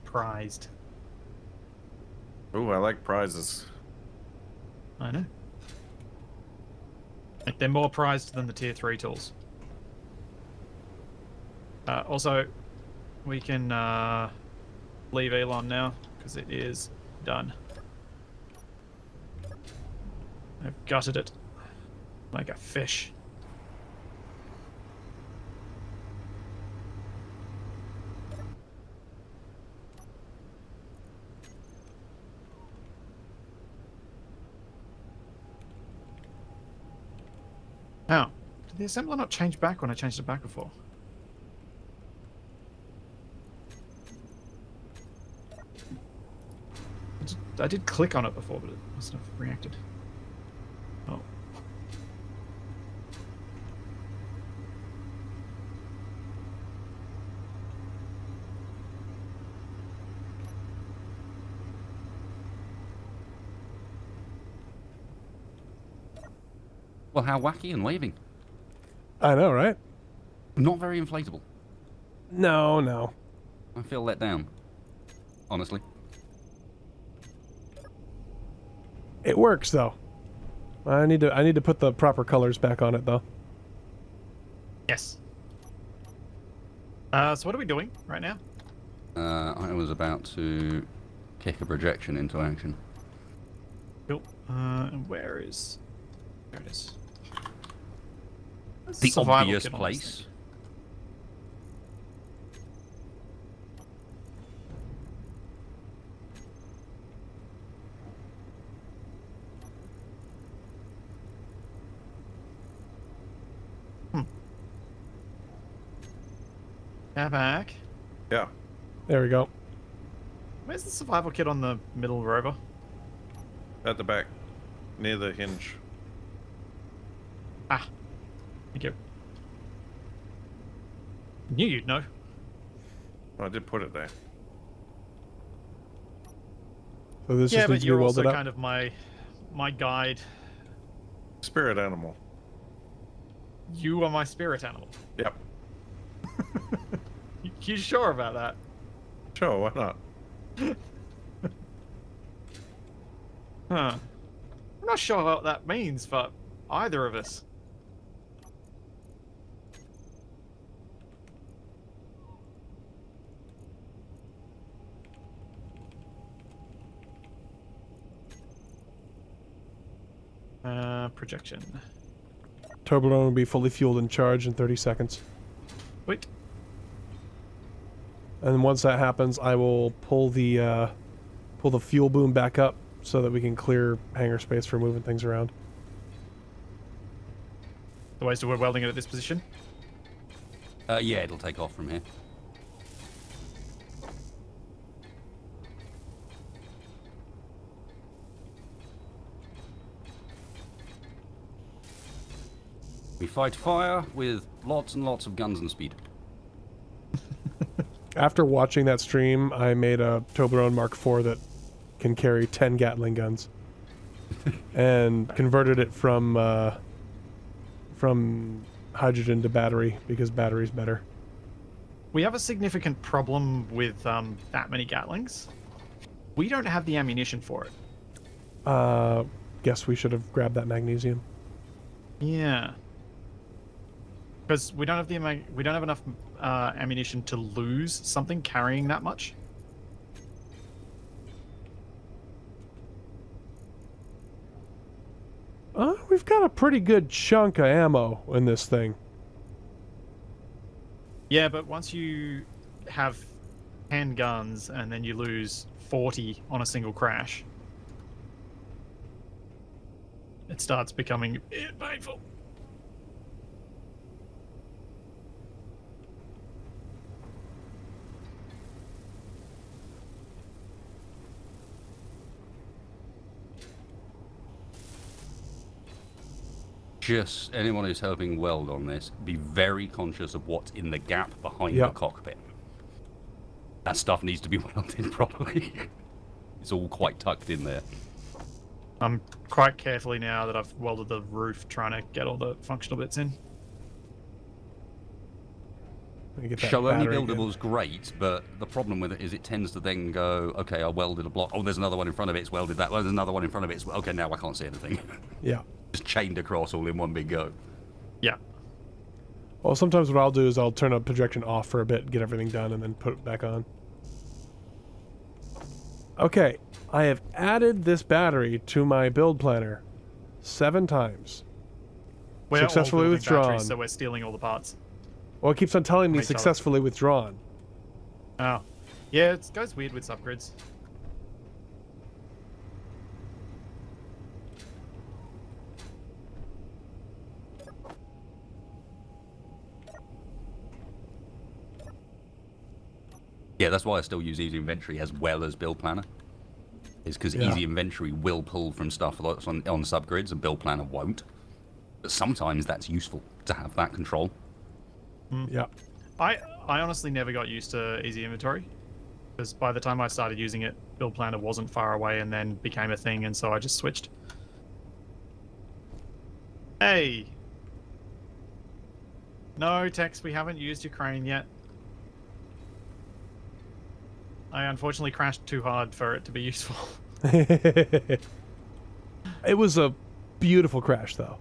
prized. Ooh, I like prizes. I know. Like, they're more prized than the tier 3 tools. Also, we can leave Elon now, because it is done. I've gutted it. Like a fish. Now, did the assembler not change back when I changed it back before? I did click on it before, but it must have reacted. Oh. Well, how wacky and waving. I know, right? Not very inflatable. No. I feel let down. Honestly. It works though. I need to put the proper colors back on it though. Yes. So what are we doing right now? I was about to kick a projection into action. Cool. And where is... There it is. Where's The survival obvious kit on this place. thing? Back. Yeah. There we go. Where's the survival kit on the middle rover? At the back. Near the hinge. Ah. Thank you. Knew you'd know. I did put it there. So this Yeah, just but needs to be you're welded also up. kind of my guide. Spirit animal. You are my spirit animal. Yep. You sure about that? Sure, why not? Huh. I'm not sure what that means for either of us. Projection. Toblerone will be fully fueled and charged in 30 seconds. Wait. And once that happens, I will pull the fuel boom back up so that we can clear hangar space for moving things around. The way so we're welding it at this position? Yeah, it'll take off from here. We fight fire with lots and lots of guns and speed. After watching that stream, I made a Toblerone Mark IV that can carry 10 Gatling guns, and converted it from hydrogen to battery because battery's better. We have a significant problem with that many Gatlings. We don't have the ammunition for it. Guess we should have grabbed that magnesium. Yeah. Because we don't have enough ammunition to lose something carrying that much. We've got a pretty good chunk of ammo in this thing. Yeah, but once you have 10 guns and then you lose 40 on a single crash, it starts becoming a bit painful. Just anyone who's helping weld on this, be very conscious of what's in the gap behind the cockpit. That stuff needs to be welded properly. It's all quite tucked in there. I'm quite carefully now that I've welded the roof, trying to get all the functional bits in. Show only buildable is great, but the problem with it is it tends to then go, okay, I welded a block. Oh, there's another one in front of it. It's welded that. Oh, there's another one in front of it. It's, okay, now I can't see anything. Yeah. Just chained across all in one big go. Yeah. Well, sometimes what I'll do is I'll turn a projection off for a bit, get everything done, and then put it back on. Okay, I have added this battery to my build planner 7 times. We're Successfully all withdrawn. batteries, so we're stealing all the parts. Well, it keeps on telling me Great job. successfully withdrawn. Oh. Yeah, it goes weird with subgrids. Yeah, that's why I still use Easy Inventory as well as Build Planner. Is because Easy Inventory will pull from stuff that's on subgrids and Build Planner won't. But sometimes that's useful to have that control. Yeah. I honestly never got used to Easy Inventory. Because by the time I started using it, Build Planner wasn't far away and then became a thing, and so I just switched. Hey! No, Tex, we haven't used your crane yet. I unfortunately crashed too hard for it to be useful. It was a beautiful crash, though.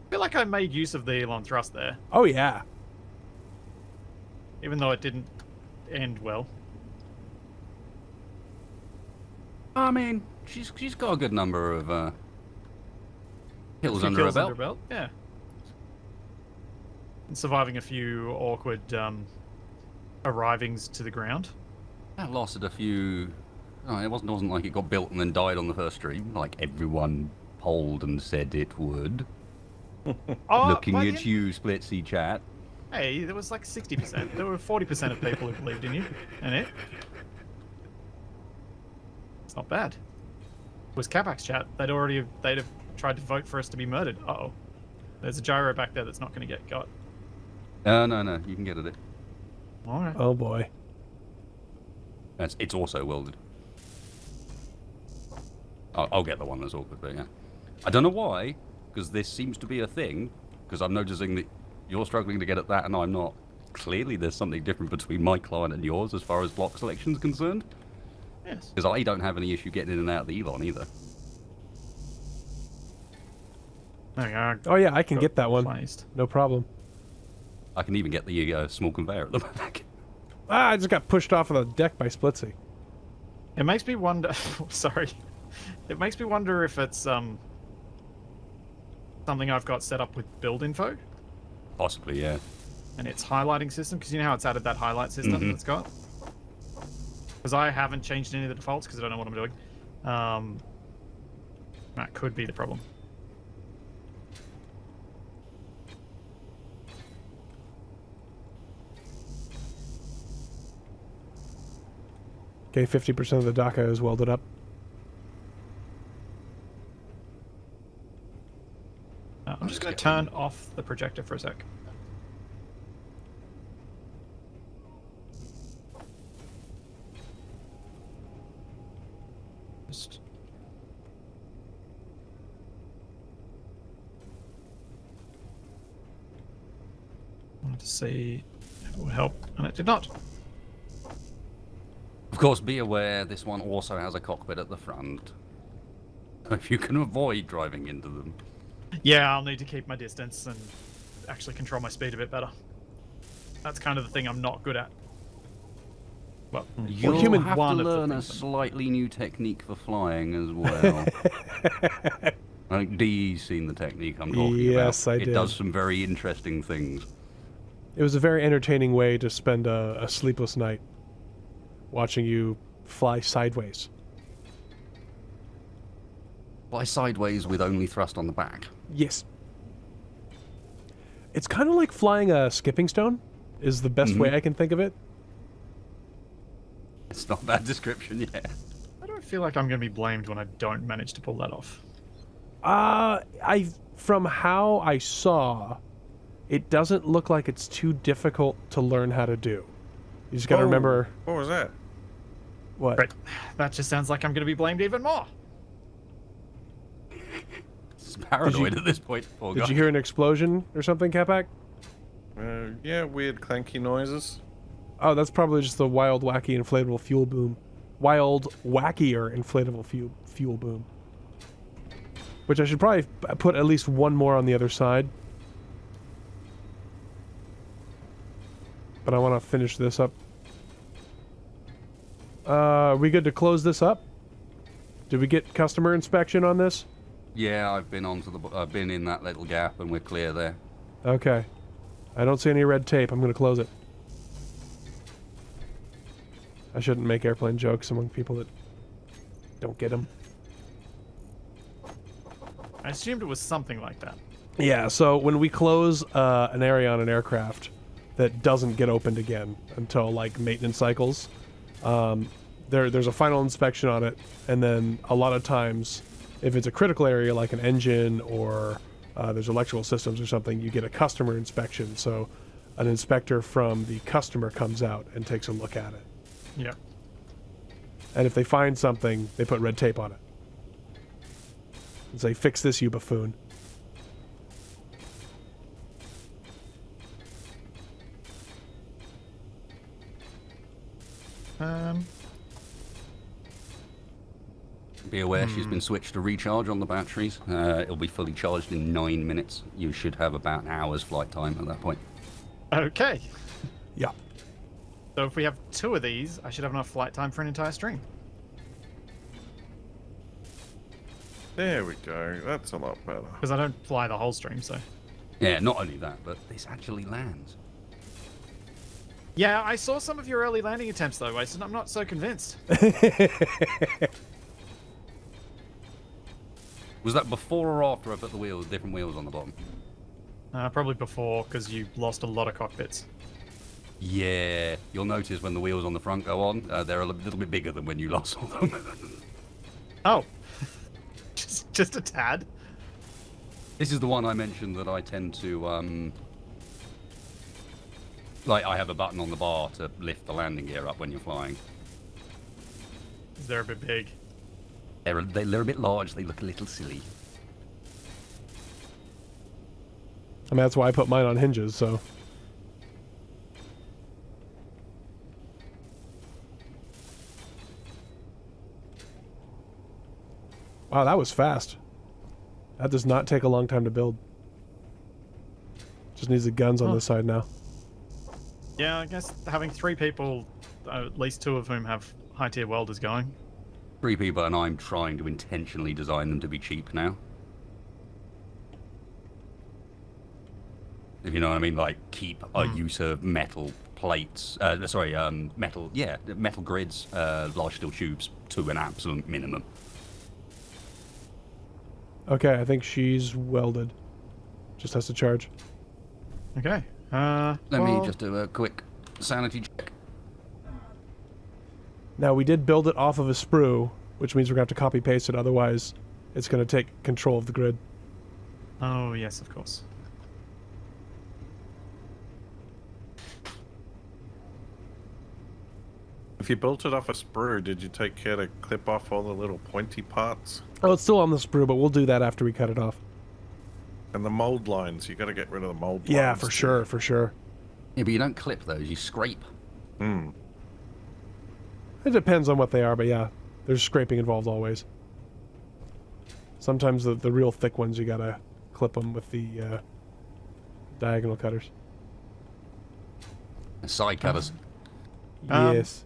I feel like I made use of the Elon thrust there, Oh, yeah. even though it didn't end well. I mean, she's got a good number of kills under her belt. Yeah. And surviving a few awkward arrivings to the ground. That lasted a few. Oh, it wasn't like it got built and then died on the first stream, like everyone polled and said it would. Oh, Looking at you, Splitsie chat. Hey, there was like 60%. There were 40% of people who believed in you and it. It's not bad. It was Kabak's chat. They'd have tried to vote for us to be murdered. Uh-oh. There's a gyro back there that's not going to get got. No, you can get at it. Alright. Oh, boy. It's also welded. I'll get the one that's awkward, but yeah. I don't know why, because this seems to be a thing, because I'm noticing that you're struggling to get at that and I'm not. Clearly there's something different between my client and yours as far as block selection is concerned. Yes. Because I don't have any issue getting in and out of the Elon either. There we go. Oh, yeah, I can Got get that one. placed. No problem. I can even get the small conveyor at the back. Ah, I just got pushed off of the deck by Splitsie. It makes me wonder... Sorry. It makes me wonder if it's something I've got set up with build info Possibly, yeah. and its highlighting system, because you know how it's added that highlight system it's got? Because I haven't changed any of the defaults because I don't know what I'm doing. That could be the problem. Okay, 50% of the DACA is welded up. I'm just going to turn off the projector for a sec. Just... to see if it would help, and it did not. Of course, be aware this one also has a cockpit at the front. If you can avoid driving into them. Yeah, I'll need to keep my distance and actually control my speed a bit better. That's kind of the thing I'm not good at. Well, You'll human- have one to of the learn a things slightly new technique for flying as well. I think Dee's seen the technique I'm talking about. Yes, I It did. does some very interesting things. It was a very entertaining way to spend a sleepless night, watching you fly sideways. Fly sideways with only thrust on the back. Yes. It's kind of like flying a skipping stone, is the best way I can think of it. It's not a bad description, yeah. I don't feel like I'm going to be blamed when I don't manage to pull that off. From how I saw, it doesn't look like it's too difficult to learn how to do. You just got to remember What was that? what. Great. That just sounds like I'm going to be blamed even more. It's paranoid at this point. Poor Did guy. you hear an explosion or something, Capac? Yeah, weird clanky noises. Oh, that's probably just the wild, wacky, inflatable fuel boom. Wild, wackier inflatable fuel boom. Which I should probably put at least one more on the other side. But I want to finish this up. Are we good to close this up? Did we get customer inspection on this? Yeah, I've been I've been in that little gap and we're clear there. Okay. I don't see any red tape. I'm going to close it. I shouldn't make airplane jokes among people that don't get them. I assumed it was something like that. Yeah, so when we close an area on an aircraft that doesn't get opened again until, like, maintenance cycles, there's a final inspection on it, and then a lot of times, if it's a critical area like an engine or there's electrical systems or something, you get a customer inspection. So an inspector from the customer comes out and takes a look at it. Yeah. And if they find something, they put red tape on it. And say, fix this, you buffoon. Be aware she's been switched to recharge on the batteries. It'll be fully charged in 9 minutes. You should have about an hour's flight time at that point. Okay. Yeah. So if we have 2 of these, I should have enough flight time for an entire stream. There we go. That's a lot better. Because I don't fly the whole stream, so... Yeah, not only that, but this actually lands. Yeah, I saw some of your early landing attempts, though, Wasted. I'm not so convinced. Was that before or after I put the different wheels on the bottom? Probably before, because you lost a lot of cockpits. Yeah, you'll notice when the wheels on the front go on, they're a little bit bigger than when you last saw them. Oh. just a tad? This is the one I mentioned that I tend to, like, I have a button on the bar to lift the landing gear up when you're flying. They're a bit big. They're a bit large, they look a little silly. I mean, that's why I put mine on hinges, so... Wow, that was fast. That does not take a long time to build. Just needs the guns on this side now. Yeah, I guess having 3 people, at least 2 of whom have high-tier welders going. 3 people, and I'm trying to intentionally design them to be cheap now. If you know what I mean, like keep a use of metal plates, metal grids, large steel tubes to an absolute minimum. Okay, I think she's welded. Just has to charge. Okay. Let well, me just do a quick sanity check. Now, we did build it off of a sprue, which means we're going to have to copy-paste it, otherwise it's going to take control of the grid. Oh, yes, of course. If you built it off a sprue, did you take care to clip off all the little pointy parts? Oh, it's still on the sprue, but we'll do that after we cut it off. And the mold lines, you got to get rid of the mold lines. Yeah, for too. sure, for sure. Yeah, but you don't clip those, you scrape. Hmm. It depends on what they are, but yeah, there's scraping involved always. Sometimes the real thick ones, you gotta clip them with the diagonal cutters. Side cutters. Yes.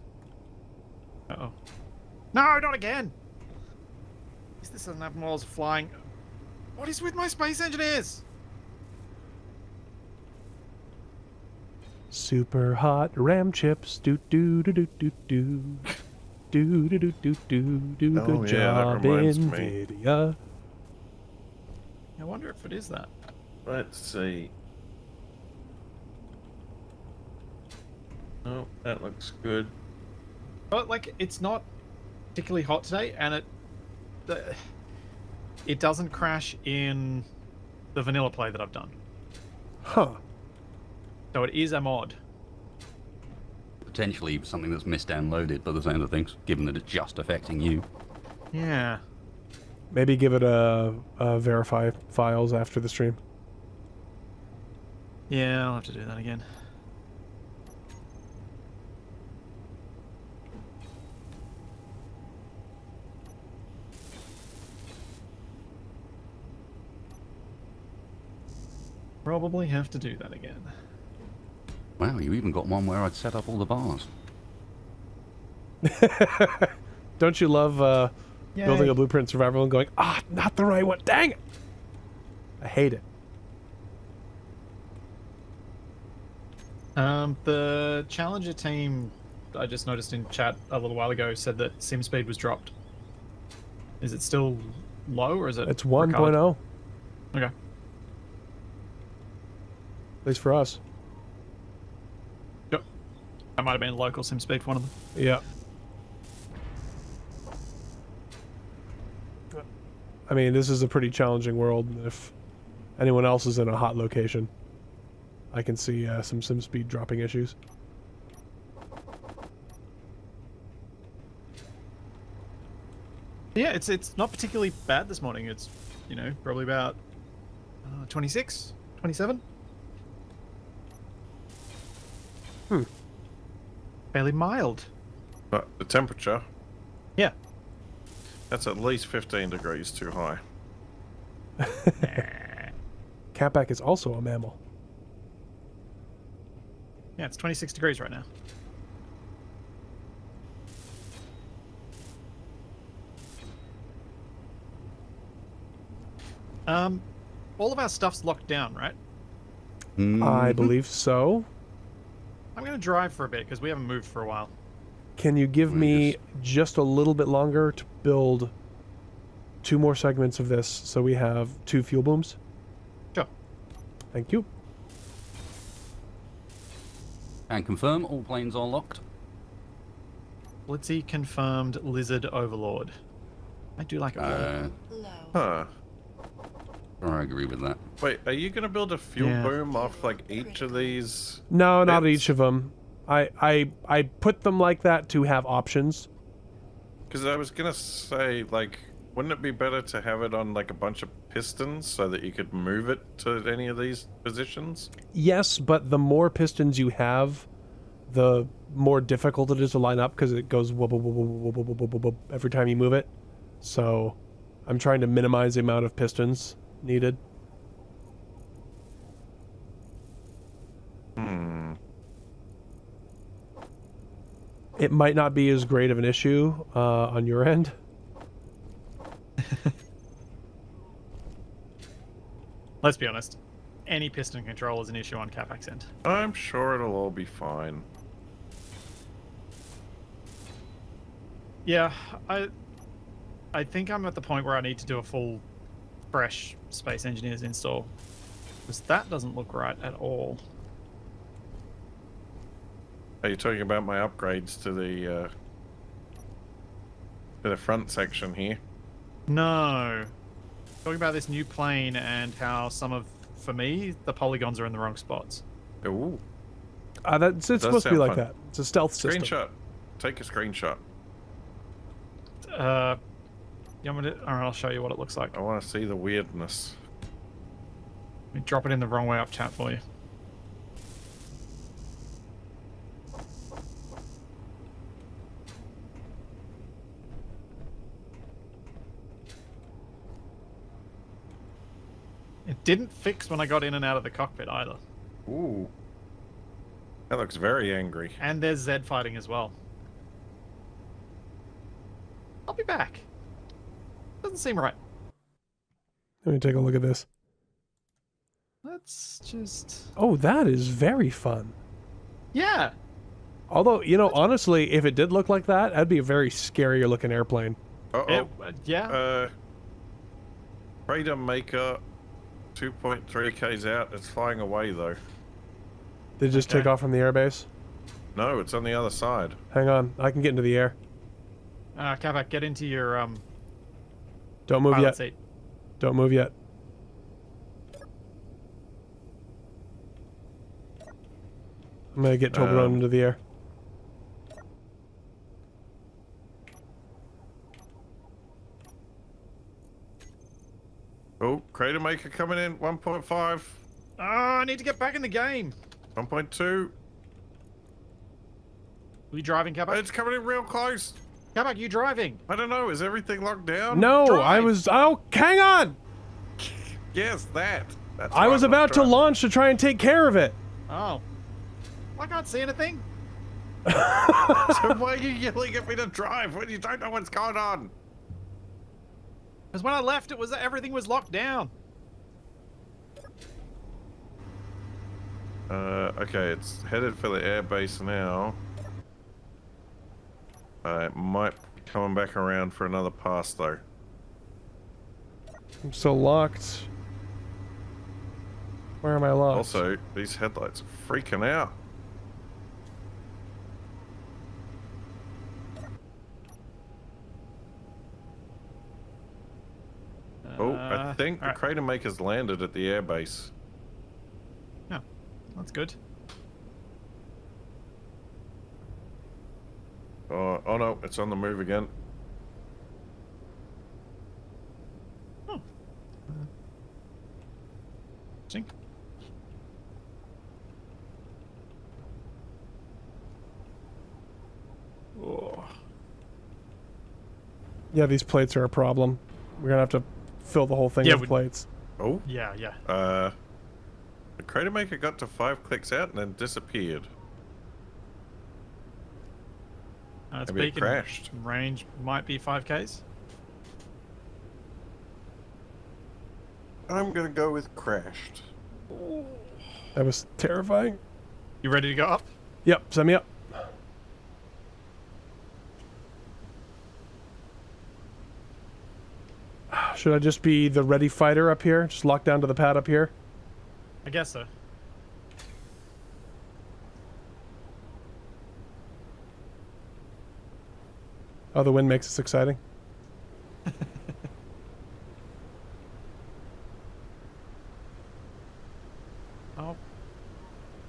Uh-oh. No, not again! Is this an admiral's flying? What is with my space engineers? Super hot ram chips. Do do do do do do. Do do do do do do. Oh, Good yeah, that job, reminds me. NVIDIA. I wonder if it is that. Let's see. Oh, that looks good. But like, it's not particularly hot today, and it doesn't crash in the vanilla play that I've done. Huh. So it is a mod. Potentially something that's misdownloaded by the sound of things, given that it's just affecting you. Yeah. Maybe give it a verify files after the stream. Yeah, I'll have to do that again. Probably have to do that again. Wow, you even got one where I'd set up all the bars. Don't you love building Yay. a blueprint survival and going, ah, not the right one, dang it! I hate it. The Challenger team, I just noticed in chat a little while ago, said that sim speed was dropped. Is it still low, or is it It's recovered? 1.0, Okay. at least for us. Yep. That might have been local sim speed for one of them. Yeah. I mean, this is a pretty challenging world. If anyone else is in a hot location, I can see some sim speed dropping issues. Yeah, it's not particularly bad this morning. It's, you know, probably about 26, 27. Fairly mild. But the temperature, Yeah. that's at least 15 degrees too high. Catback is also a mammal. Yeah, it's 26 degrees right now. All of our stuff's locked down, right? I believe so. I'm going to drive for a bit because we haven't moved for a while. Can you give me just a little bit longer to build 2 more segments of this so we have 2 fuel booms? Sure. Thank you. And confirm all planes are locked. Splitsie confirmed Lizard Overlord. I do like it. Low. Huh. I agree with that. Wait, are you going to build a fuel Yeah. boom off like each of these? No, not bits? each of them. I put them like that to have options. Because I was going to say, like, wouldn't it be better to have it on like a bunch of pistons so that you could move it to any of these positions? Yes, but the more pistons you have, the more difficult it is to line up because it goes wub, wub, wub, wub, wub, wub, wub, wub every time you move it. So I'm trying to minimize the amount of pistons needed. It might not be as great of an issue on your end. Let's be honest. Any piston control is an issue on Capac's end. I'm sure it'll all be fine. Yeah, I think I'm at the point where I need to do a full, fresh Space Engineers install. Because that doesn't look right at all. Are you talking about my upgrades to the front section here? No. Talking about this new plane and how some of, for me, the polygons are in the wrong spots. Ooh. It's supposed to be sound like fun. that. It's a stealth system. Screenshot. Take a screenshot. You want me to, or I'll show you what it looks like. I want to see the weirdness. Let me drop it in the wrong way up chat for you. didn't fix when I got in and out of the cockpit either. Ooh. That looks very angry. And there's Zed fighting as well. I'll be back. Doesn't seem right. Let me take a look at this. Let's just... Oh, that is very fun. Yeah. Although, you know, honestly, if it did look like that, that'd be a very scarier looking airplane. Uh-oh. Yeah. Radar Maker, 2.3 Ks out. It's flying away, though. Did it just take off from the airbase? No, it's on the other side. Hang on, I can get into the air. Kavak, get into your Don't move pilot yet. seat. Don't move yet. I'm gonna get Toblerone into the air. Oh, Crater Maker coming in, 1.5. Oh, I need to get back in the game. 1.2. Are you driving, Kavak? It's coming in real close. Kavak, you driving? I don't know. Is everything locked down? No, Drive. I was. Oh, hang on! Yes, that. That's I was right, about to drive. launch to try and take care of it. Oh. I can't see anything. So why are you yelling at me to drive when you don't know what's going on? Because when I left, it was everything was locked down. Okay, it's headed for the airbase now. It might be coming back around for another pass, though. I'm still locked. Where am I locked? Also, these headlights are freaking out. Oh, I think the Crater Maker's landed at the airbase. Yeah, that's good. Oh no, it's on the move again. Oh. Interesting. Oh. Yeah, these plates are a problem. We're gonna have to fill the whole thing with plates. Oh. Yeah, yeah. The Crater Maker got to 5 clicks out and then disappeared. It's Maybe it peaking. crashed. Range might be 5Ks. I'm gonna go with crashed. That was terrifying. You ready to go up? Yep, send me up. Should I just be the ready fighter up here? Just lock down to the pad up here? I guess so. Oh, the wind makes this exciting. Oh.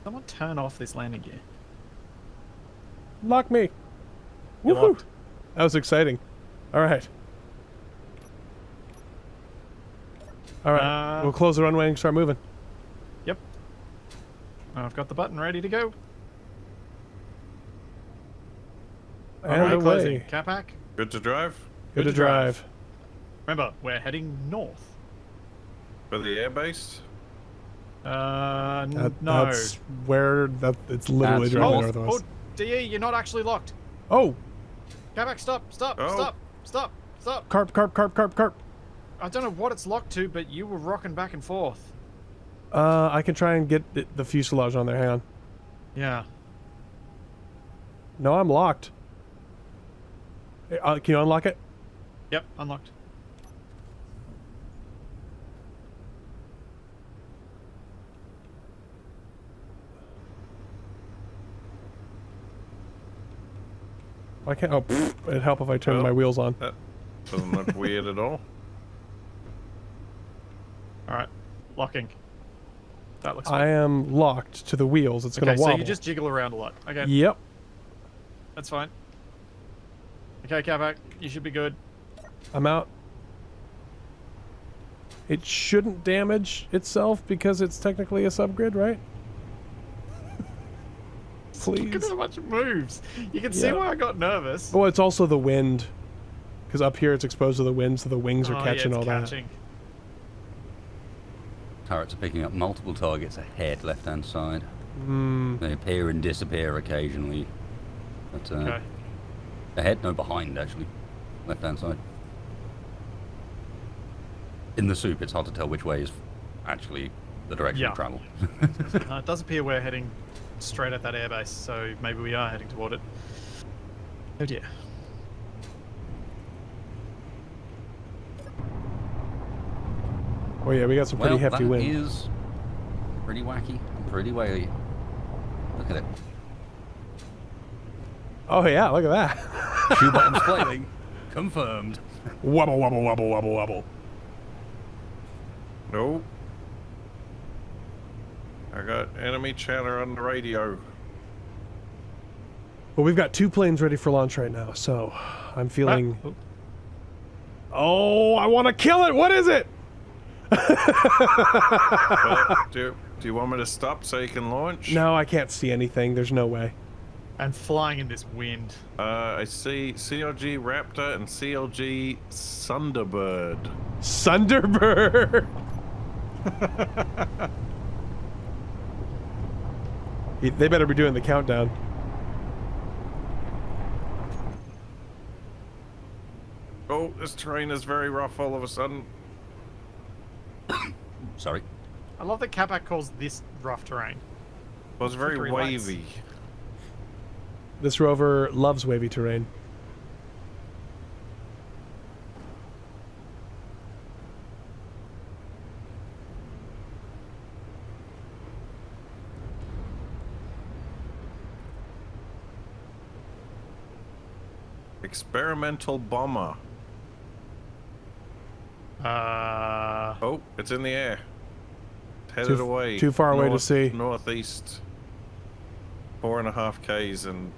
Someone turn off this landing gear. Lock me. You're Woohoo! locked. That was exciting. All right. All right. We'll close the runway and start moving. Yep. I've got the button ready to go. And Alright, closing. away. Capac. Good to drive? Good to drive. Remember, we're heading north. For the airbase? No. That's where it's literally That's directly Oh, north of us. DE, you're not actually locked. Oh, Capac, stop, stop, Oh. stop, stop, stop. carp. I don't know what it's locked to, but you were rocking back and forth. I can try and get the fuselage on there. Hang on. Yeah. No, I'm locked. Can you unlock it? Yep, unlocked. Why can't? Oh, it'd help if I turned my wheels on. That doesn't look weird at all. Alright, locking. That looks I fine. am locked to the wheels. It's Okay, gonna wobble. so you just jiggle around a lot. Okay, Yep. that's fine. Okay, Capac, you should be good. I'm out. It shouldn't damage itself because it's technically a subgrid, right? Look at Please. how much it moves. You can see Yeah. why I got nervous. Oh, it's also the wind. Because up here it's exposed to the wind, so the wings are catching yeah, all it's catching. turrets are picking up multiple targets ahead, left-hand side. Hmm. They appear and disappear occasionally. But, Okay. ahead? No, behind, actually. Left-hand side. In the soup, it's hard to tell which way is actually the direction Yeah. of travel. It does appear we're heading straight at that airbase, so maybe we are heading toward it. Oh dear. Oh yeah, we got some pretty hefty that wind. is pretty wacky and pretty wavy. Look at it. Oh yeah, look at that. Shoe bottoms flailing. Confirmed. Wobble, wobble, wobble, wobble, wobble. No. I got enemy chatter on the radio. Well, we've got 2 planes ready for launch right now, so I'm feeling... Oh, I want to kill it! What is it? Well, do you want me to stop so you can launch? No, I can't see anything. There's no way. And flying in this wind. I see CLG Raptor and CLG Thunderbird. Thunderbird! They better be doing the countdown. Oh, this terrain is very rough all of a sudden. Sorry. I love that Capac calls this rough terrain. Well, it's very Flickering lights. wavy. This rover loves wavy terrain. Experimental bomber. Oh, it's in the air. It's headed away. Too far away to see. Northeast. 4.5 Ks and...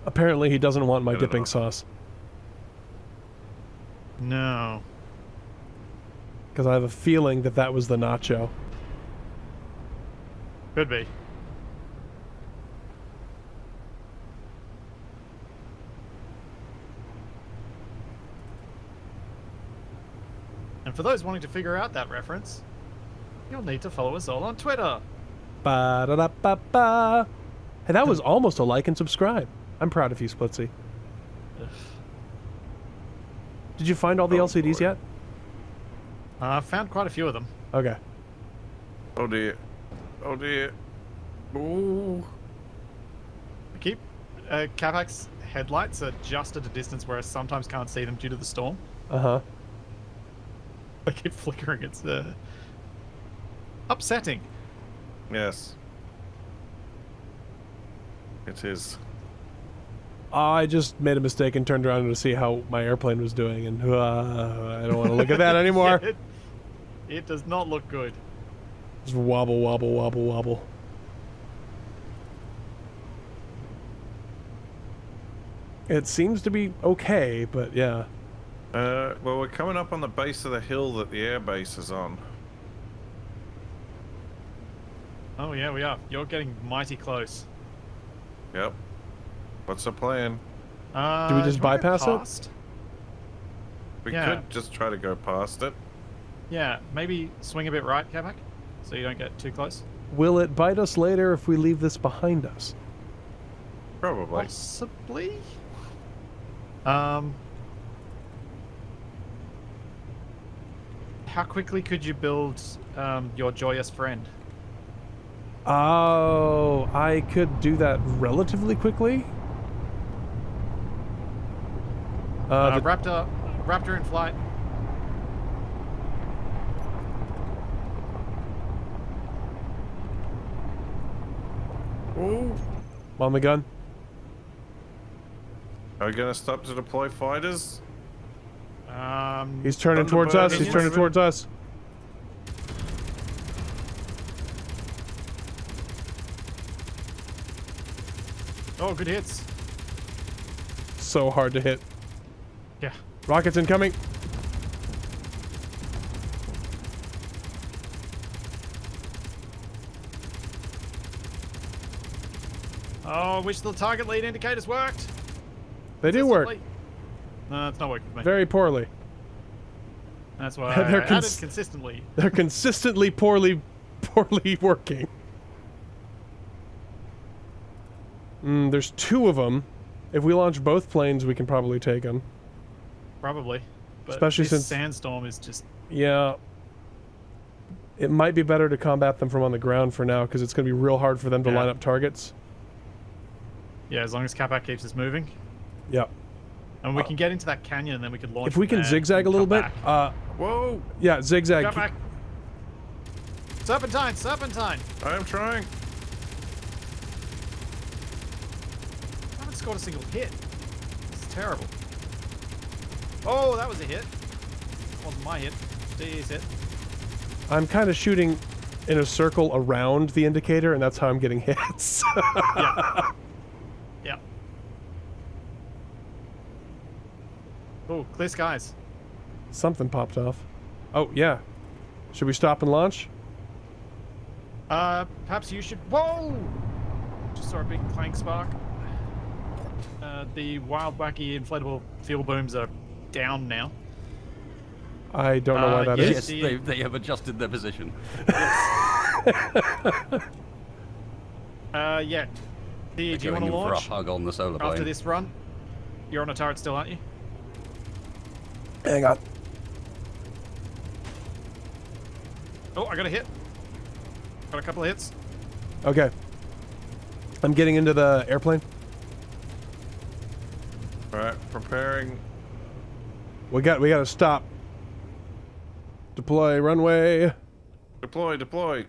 Apparently he doesn't want my I don't dipping know. sauce. No. Because I have a feeling that that was the nacho. Could be. And for those wanting to figure out that reference, you'll need to follow us all on Twitter. Ba-da-da-ba-ba. Hey, that was almost a like and subscribe. I'm proud of you, Splitsie. Did you find all the LCDs yet? I found quite a few of them. Okay. Oh dear. Oh dear. Ooh. Keep Capac's headlights are just at a distance where I sometimes can't see them due to the storm. Uh-huh. They keep flickering. It's upsetting. Yes. It is. I just made a mistake and turned around to see how my airplane was doing, and I don't want to look at that anymore. Yeah, it does not look good. Just wobble, wobble, wobble, wobble. It seems to be okay, but yeah. Well, we're coming up on the base of the hill that the air base is on. Oh yeah, we are. You're getting mighty close. Yep. What's the plan? Do we just you wanna go bypass it? past? We Yeah. could just try to go past it. Yeah, maybe swing a bit right, Capac, so you don't get too close. Will it bite us later if we leave this behind us? Probably. Possibly. How quickly could you build your joyous friend? Oh, I could do that relatively quickly. The- Raptor in flight. Ooh. on the gun. Are we gonna stop to deploy fighters? He's turning towards us. He's Thunderbird. turning towards us. Oh, good hits. So hard to hit. Yeah. Rockets incoming. Oh, I wish the target lead indicators worked. They do work. No, it's not working for me. Very poorly. That's why They're I added consistently. They're consistently poorly working. There's 2 of them. If we launch both planes, we can probably take them. Probably. But Especially this since sandstorm is just... Yeah. It might be better to combat them from on the ground for now, because it's going to be real hard for them to line up targets. Yeah, as long as Capac keeps us moving. Yep. And we can get into that canyon, and then we could launch. If we can zigzag a little bit, whoa! Yeah, zigzag. Come back. Serpentine, serpentine. I am trying. I haven't scored a single hit. This is terrible. Oh, that was a hit. Wasn't my hit. DE's hit. I'm kind of shooting in a circle around the indicator, and that's how I'm getting hits. Yeah. Yeah. Oh, clear skies. Something popped off. Oh, yeah. Should we stop and launch? Perhaps you should... Whoa! Just saw a big clank spark. The wild, wacky, inflatable fuel booms are down now. I don't know why that is. Yes, they have adjusted their position. Yeah. Do you want to launch? For a hug on the solar plane. After this run? You're on a turret still, aren't you? Hang on. Oh, I got a hit. Got a couple of hits. Okay. I'm getting into the airplane. Alright, preparing. We got to stop. Deploy runway. Deploy, deploy.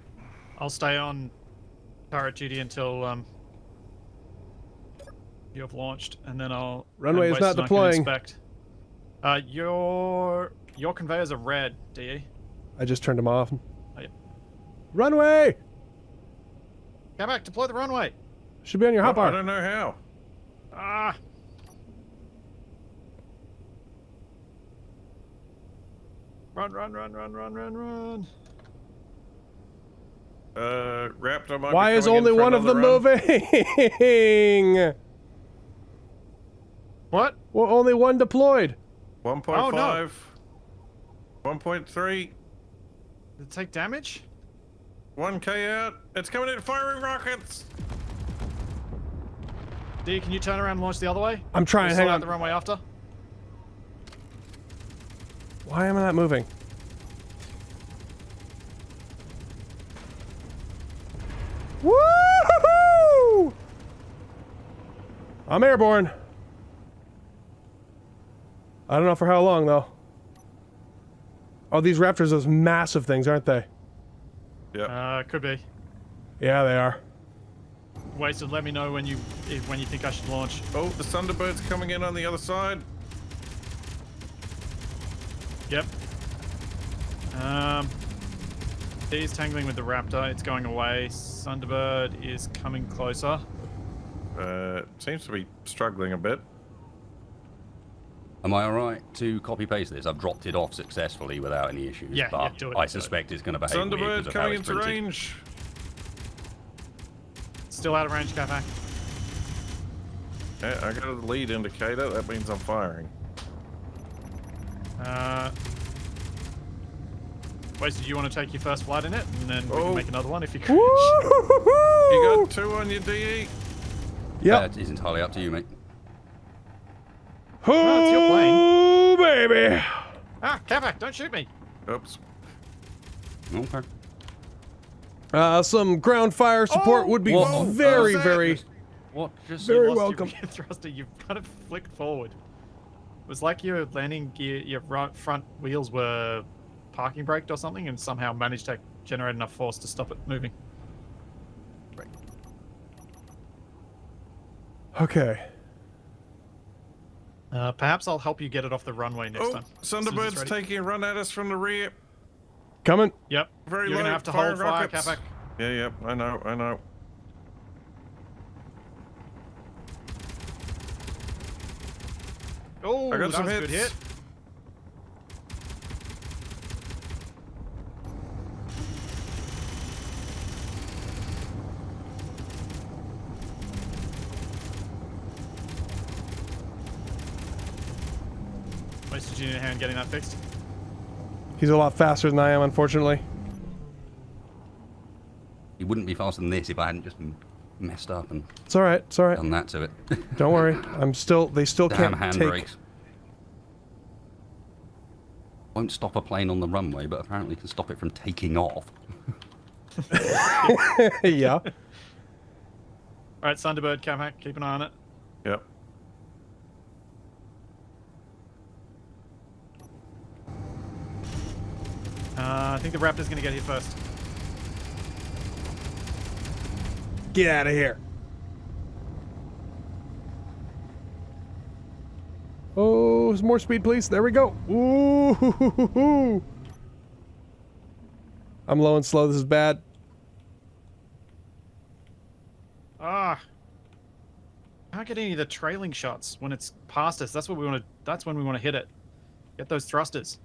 I'll stay on turret duty until you have launched, and then I'll... Runway is not deploying. Inspect. Your conveyors are red, DE. I just turned them off. Oh, yeah. Runway! Come back, deploy the runway. Should be on your hotbar. I don't know how. Ah. Run, run, run, run, run, run, run. Raptor might Why be is coming only in for one of them another moving? What? Well, only one deployed. 1.5. Oh, no. 1.3. Did it take damage? 1K out. It's coming in firing rockets. D, can you turn around and launch the other way? I'm trying, We'll hang sort out on. the runway after. Why am I not moving? Woo-hoo-hoo! I'm airborne. I don't know for how long, though. Oh, these Raptors, those massive things, aren't they? Yeah. Could be. Yeah, they are. Wasted, let me know when you think I should launch. Oh, the Thunderbird's coming in on the other side. Yep. D's tangling with the Raptor. It's going away. Thunderbird is coming closer. Seems to be struggling a bit. Am I alright to copy paste this? I've dropped it off successfully without any issues. Yeah, but yeah, do it, I do suspect it's going to behave weird Thunderbird because of how coming it's into printed. range. Still out of range, Capac. Yeah, I got a lead indicator. That means I'm firing. Wasted, you want to take your first flight in it, and then we Oh. can make another one if you could. You got 2 on your DE. Yep. It is entirely up to you, mate. No, it's your plane. Oh, baby. Ah, Capac, don't shoot me. Oops. Okay. Some ground fire support would be Whoa. very, How's that? very... What? Just Very You lost welcome. Your rear thruster, you kind of flicked forward. It was like your landing gear, your front wheels were parking braked or something, and somehow managed to generate enough force to stop it moving. Okay. Perhaps I'll help you get it off the runway next Oh, time. As soon as it's Thunderbird's ready. taking a run at us from the rear. Coming. Yep. Very You're low. gonna have to firing hold fire, rockets. Capac. Yeah, I know, I know. Oh, I got that some was a hits. good hit. Wasted you need a hand getting that fixed. He's a lot faster than I am, unfortunately. He wouldn't be faster than this if I hadn't just messed up and It's all right. It's all right. done that to it. Don't worry. They still Damn can't take... handbrakes. Won't stop a plane on the runway, but apparently can stop it from taking off. Yeah. All right, Thunderbird, Capac, keep an eye on it. Yep. I think the Raptor's going to get here first. Get out of here. Oh, some more speed, please. There we go. Ooh. I'm low and slow. This is bad. Can't get any of the trailing shots when it's past us. That's what we want to. That's when we want to hit it. Get those thrusters.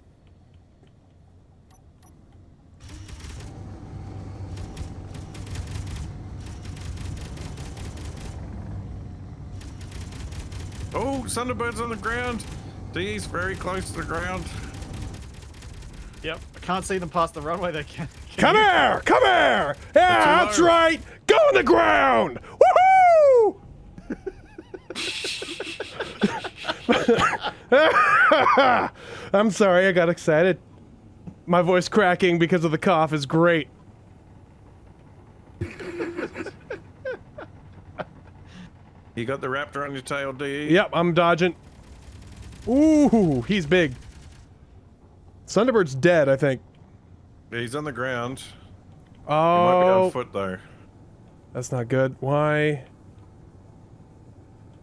Oh, Thunderbird's on the ground. D's very close to the ground. Yep. I can't see them past the runway. They can't. Come here! Come here! Yeah, that's right! Go on the ground! Woohoo! I'm sorry, I got excited. My voice cracking because of the cough is great. You got the Raptor on your tail, DE? Yep, I'm dodging. Ooh, he's big. Thunderbird's dead, I think. He's on the ground. Oh, He might be on foot, though. that's not good. Why?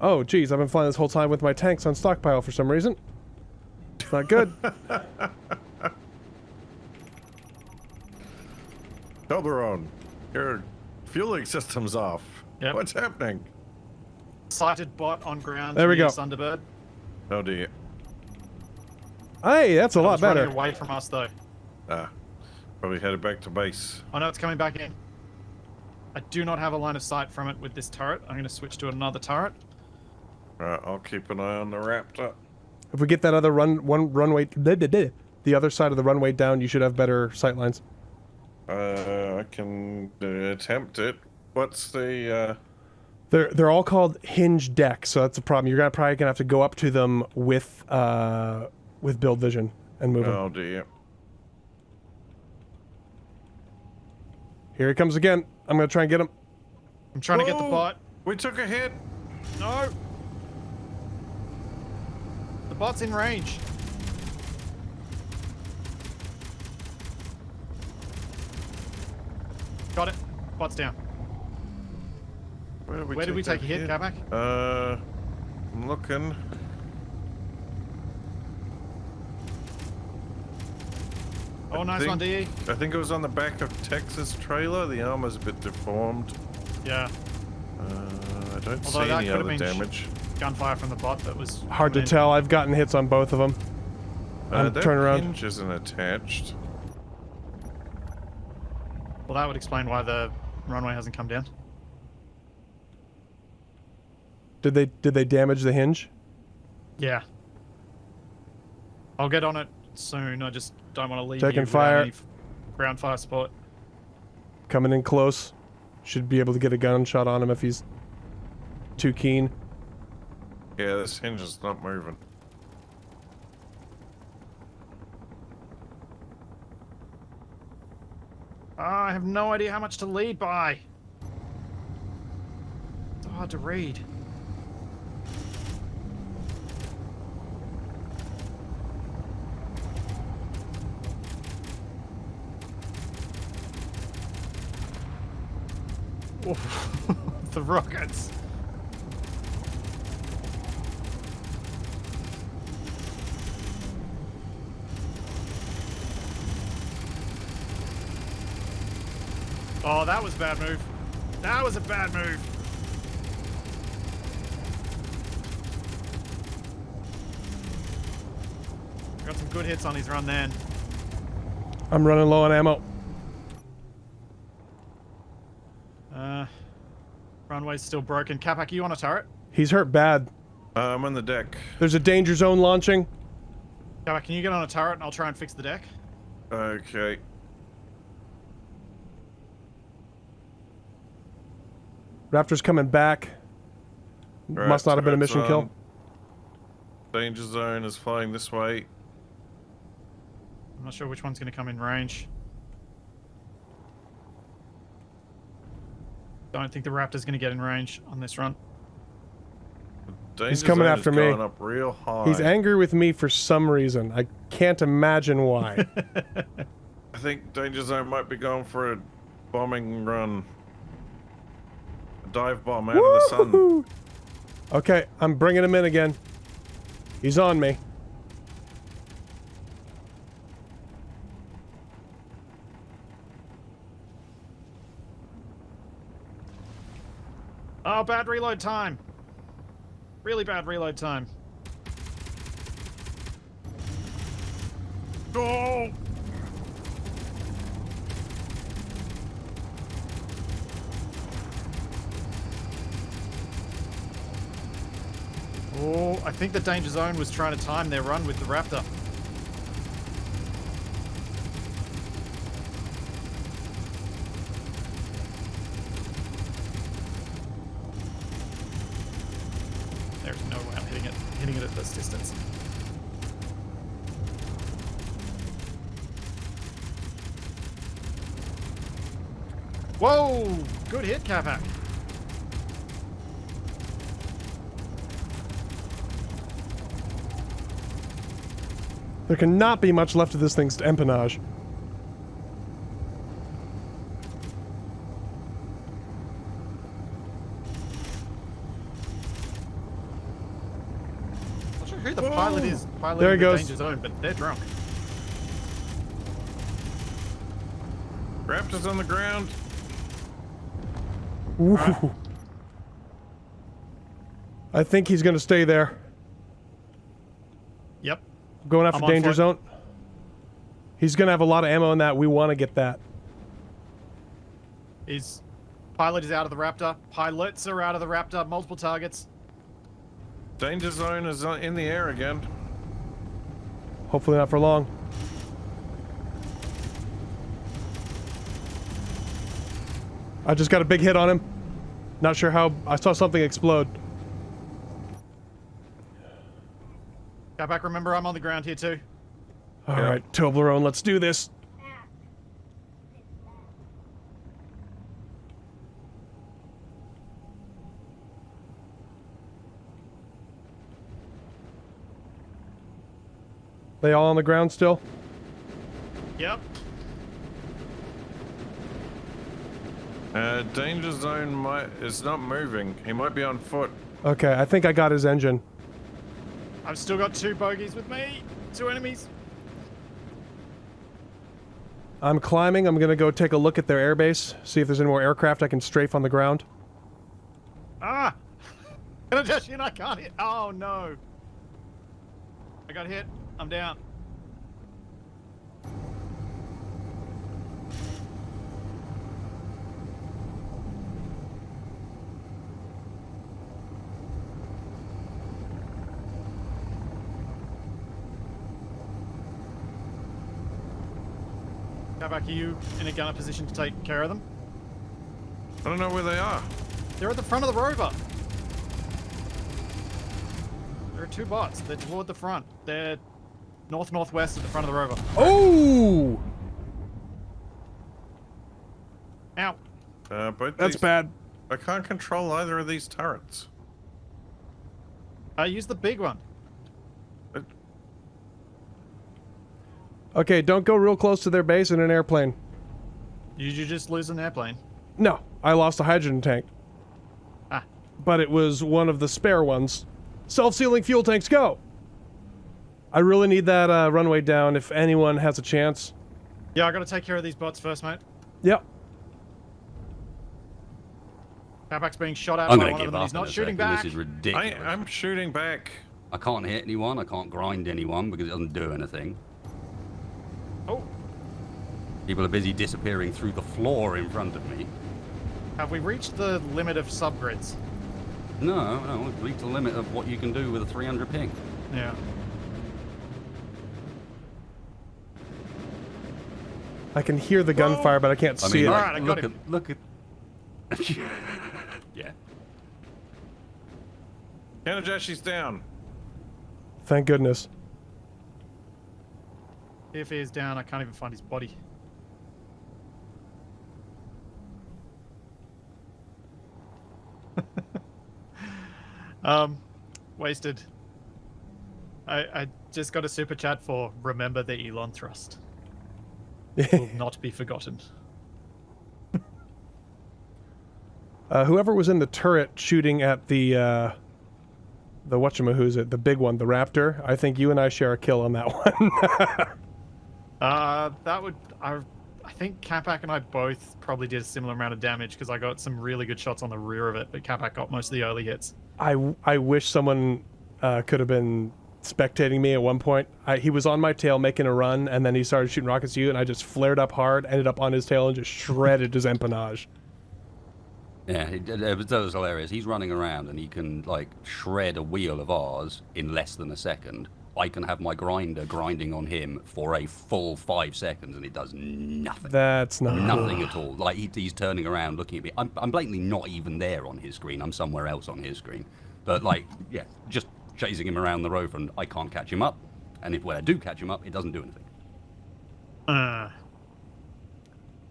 Oh, geez, I've been flying this whole time with my tanks on stockpile for some reason. It's not good. Calderon, your fueling system's off. Yep. What's happening? Sighted bot on ground. There we near go. Thunderbird. Oh dear. Hey, that's a lot It's running better. away from us though. Probably headed back to base. Oh no, it's coming back in. I do not have a line of sight from it with this turret. I'm going to switch to another turret. Right, I'll keep an eye on the Raptor. If we get that other runway, the other side of the runway down, you should have better sight lines. I can attempt it. What's the, They're all called hinge decks, so that's a problem. You're probably gonna have to go up to them with build vision and move them. Oh dear. Here he comes again. I'm gonna try and get him. I'm trying to get the Whoa! bot. We took a hit. No! The bot's in range. Got it. Bot's down. Where did we take a hit, Capac? I'm looking. Oh, nice one, DE. I think it was on the back of Texas trailer. The armor's a bit deformed. Yeah. I don't see Although that any could have other been damage. Gunfire from the bot that was Hard to coming in. tell. I've gotten hits on both of them. I'm That turning around. hinge isn't attached. Well, that would explain why the runway hasn't come down. Did they damage the hinge? Yeah. I'll get on it soon. I just don't want to leave Taking you without fire. any ground fire support. Coming in close. Should be able to get a gunshot on him if he's too keen. Yeah, this hinge is not moving. I have no idea how much to lead by. It's hard to read. The rockets. Oh, that was a bad move. That was a bad move. Got some good hits on his run then. I'm running low on ammo. Runway's still broken. Capac, you on a turret? He's hurt bad. I'm on the deck. There's a danger zone launching. Capac, can you get on a turret and I'll try and fix the deck? Okay. Raptor's coming back. Right, Must not have been a turret's mission kill. on. Danger zone is flying this way. I'm not sure which one's going to come in range. Don't think the Raptor's going to get in range on this run. Danger coming zone after has me. gone up real high. He's angry with me for some reason. I can't imagine why. I think Danger Zone might be going for a bombing run. A dive bomb out of the sun. Woo-hoo! Okay, I'm bringing him in again. He's on me. Oh, bad reload time. Really bad reload time. Go! Oh, I think the danger zone was trying to time their run with the Raptor. There's no way I'm hitting it at this distance. Whoa! Good hit, Capac. There cannot be much left of this thing's empennage. Not sure who the pilot is. There he The goes. danger zone, but they're drunk. Raptor's on the ground. Ooh. I think he's gonna stay there. Yep. Going after I'm on danger foot. zone. He's gonna have a lot of ammo in that. We want to get that. His pilot is out of the Raptor. Pilots are out of the Raptor. Multiple targets. Danger Zone is in the air again. Hopefully not for long. I just got a big hit on him. Not sure how. I saw something explode. Capac, remember I'm on the ground here too. All right, Toblerone, let's do this. They all on the ground still? Yep. Danger Zone is not moving. He might be on foot. Okay, I think I got his engine. I've still got 2 bogeys with me. 2 enemies. I'm climbing. I'm gonna go take a look at their airbase, see if there's any more aircraft I can strafe on the ground. Ah! Can I dash in? I can't hit. Oh no. I got hit. I'm down. Capac, are you in a gunner position to take care of them? I don't know where they are. They're at the front of the rover. There are 2 bots. They're toward the front. They're north-northwest at the front of the rover. Oh! Ow. Both That's these- bad. I can't control either of these turrets. Use the big one. Okay, don't go real close to their base in an airplane. Did you just lose an airplane? No, I lost a hydrogen tank. Ah. But it was one of the spare ones. Self-sealing fuel tanks, go! I really need that runway down if anyone has a chance. Yeah, I gotta take care of these bots first, mate. Yep. Capac's being shot at I'm by gonna one of give them. up. He's not in a shooting second. back. This is ridiculous. I'm shooting back. I can't hit anyone. I can't grind anyone because it doesn't do anything. Oh, People are busy disappearing through the floor in front of me. have we reached the limit of subgrids? No, we've reached the limit of what you can do with a 300 ping. Yeah. I can hear the gunfire, but I can't see it. All right, I got him. Look at. Yeah. Kanajashi's down. Thank goodness. If he is down, I can't even find his body. Wasted. I just got a super chat for remember the Elon thrust. Will not be forgotten. Whoever was in the turret shooting at the whatchamahoo's the big one, the Raptor, I think you and I share a kill on that one. That would... I think Capac and I both probably did a similar amount of damage because I got some really good shots on the rear of it, but Capac got most of the early hits. I wish someone could have been spectating me at one point. He was on my tail making a run, and then he started shooting rockets at you, and I just flared up hard, ended up on his tail, and just shredded his empennage. Yeah, that was hilarious. He's running around and he can like shred a wheel of ours in less than a second. I can have my grinder grinding on him for a full 5 seconds and it does nothing. That's not nothing at all. Like he's turning around looking at me. I'm blatantly not even there on his screen. I'm somewhere else on his screen. But like, yeah, just chasing him around the road and I can't catch him up. And when I do catch him up, it doesn't do anything.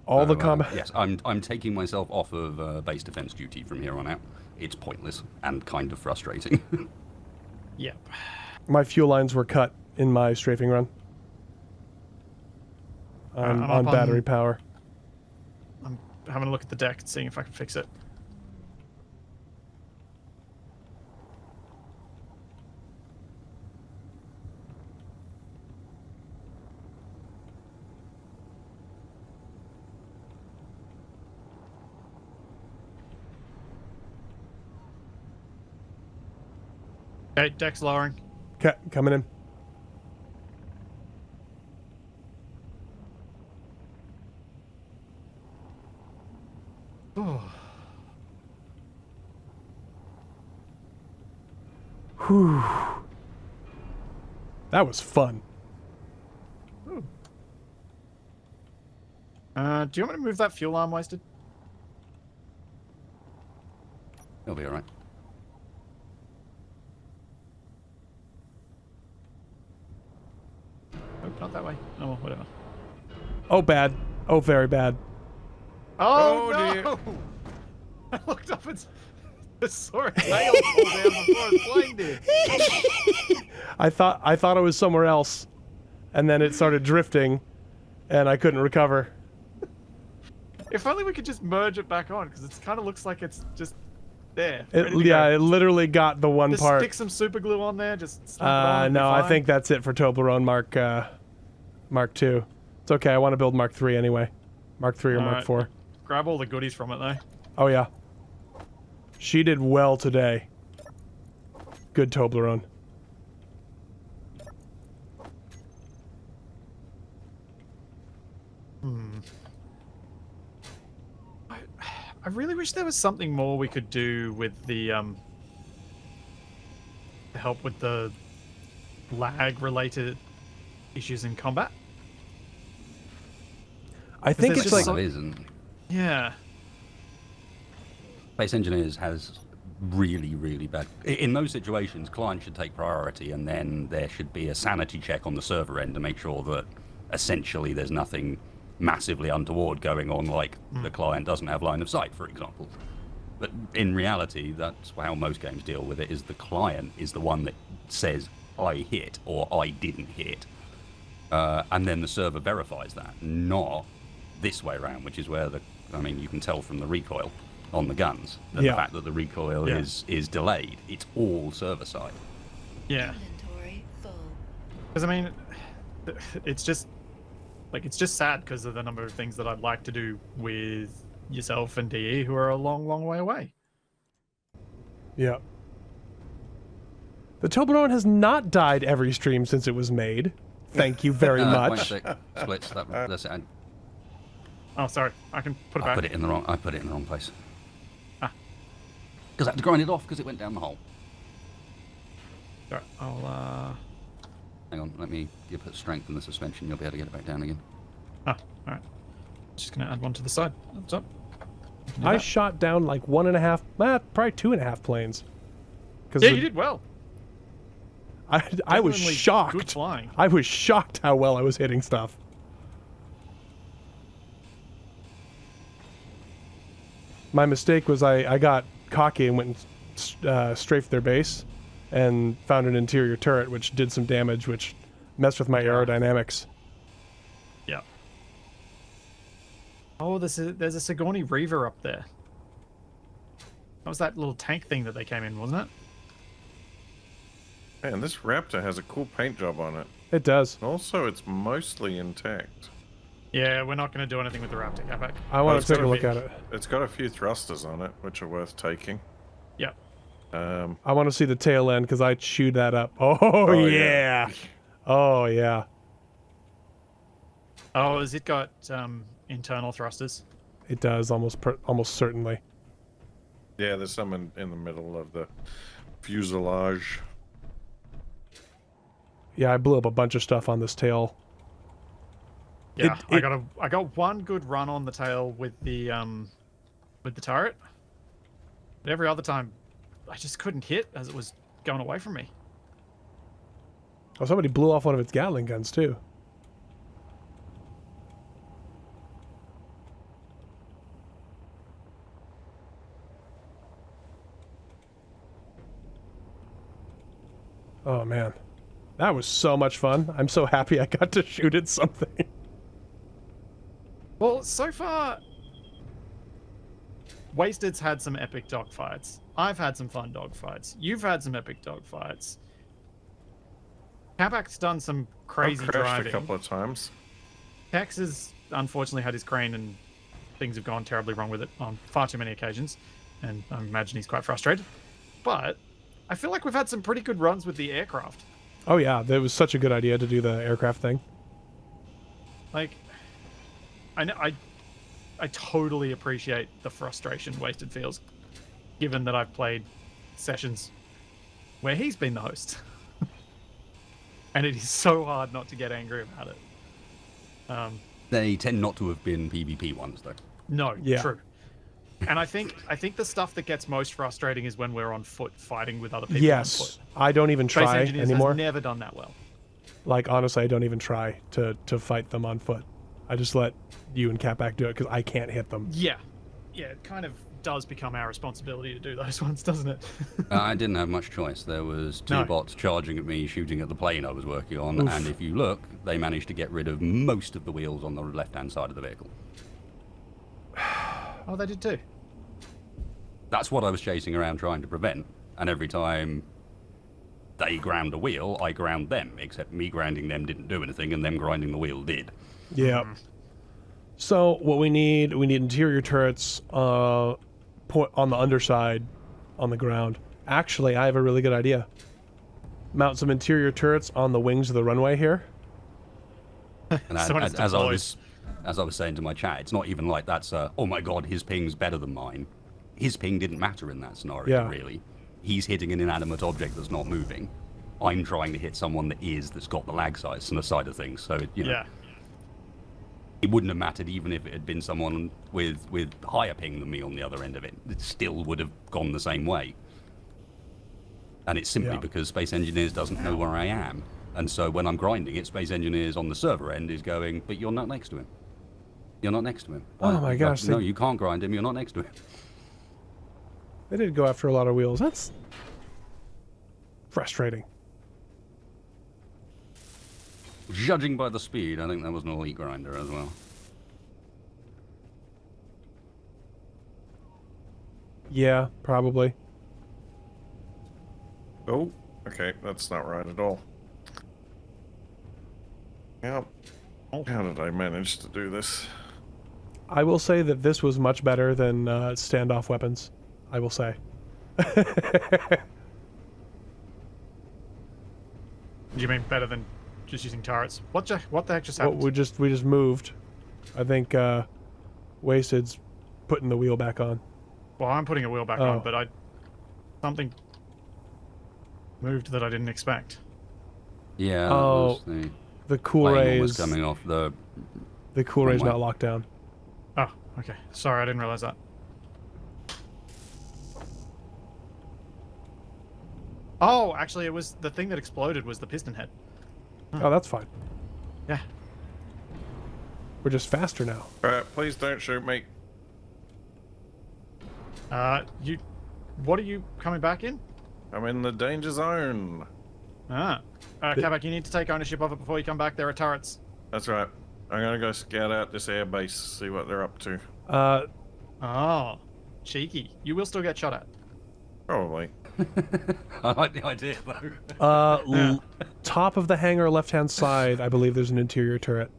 All the combat. Yes, I'm taking myself off of base defense duty from here on out. It's pointless and kind of frustrating. Yep. My fuel lines were cut in my strafing run. On battery power. I'm having a look at the deck and seeing if I can fix it. Okay, deck's lowering. Coming in. Oh. Whew. That was fun. Ooh. Do you want me to move that fuel arm, Wasted? It'll be alright. Nope, not that way. Oh, well, whatever. Oh, bad. Oh, very bad. Oh, Oh, no! dear. I looked up and saw a tail fall down before the plane did. I thought it was somewhere else, and then it started drifting, and I couldn't recover. If only we could just merge it back on, because it kind of looks like it's just there. It literally got the one just part. stick some super glue on there. Just slap it on and no, be I fine. think that's it for Toblerone Mark II. It's okay. I want to build Mark III anyway. Mark III or Mark IV. Grab all the goodies from it though. Oh yeah. She did well today. Good Toblerone. I really wish there was something more we could do with the to help with the lag related issues in combat. I think there's it's just like It isn't. Yeah. Base Engineers has really, really bad... In those situations, clients should take priority and then there should be a sanity check on the server end to make sure that essentially there's nothing massively untoward going on, like the client doesn't have line of sight, for example. But in reality, that's how most games deal with it, is the client is the one that says, I hit or I didn't hit. And then the server verifies that, not this way around, which is where you can tell from the recoil on the guns, and the fact that the recoil is delayed. It's all server side. Yeah. Inventory full. Because I mean, it's just sad because of the number of things that I'd like to do with yourself and DE, who are a long, long way away. Yeah. The Toblerone has not died every stream since it was made. Thank you very much. Splits. That's it. Oh, sorry. I can put it I back. put it in the wrong place. Ah. Because I had to grind it off because it went down the hole. Sorry. I'll Hang on, let me put strength in the suspension. You'll be able to get it back down again. Ah, all right. Just gonna add one to the side. Up top. Do I that. shot down like 1.5, probably 2.5 planes. Yeah, you did well. I was Genuinely shocked. Good flying. I was shocked how well I was hitting stuff. My mistake was I got cocky and went and strafed their base and found an interior turret which did some damage, which messed with my aerodynamics. Yeah. Oh, there's a Sigourney Reaver up there. That was that little tank thing that they came in, wasn't it? Man, this Raptor has a cool paint job on it. It does. Also, it's mostly intact. Yeah, we're not going to do anything with the Raptor, Capac. I want it's to take a gotta look be- at it. It's got a few thrusters on it, which are worth taking. Yeah. I want to see the tail end because I chewed that up. Oh, yeah. Oh, yeah. Oh, has it got internal thrusters? It does, almost certainly. Yeah, there's some in the middle of the fuselage. Yeah, I blew up a bunch of stuff on this tail. Yeah, I got one good run on the tail with the turret. But every other time, I just couldn't hit as it was going away from me. Oh, somebody blew off one of its Gatling guns, too. Oh, man. That was so much fun. I'm so happy I got to shoot at something. Well, so far, Wasted's had some epic dogfights. I've had some fun dogfights. You've had some epic dogfights. Capac's done some crazy I've crashed driving. a couple of times. Tex has unfortunately had his crane and things have gone terribly wrong with it on far too many occasions, and I imagine he's quite frustrated. But I feel like we've had some pretty good runs with the aircraft. Oh, yeah. That was such a good idea to do the aircraft thing. Like, I know I totally appreciate the frustration Wasted feels, given that I've played sessions where he's been the host. And it is so hard not to get angry about it. They tend not to have been PvP ones, though. No, Yeah. true. And I think the stuff that gets most frustrating is when we're on foot fighting with other people on Yes. foot. I don't even Space try Engineers anymore. has never done that well. Like, honestly, I don't even try to fight them on foot. I just let you and Catback do it because I can't hit them. Yeah. Yeah, it kind of does become our responsibility to do those ones, doesn't it? I didn't have much choice. There was two No. bots charging at me, shooting at the plane I was working on, Oof. and if you look, they managed to get rid of most of the wheels on the left-hand side of the vehicle. Oh, they did too. That's what I was chasing around trying to prevent, and every time they ground a wheel, I ground them, except me grounding them didn't do anything, and them grinding the wheel did. Yeah. So what we need interior turrets put on the underside on the ground. Actually, I have a really good idea. Mount some interior turrets on the wings of the runway here. And Someone has as I deployed. was saying to my chat, it's not even like that's oh my god, his ping's better than mine. His ping didn't matter in that scenario, Yeah. really. He's hitting an inanimate object that's not moving. I'm trying to hit someone that's got the lag size and the side of things. So you know, Yeah. it wouldn't have mattered even if it had been someone with higher ping than me on the other end of it. It still would have gone the same way. And it's simply Yeah. because Space Engineers doesn't know where I am. And so when I'm grinding it, Space Engineers on the server end is going, but you're not next to him. You're not next to him. Oh my gosh, No, they- you can't grind him. You're not next to him. They did go after a lot of wheels. That's frustrating. Judging by the speed, I think that was an elite grinder as well. Yeah, probably. Oh, okay, that's not right at all. Yep. How did I manage to do this? I will say that this was much better than standoff weapons. I will say. Do you mean better than just using turrets? What the heck just Well, happened? we just moved. I think Wasted's putting the wheel back on. Well, I'm putting a wheel back Oh. on, but something moved that I didn't expect. Yeah, Oh, that was the The cool plane rays. almost coming off the The cool Wrong ray's way. not locked down. Oh, okay. Sorry, I didn't realize that. Oh, actually, it was the thing that exploded was the piston head. Oh, that's fine. Yeah. We're just faster now. Alright, please don't shoot me. What are you coming back in? I'm in the danger zone. Kavak, you need to take ownership of it before you come back. There are turrets. That's right. I'm gonna go scout out this air base, see what they're up to. Oh, cheeky. You will still get shot at. Probably. I like the idea, though. Top of the hangar, left-hand side, I believe there's an interior turret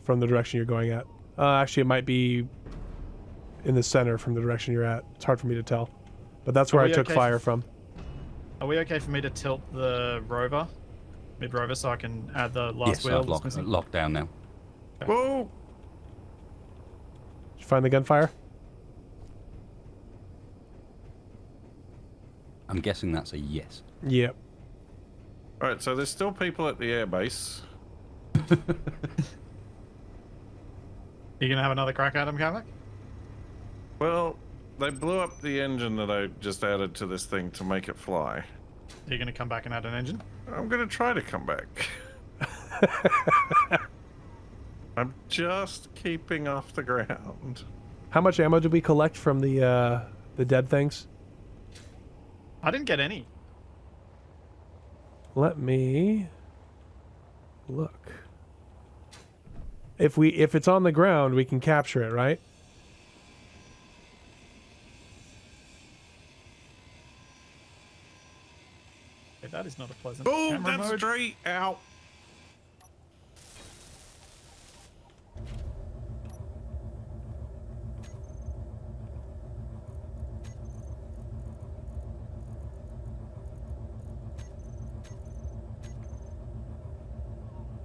from the direction you're going at. Actually, it might be in the center from the direction you're at. It's hard for me to tell. But that's where I took fire from. Are we okay for me to tilt the rover, mid-rover, so I can add the last Yes, wheel? I've locked down now. Whoa! Did you find the gunfire? I'm guessing that's a yes. Yep. Alright, so there's still people at the air base. You gonna have another crack at him, Kavak? Well, they blew up the engine that I just added to this thing to make it fly. Are you gonna come back and add an engine? I'm gonna try to come back. I'm just keeping off the ground. How much ammo did we collect from the dead things? I didn't get any. Let me look. If it's on the ground, we can capture it, right? Okay, that is not a pleasant Boom! camera That's mode. straight out.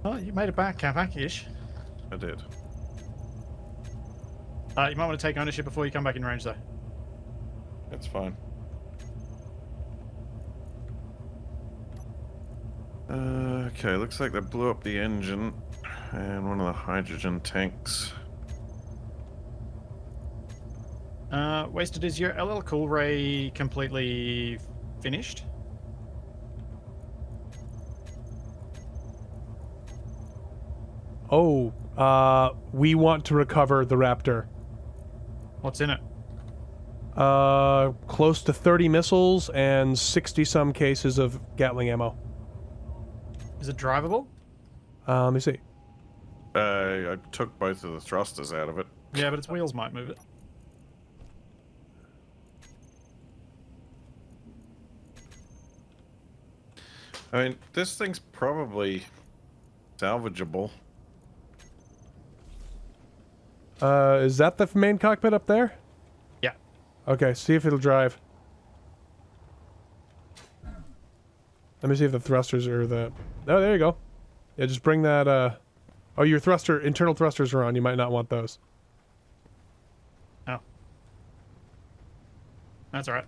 Oh, you made it back, Kavak-ish. I did. You might want to take ownership before you come back in range, though. That's fine. Okay, looks like they blew up the engine and one of the hydrogen tanks. Wasted, is your LL Cool Ray completely finished? Oh, we want to recover the Raptor. What's in it? Close to 30 missiles and 60-some cases of Gatling ammo. Is it drivable? Let me see. I took both of the thrusters out of it. Yeah, but its wheels might move it. I mean, this thing's probably salvageable. Is that the main cockpit up there? Yeah. Okay, see if it'll drive. Let me see if the thrusters are the... Oh, there you go. Yeah, just bring that, Oh, your internal thrusters are on. You might not want those. Oh. That's alright.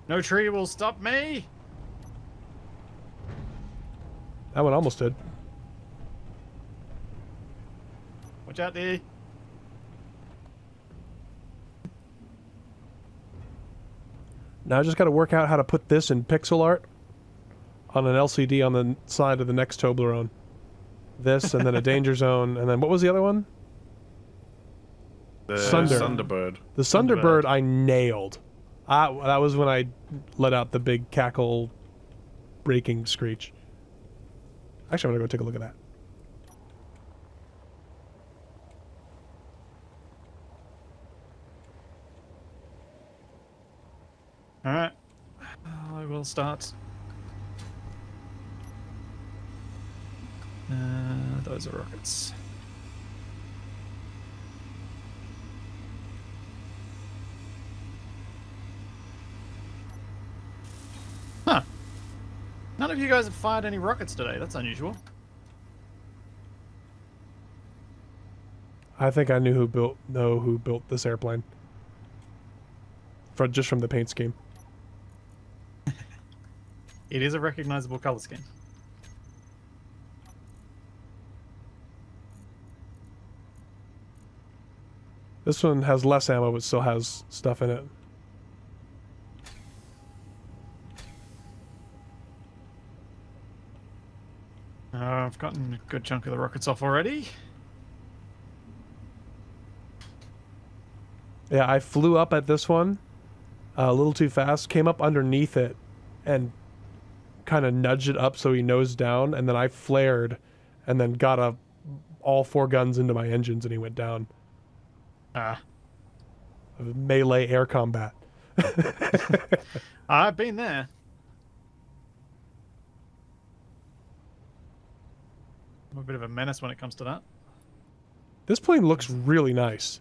No tree will stop me! That one almost did. Watch out there. Now I just got to work out how to put this in pixel art on an LCD on the side of the next Toblerone. This, and then a danger zone, and then what was the other one? The Sunderbird. Sunderbird. The Sunderbird I nailed. That was when I let out the big cackle breaking screech. Actually, I'm going to go take a look at that. Alright. I will start. Those are rockets. Huh. None of you guys have fired any rockets today. That's unusual. I think I know who built this airplane. Just from the paint scheme. It is a recognizable color scheme. This one has less ammo, but still has stuff in it. I've gotten a good chunk of the rockets off already. Yeah, I flew up at this one a little too fast, came up underneath it, and kind of nudged it up so he nosed down, and then I flared, and then got all 4 guns into my engines, and he went down. Melee air combat. I've been there. I'm a bit of a menace when it comes to that. This plane looks really nice.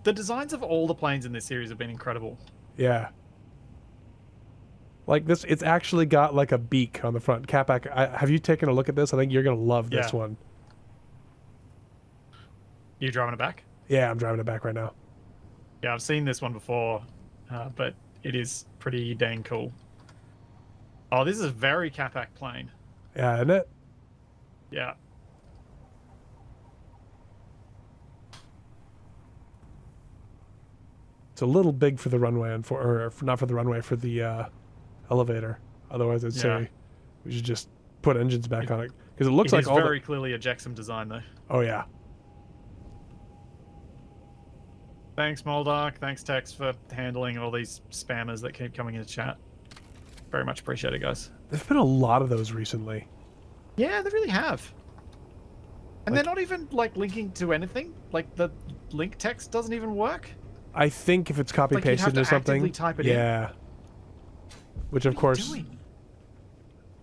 The designs of all the planes in this series have been incredible. Yeah. Like this, it's actually got like a beak on the front. Capac, have you taken a look at this? I think you're going to love this one. You driving it back? Yeah, I'm driving it back right now. Yeah, I've seen this one before, but it is pretty dang cool. Oh, this is a very Capac plane. Yeah, isn't it? Yeah. It's a little big for the runway, not for the runway, for the elevator. Otherwise, I'd say we should just put engines back on it, because it looks like all very clearly a Jexam design, though. Oh yeah. Thanks, Moldark. Thanks, Tex, for handling all these spammers that keep coming into chat. Very much appreciated, guys. There's been a lot of those recently. Yeah, they really have. And they're not even like linking to anything. Like the link text doesn't even work. I think if it's copy pasted or something, type it in. Which of course.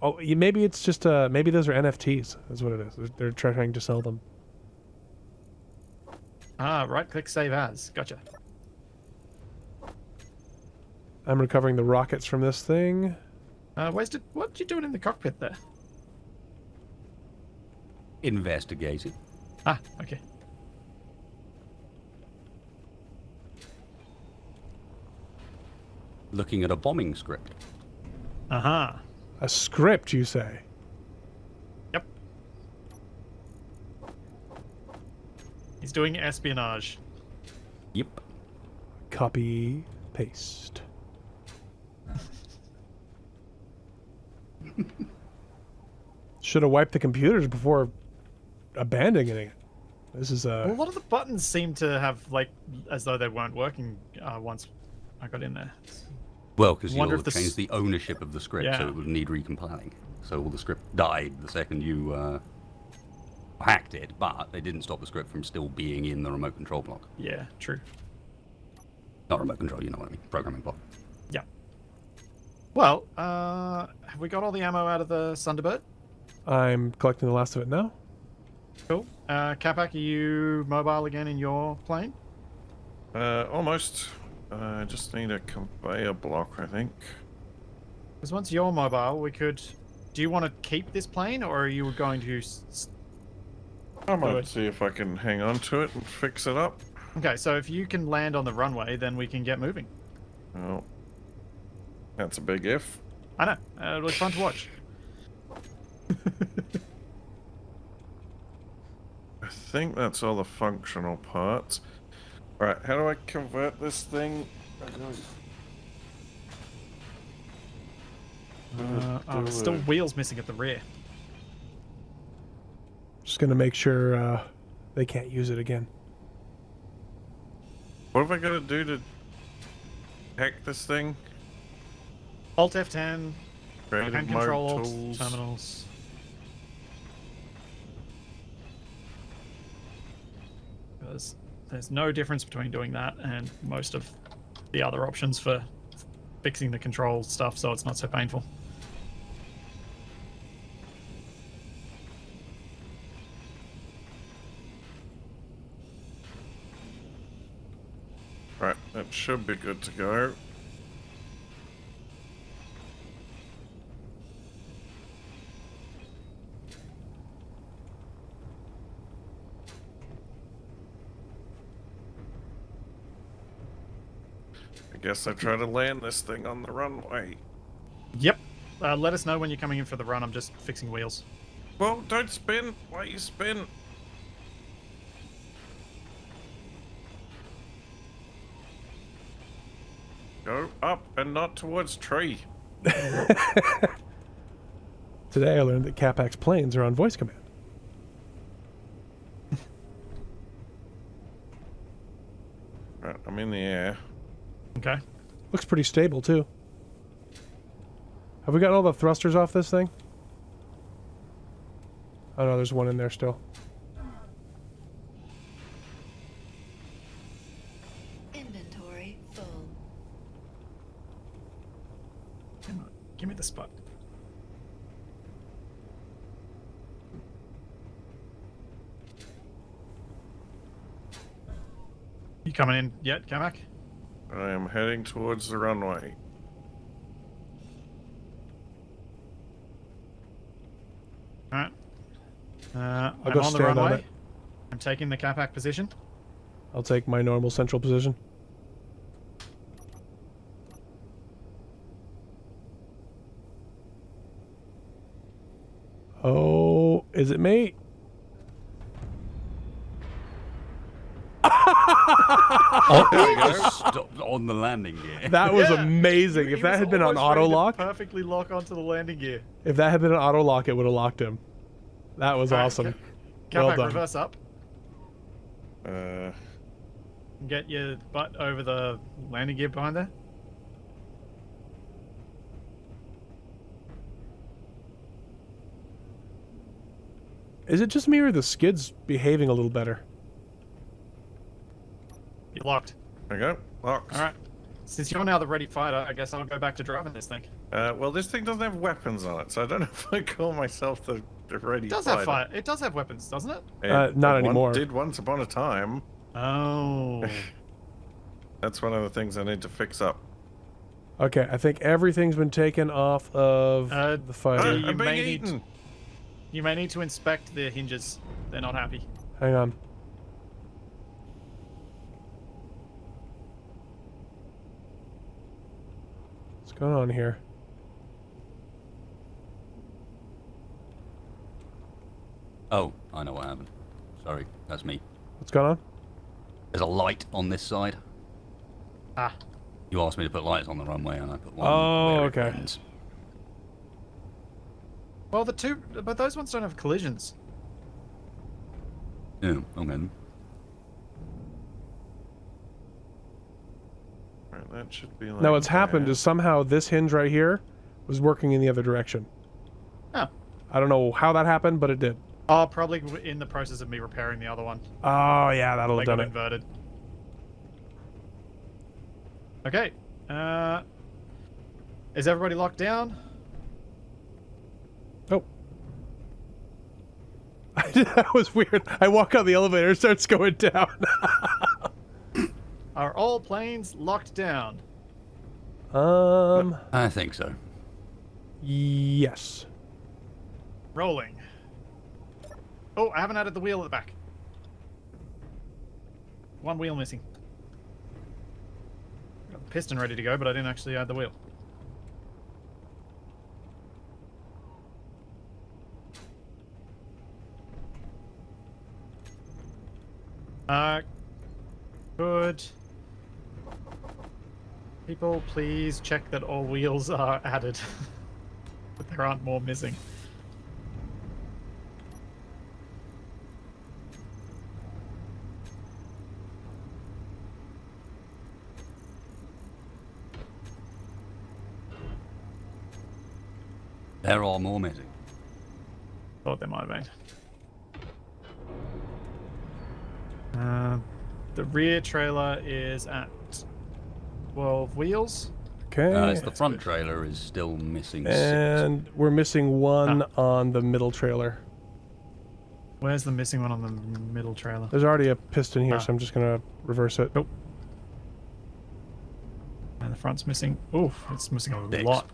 Oh, maybe it's just maybe those are NFTs. That's what it is. They're trying to sell them. Ah, right click save as. Gotcha. I'm recovering the rockets from this thing. What you doing in the cockpit there? Investigating. Ah, okay. Looking at a bombing script. Uh-huh. A script, you say? Yep. He's doing espionage. Yep. Copy, paste. Should have wiped the computers before abandoning it. This is Well, a lot of the buttons seem to have, like, as though they weren't working once I got in there. Well, because you changed the ownership of the script, so Yeah. it would need recompiling. So all the script died the second you hacked it, but they didn't stop the script from still being in the remote control block. Yeah, true. Not remote control, you know what I mean. Programming block. Yeah. Well, have we got all the ammo out of the Thunderbird? I'm collecting the last of it now. Cool. Capac, are you mobile again in your plane? Almost. I just need a conveyor block, I think. Because once you're mobile, we could... Do you want to keep this plane, or are you going to... I might see if I can hang on to it and fix it up. Okay, so if you can land on the runway, then we can get moving. Oh. That's a big if. I know. It'll be fun to watch. I think that's all the functional parts. Right, how do I convert this thing? There's still wheels missing at the rear. Just gonna make sure they can't use it again. What have I got to do to hack this thing? Alt F10, Creative hand mode control, tools. terminals. There's no difference between doing that and most of the other options for fixing the control stuff, so it's not so painful. Right, that should be good to go. I guess I try to land this thing on the runway. Yep. Let us know when you're coming in for the run. I'm just fixing wheels. Well, don't spin. Why you spin? and not towards tree. Today I learned that Capac's planes are on voice command. Right, I'm in the air. Okay. Looks pretty stable, too. Have we gotten all the thrusters off this thing? Oh no, there's one in there still. Inventory full. Come on, give me the spot. You coming in yet, Kamak? I am heading towards the runway. Alright. I'll I'm go on the stand on runway. it. I'm taking the Capac position. I'll take my normal central position. Oh, is it me? Stopped on the landing gear. That was Yeah. amazing. He If that was had been on almost ready auto to lock, perfectly lock onto the landing gear. if that had been an auto lock, it would have locked him. That was Alright, awesome. Capac, Well done. reverse up. Uh, Get your butt over the landing gear behind there. Is it just me or the skid's behaving a little better? You're locked. there we go. Locked. Alright. Since you're now the ready fighter, I guess I'll go back to driving this thing. Well, this thing doesn't have weapons on it, so I don't know if I call myself the ready It does fighter. have fire. It does have weapons, doesn't it? Not anymore. Did once upon a time. Oh. That's one of the things I need to fix up. Okay, I think everything's been taken off of the Oh, fighter. you I'm being may need- eaten. You may need to inspect the hinges. They're not happy. Hang on. What's going on here? Oh, I know what happened. Sorry, that's me. What's going on? There's a light on this side. Ah. You asked me to put lights on the runway, and I put one. Oh, where it okay. ends. Well, but those ones don't have collisions. Yeah, okay. Right, that should be like Now what's happened that. is somehow this hinge right here was working in the other direction. Oh. I don't know how that happened, but it did. Oh, probably in the process of me repairing the other one. Oh, yeah, that'll They have done got it. inverted. Okay. Is everybody locked down? Oh. That was weird. I walk out the elevator, it starts going down. Are all planes locked down? I think so. Yes. Rolling. Oh, I haven't added the wheel at the back. One wheel missing. Got the piston ready to go, but I didn't actually add the wheel. Could people please check that all wheels are added? That there aren't more missing. There are more missing. Thought there might have been. The rear trailer is at 12 wheels. Okay. It's the front trailer is still missing 6. And we're missing one on the middle trailer. Where's the missing one on the middle trailer? There's already a piston here, Ah. so I'm just going to reverse it. Nope. And the front's missing. Ooh, it's missing a Six. lot.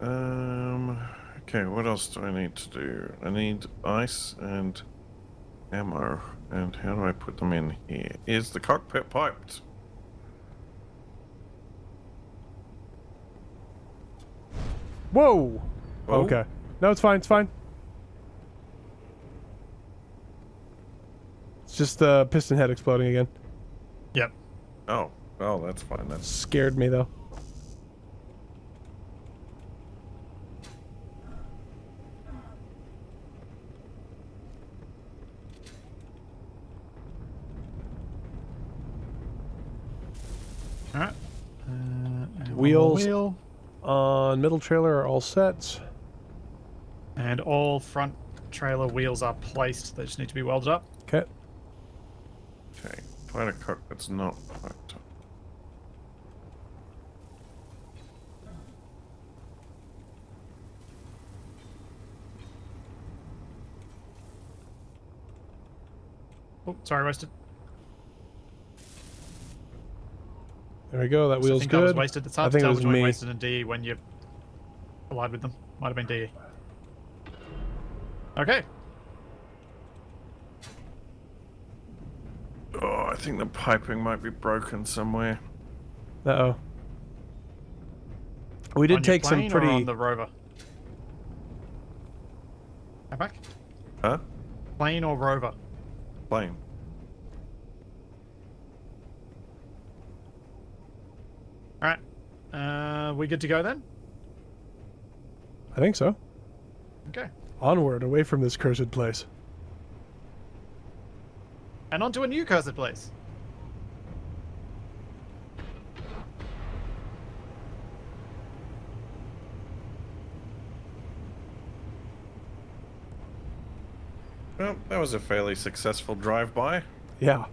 Okay, what else do I need to do? I need ice and ammo. And how do I put them in here? Is the cockpit piped? Whoa! Oh. Okay. No, it's fine, it's fine. It's just the piston head exploding again. Yep. Oh, Oh, that's fine. That's Scared me though. Alright. Wheels. Wheel. On middle trailer are all set. And all front trailer wheels are placed. They just need to be welded up. Okay. okay. Find a cook that's not hooked. Oh, sorry, wasted. There we go. That I wheel's think that was good. wasted. It's I hard think to it tell was between me. wasted and DE when you collide with them. Might have been DE. Okay. Oh, I think the piping might be broken somewhere. Uh-oh. We did On your take some plane or pretty... on the rover? Come back. Huh? Plane or rover? Plane. Alright. We good to go then? I think so. Okay. Onward, away from this cursed place. And on to a new cursed place. Well, that was a fairly successful drive-by. Yeah.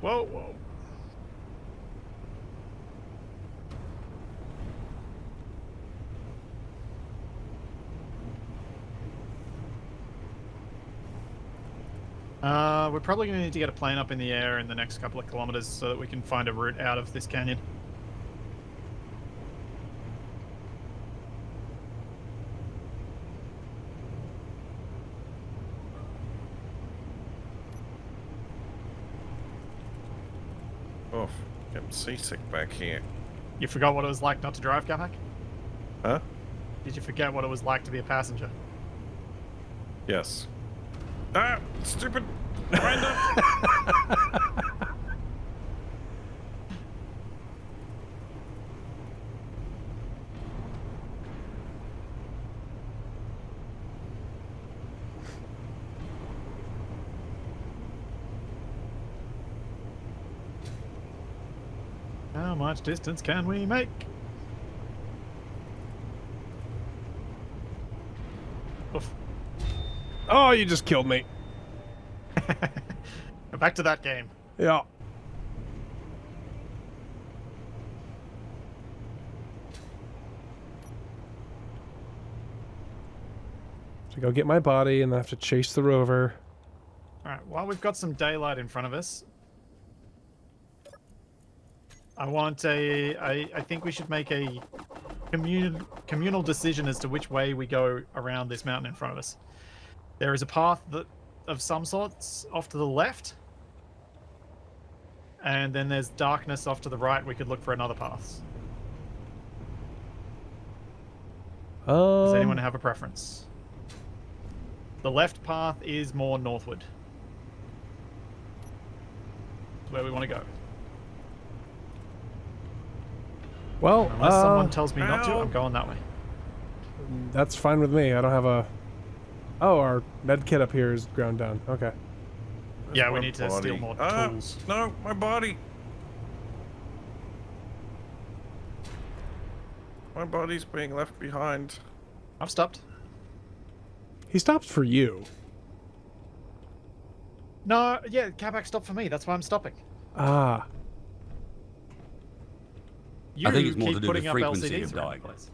Whoa, whoa. We're probably going to need to get a plane up in the air in the next couple of kilometers so that we can find a route out of this canyon. Oh, getting seasick back here. You forgot what it was like not to drive, Gapak? Huh? Did you forget what it was like to be a passenger? Yes. Ah, stupid grinder. How much distance can we make? Oof. Oh, you just killed me. Back to that game. Yeah. So go get my body and then have to chase the rover. Alright, while we've got some daylight in front of us, I think we should make a communal decision as to which way we go around this mountain in front of us. There is a path of some sorts off to the left, and then there's darkness off to the right. We could look for another path. Does anyone have a preference? The left path is more northward. Where we want to go. Well, Unless someone tells me not to, ow. I'm going that way. that's fine with me. I don't have a... Oh, our med kit up here is ground down. Okay. Yeah, we My need to steal more Ah, tools. no, my body. My body's being left behind. I've stopped. He stopped for you. No, yeah, Kabak stopped for me. That's why I'm stopping. Ah. You I think it's more keep to do with putting up frequency LCDs of around dying. the place.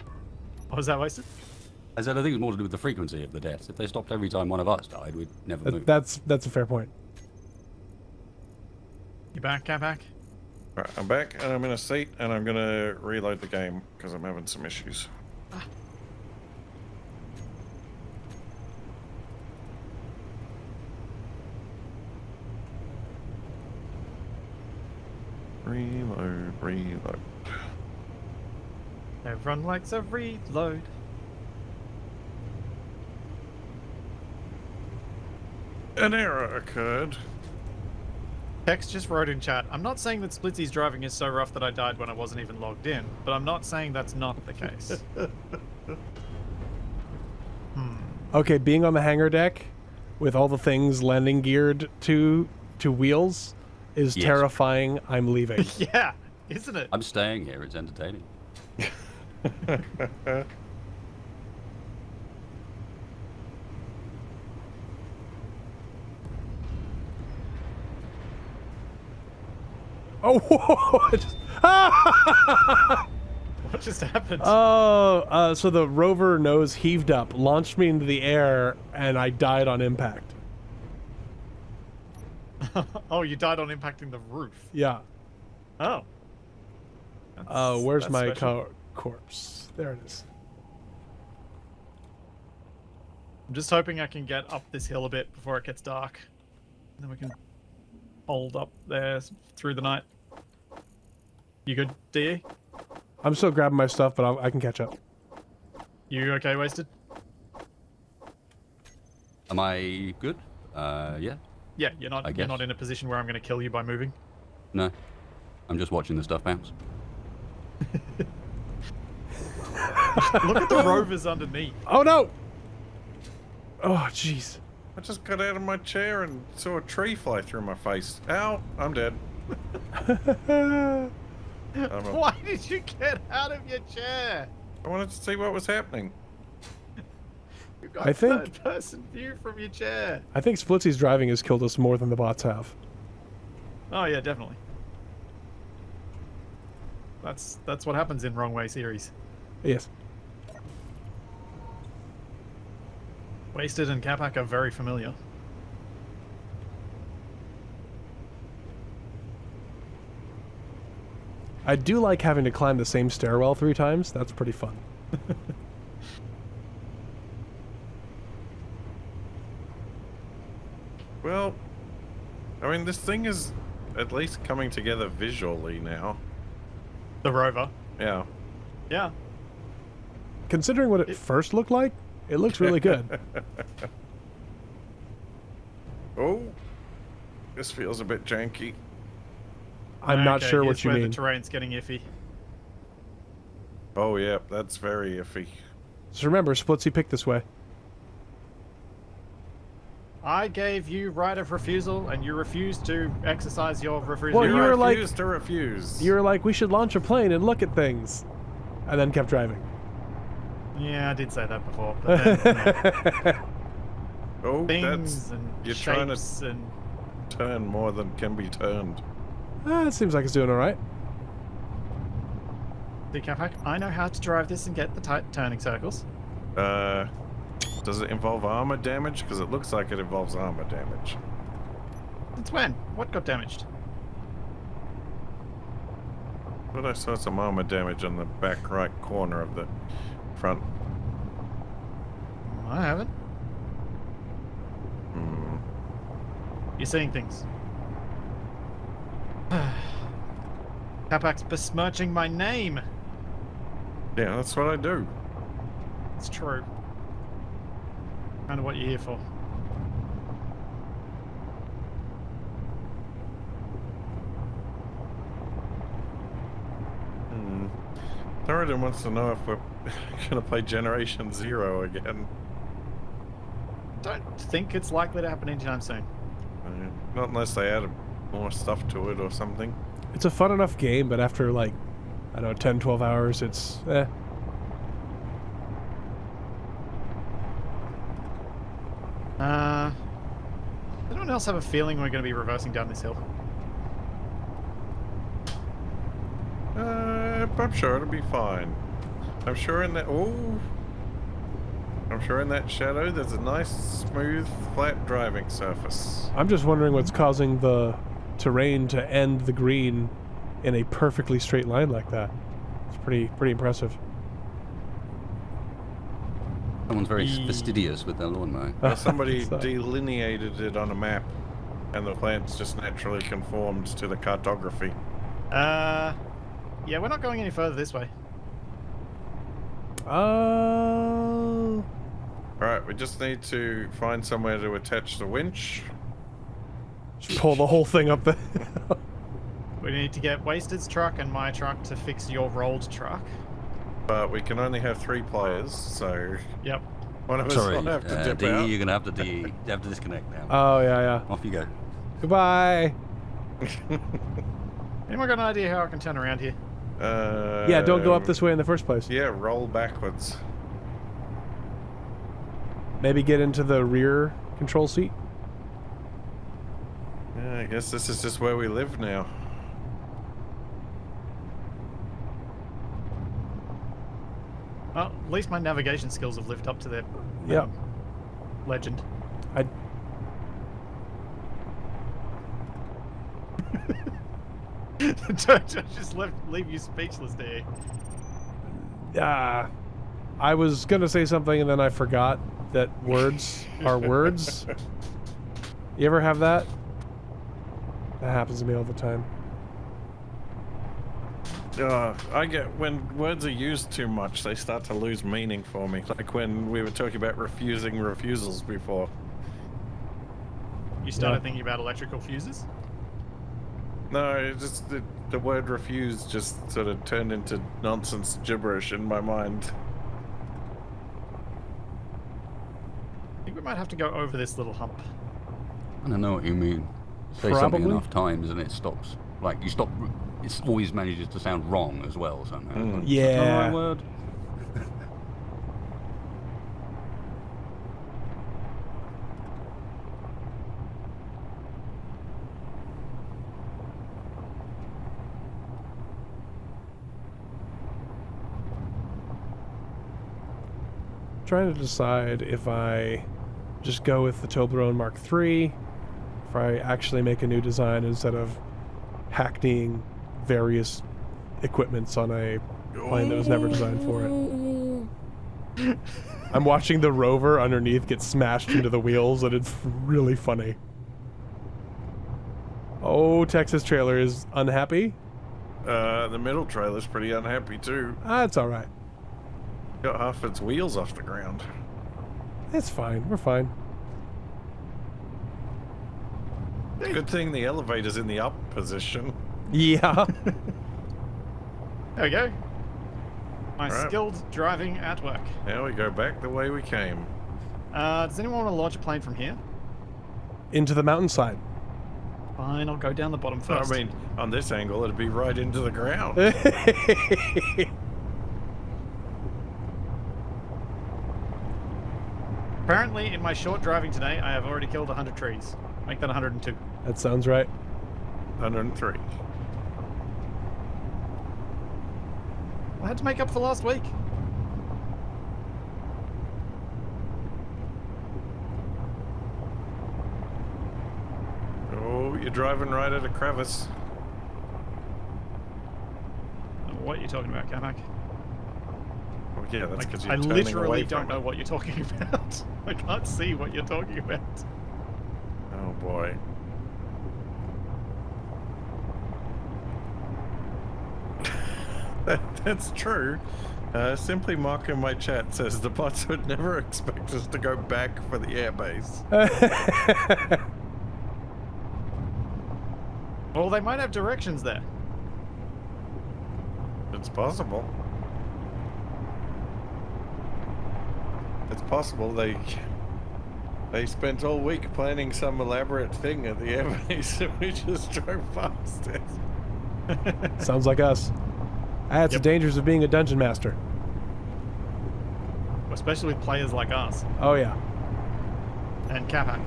Oh, was that wasted? I said I think it's more to do with the frequency of the deaths. If they stopped every time one of us died, we'd never move. That's a fair point. You back, Kabak? Right, I'm back and I'm in a seat and I'm gonna reload the game because I'm having some issues. Reload. Everyone likes a reload. An error occurred. Tex just wrote in chat, I'm not saying that Splitsie's driving is so rough that I died when I wasn't even logged in, but I'm not saying that's not the case. Okay, being on the hangar deck with all the things landing geared to wheels is terrifying. I'm leaving. Yeah, isn't it? I'm staying here. It's entertaining. Oh, whoa, What just happened? Oh, so the rover nose heaved up, launched me into the air, and I died on impact. Oh, you died on impacting the roof. Yeah. Oh. Where's that's my special. corpse? There it is. I'm just hoping I can get up this hill a bit before it gets dark. And then we can hold up there through the night. You good, DE? I'm still grabbing my stuff, but I can catch up. You okay, Wasted? Am I good? Yeah. Yeah, you're not in a position where I'm going to kill you by moving. No. I'm just watching the stuff bounce. Look at the rovers underneath. Oh no! Oh jeez. I just got out of my chair and saw a tree fly through my face. Ow, I'm dead. Why did you get out of your chair? I wanted to see what was happening. You got I think- third-person view from your chair. I think Splitsie's driving has killed us more than the bots have. Oh yeah, definitely. That's what happens in Wrong Way series. Yes. Wasted and Capac are very familiar. I do like having to climb the same stairwell 3 times. That's pretty fun. Well, I mean, this thing is at least coming together visually now. The rover. Yeah. Yeah. Considering what it first looked like, it looks really good. Oh, this feels a bit janky. I'm not Okay, sure what here's you where mean. The terrain's getting iffy. Oh, yeah, that's very iffy. Just remember, Splitsie picked this way. I gave you right of refusal, and you refused to exercise your refusal. Well, you were like- refused to refuse. You were like, we should launch a plane and look at things. And then kept driving. Yeah, I did say that before. But then, Oh, things that's... and You're trying shapes to and turn more than can be turned. It seems like it's doing alright. See, Capac, I know how to drive this and get the tight turning circles. Does it involve armor damage? Because it looks like it involves armor damage. Since when? What got damaged? But I saw some armor damage on the back right corner of the front. I haven't. Hmm. You're seeing things. Capac's besmirching my name. Yeah, that's what I do. It's true. Kind of what you're here for. Thoradin wants to know if we're gonna play Generation Zero again. Don't think it's likely to happen anytime soon. Not unless they added more stuff to it or something. It's a fun enough game, but after like, I don't know, 10, 12 hours, it's eh. Anyone else have a feeling we're going to be reversing down this hill? I'm sure it'll be fine. I'm sure in that... Oh! I'm sure in that shadow there's a nice, smooth, flat driving surface. I'm just wondering what's causing the terrain to end the green in a perfectly straight line like that. It's pretty impressive. Someone's very fastidious with their lawnmower. Well, somebody So- delineated it on a map, and the plants just naturally conformed to the cartography. Yeah, we're not going any further this way. Alright, we just need to find somewhere to attach the winch. Just pull the whole thing up there. We need to get Wasted's truck and my truck to fix your rolled truck. But we can only have 3 players, so Yep. one of us Sorry, will have to dip DE, out. you're gonna have to DE. You have to disconnect now. Oh, yeah. Off you go. Goodbye. Anyone got an idea how I can turn around here? Yeah, don't go up this way in the first place. Yeah, roll backwards. Maybe get into the rear control seat. Yeah, I guess this is just where we live now. Well, at least my navigation skills have lived up to their Yep. legend. I Just leave you speechless there. I was gonna say something and then I forgot that words are words. You ever have that? That happens to me all the time. I get when words are used too much, they start to lose meaning for me. Like when we were talking about refusing refusals before. You started thinking about electrical fuses? No, it's just the word refuse just sort of turned into nonsense gibberish in my mind. I think we might have to go over this little hump. I don't know what you mean. Say something Probably. enough times and it stops. Like you stop. It always manages to sound wrong as well somehow. Like, Yeah. "Is that the right word?" Trying to decide if I just go with the Toblerone Mark III, if I actually make a new design instead of hackneying various equipments on a plane that was never designed for it. I'm watching the rover underneath get smashed into the wheels, and it's really funny. Oh, Texas trailer is unhappy. The middle trailer's pretty unhappy too. It's all right. Got half its wheels off the ground. It's fine. We're fine. Good thing the elevator's in the up position. Yeah. There we go. My Right. skilled driving at work. Now we go back the way we came. Does anyone want to launch a plane from here? Into the mountainside. Fine, I'll go down the bottom first. I mean, on this angle, it'd be right into the ground. Apparently, in my short driving today, I have already killed 100 trees. Make that 102. That sounds right. 103. I had to make up for last week. Oh, you're driving right at a crevice. I don't know what you're talking about, Kamak. Oh, yeah, that's because you're I turning literally away don't from know it. what you're talking about. I can't see what you're talking about. Oh, boy. That's true. Simply Mark in my chat says the bots would never expect us to go back for the airbase. Well, they might have directions there. It's possible. It's possible they spent all week planning some elaborate thing at the airbase and we just drove past it. Sounds like us. That's the dangers of being a dungeon master. Especially with players like us. Oh, yeah. And Kapak.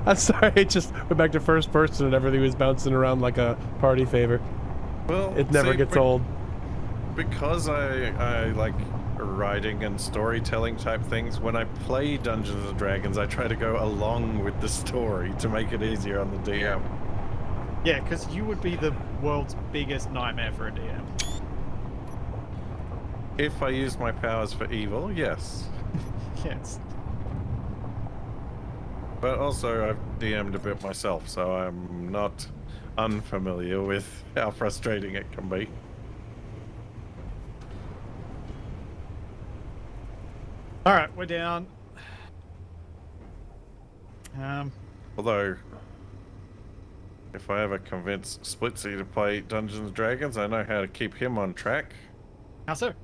I'm sorry, it just went back to first person and everything was bouncing around like a party favor. Well, It never see, gets old. Because I like writing and storytelling type things, when I play Dungeons and Dragons, I try to go along with the story to make it easier on the DM. Yeah, because you would be the world's biggest nightmare for a DM. If I use my powers for evil, yes. Yes. But also, I've DM'd a bit myself, so I'm not unfamiliar with how frustrating it can be. Alright, we're down. Although, if I ever convince Splitsie to play Dungeons and Dragons, I know how to keep him on track. How so?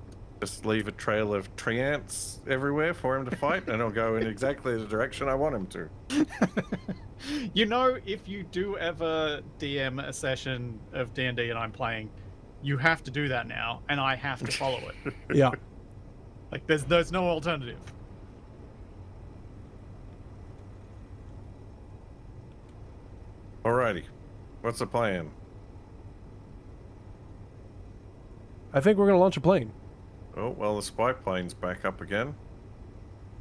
Just leave a trail of tree ants everywhere for him to fight, and he'll go in exactly the direction I want him to. You know, if you do ever DM a session of D&D and I'm playing, you have to do that now, and I have to follow it. Yeah. Like, there's no alternative. Alrighty. What's the plan? I think we're gonna launch a plane. Oh, well, the spy plane's back up again.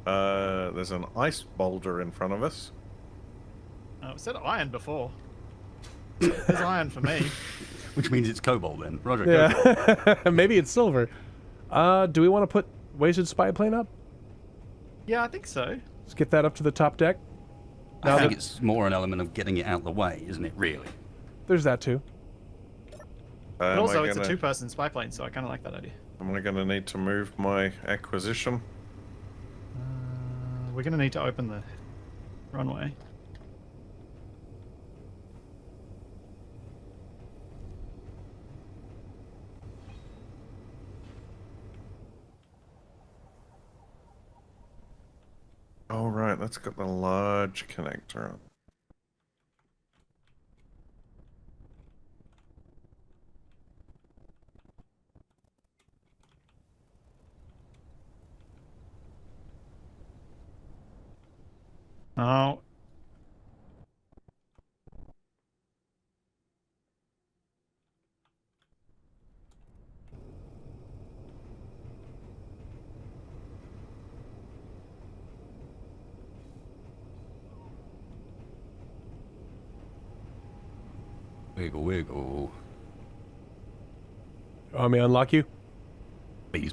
There's an ice boulder in front of us. It said iron before. There's iron for me. Which means it's cobalt then. Roger, go for it. Yeah. Maybe it's silver. Do we want to put wasted spy plane up? Yeah, I think so. Let's get that up to the top deck. I think it's more an element of getting it out the way, isn't it, really? There's that too. But also, it's a two-person spy plane, so I kind of like that idea. Am I going to need to move my acquisition? We're going to need to open the runway. Oh, right, that's got the large connector on. Oh. Wiggle, wiggle. Want me to unlock you? Please.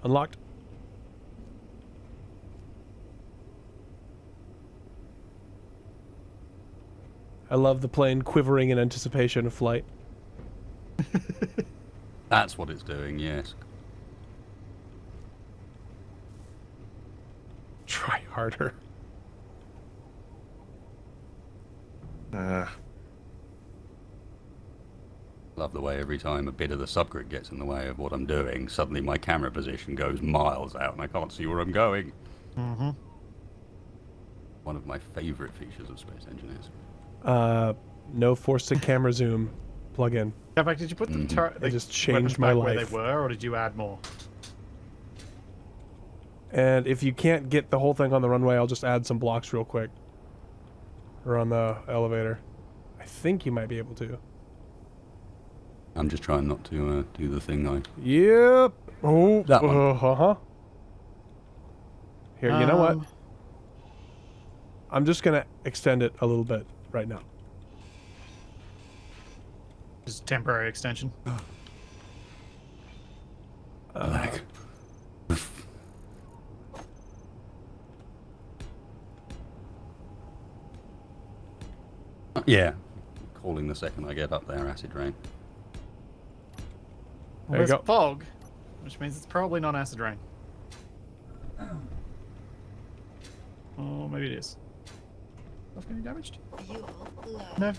Unlocked. I love the plane quivering in anticipation of flight. That's what it's doing, yes. Try harder. Love the way every time a bit of the subgrid gets in the way of what I'm doing, suddenly my camera position goes miles out and I can't see where I'm going. Mm-hmm. One of my favorite features of Space Engineers. No force-stick camera zoom plug-in. Yeah, but did you put the It just changed my weapons back life. where they were, or did you add more? And if you can't get the whole thing on the runway, I'll just add some blocks real quick. Or on the elevator. I think you might be able to. I'm just trying not to do the thing I... Yep. Oh, That one. Uh-huh. Here, you know what? I'm just going to extend it a little bit right now. Just temporary extension. Lag. Yeah. Calling the second I get up there, acid rain. Well, There you there's go. fog, which means it's probably not acid rain. Oh, maybe it is. Stuff getting damaged? Fuel low. No.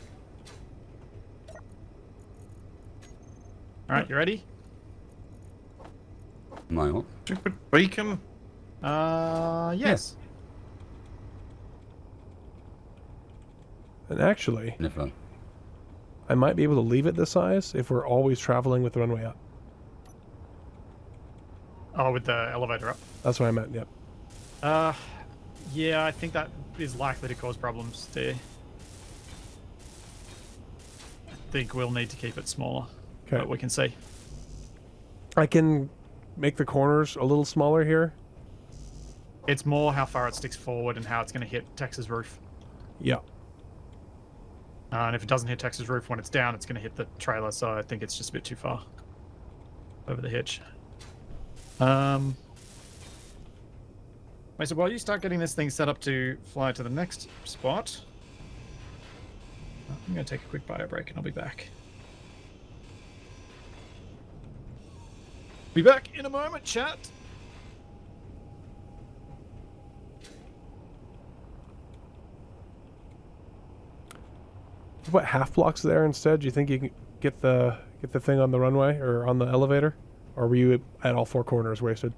Alright, you ready? Am I what? Stupid beacon. Yes. And actually, And if I... I might be able to leave it this size if we're always traveling with the runway up. Oh, with the elevator up. That's what I meant, yep. Yeah, I think that is likely to cause problems there. I think we'll need to keep it smaller. Okay. But we can see. I can make the corners a little smaller here. It's more how far it sticks forward and how it's going to hit Tex's roof. Yeah. And if it doesn't hit Tex's roof when it's down, it's going to hit the trailer, so I think it's just a bit too far over the hitch. Wait, so while you start getting this thing set up to fly to the next spot, I'm going to take a quick bio break and I'll be back. Be back in a moment, chat. put half blocks there instead? Do you think you can get the thing on the runway or on the elevator? Or were you at all four corners wasted?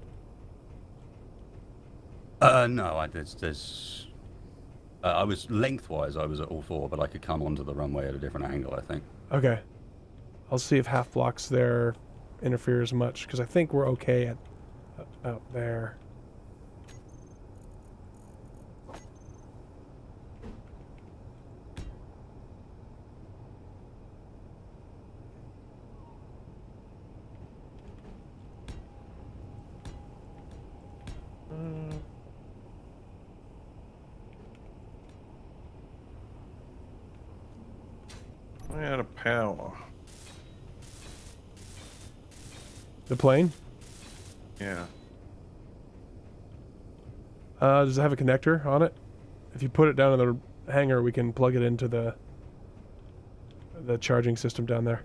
No, I was lengthwise, I was at all four, but I could come onto the runway at a different angle, I think. Okay. I'll see if half blocks there interferes much, because I think we're okay at out there. I out of power. The plane? Yeah. Does it have a connector on it? If you put it down in the hangar, we can plug it into the charging system down there.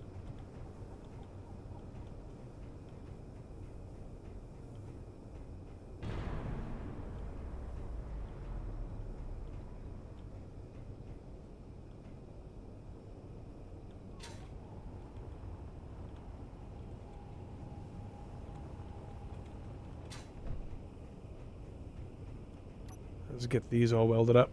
Let's get these all welded up.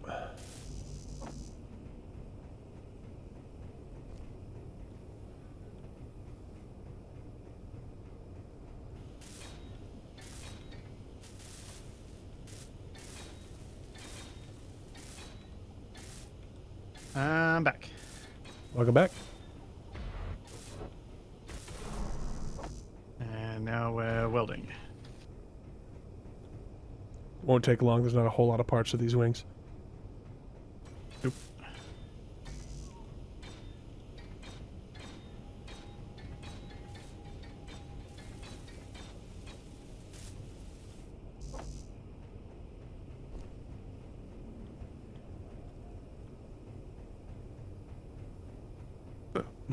I'm back. Welcome back. And now we're welding. Won't take long. There's not a whole lot of parts to these wings. Nope.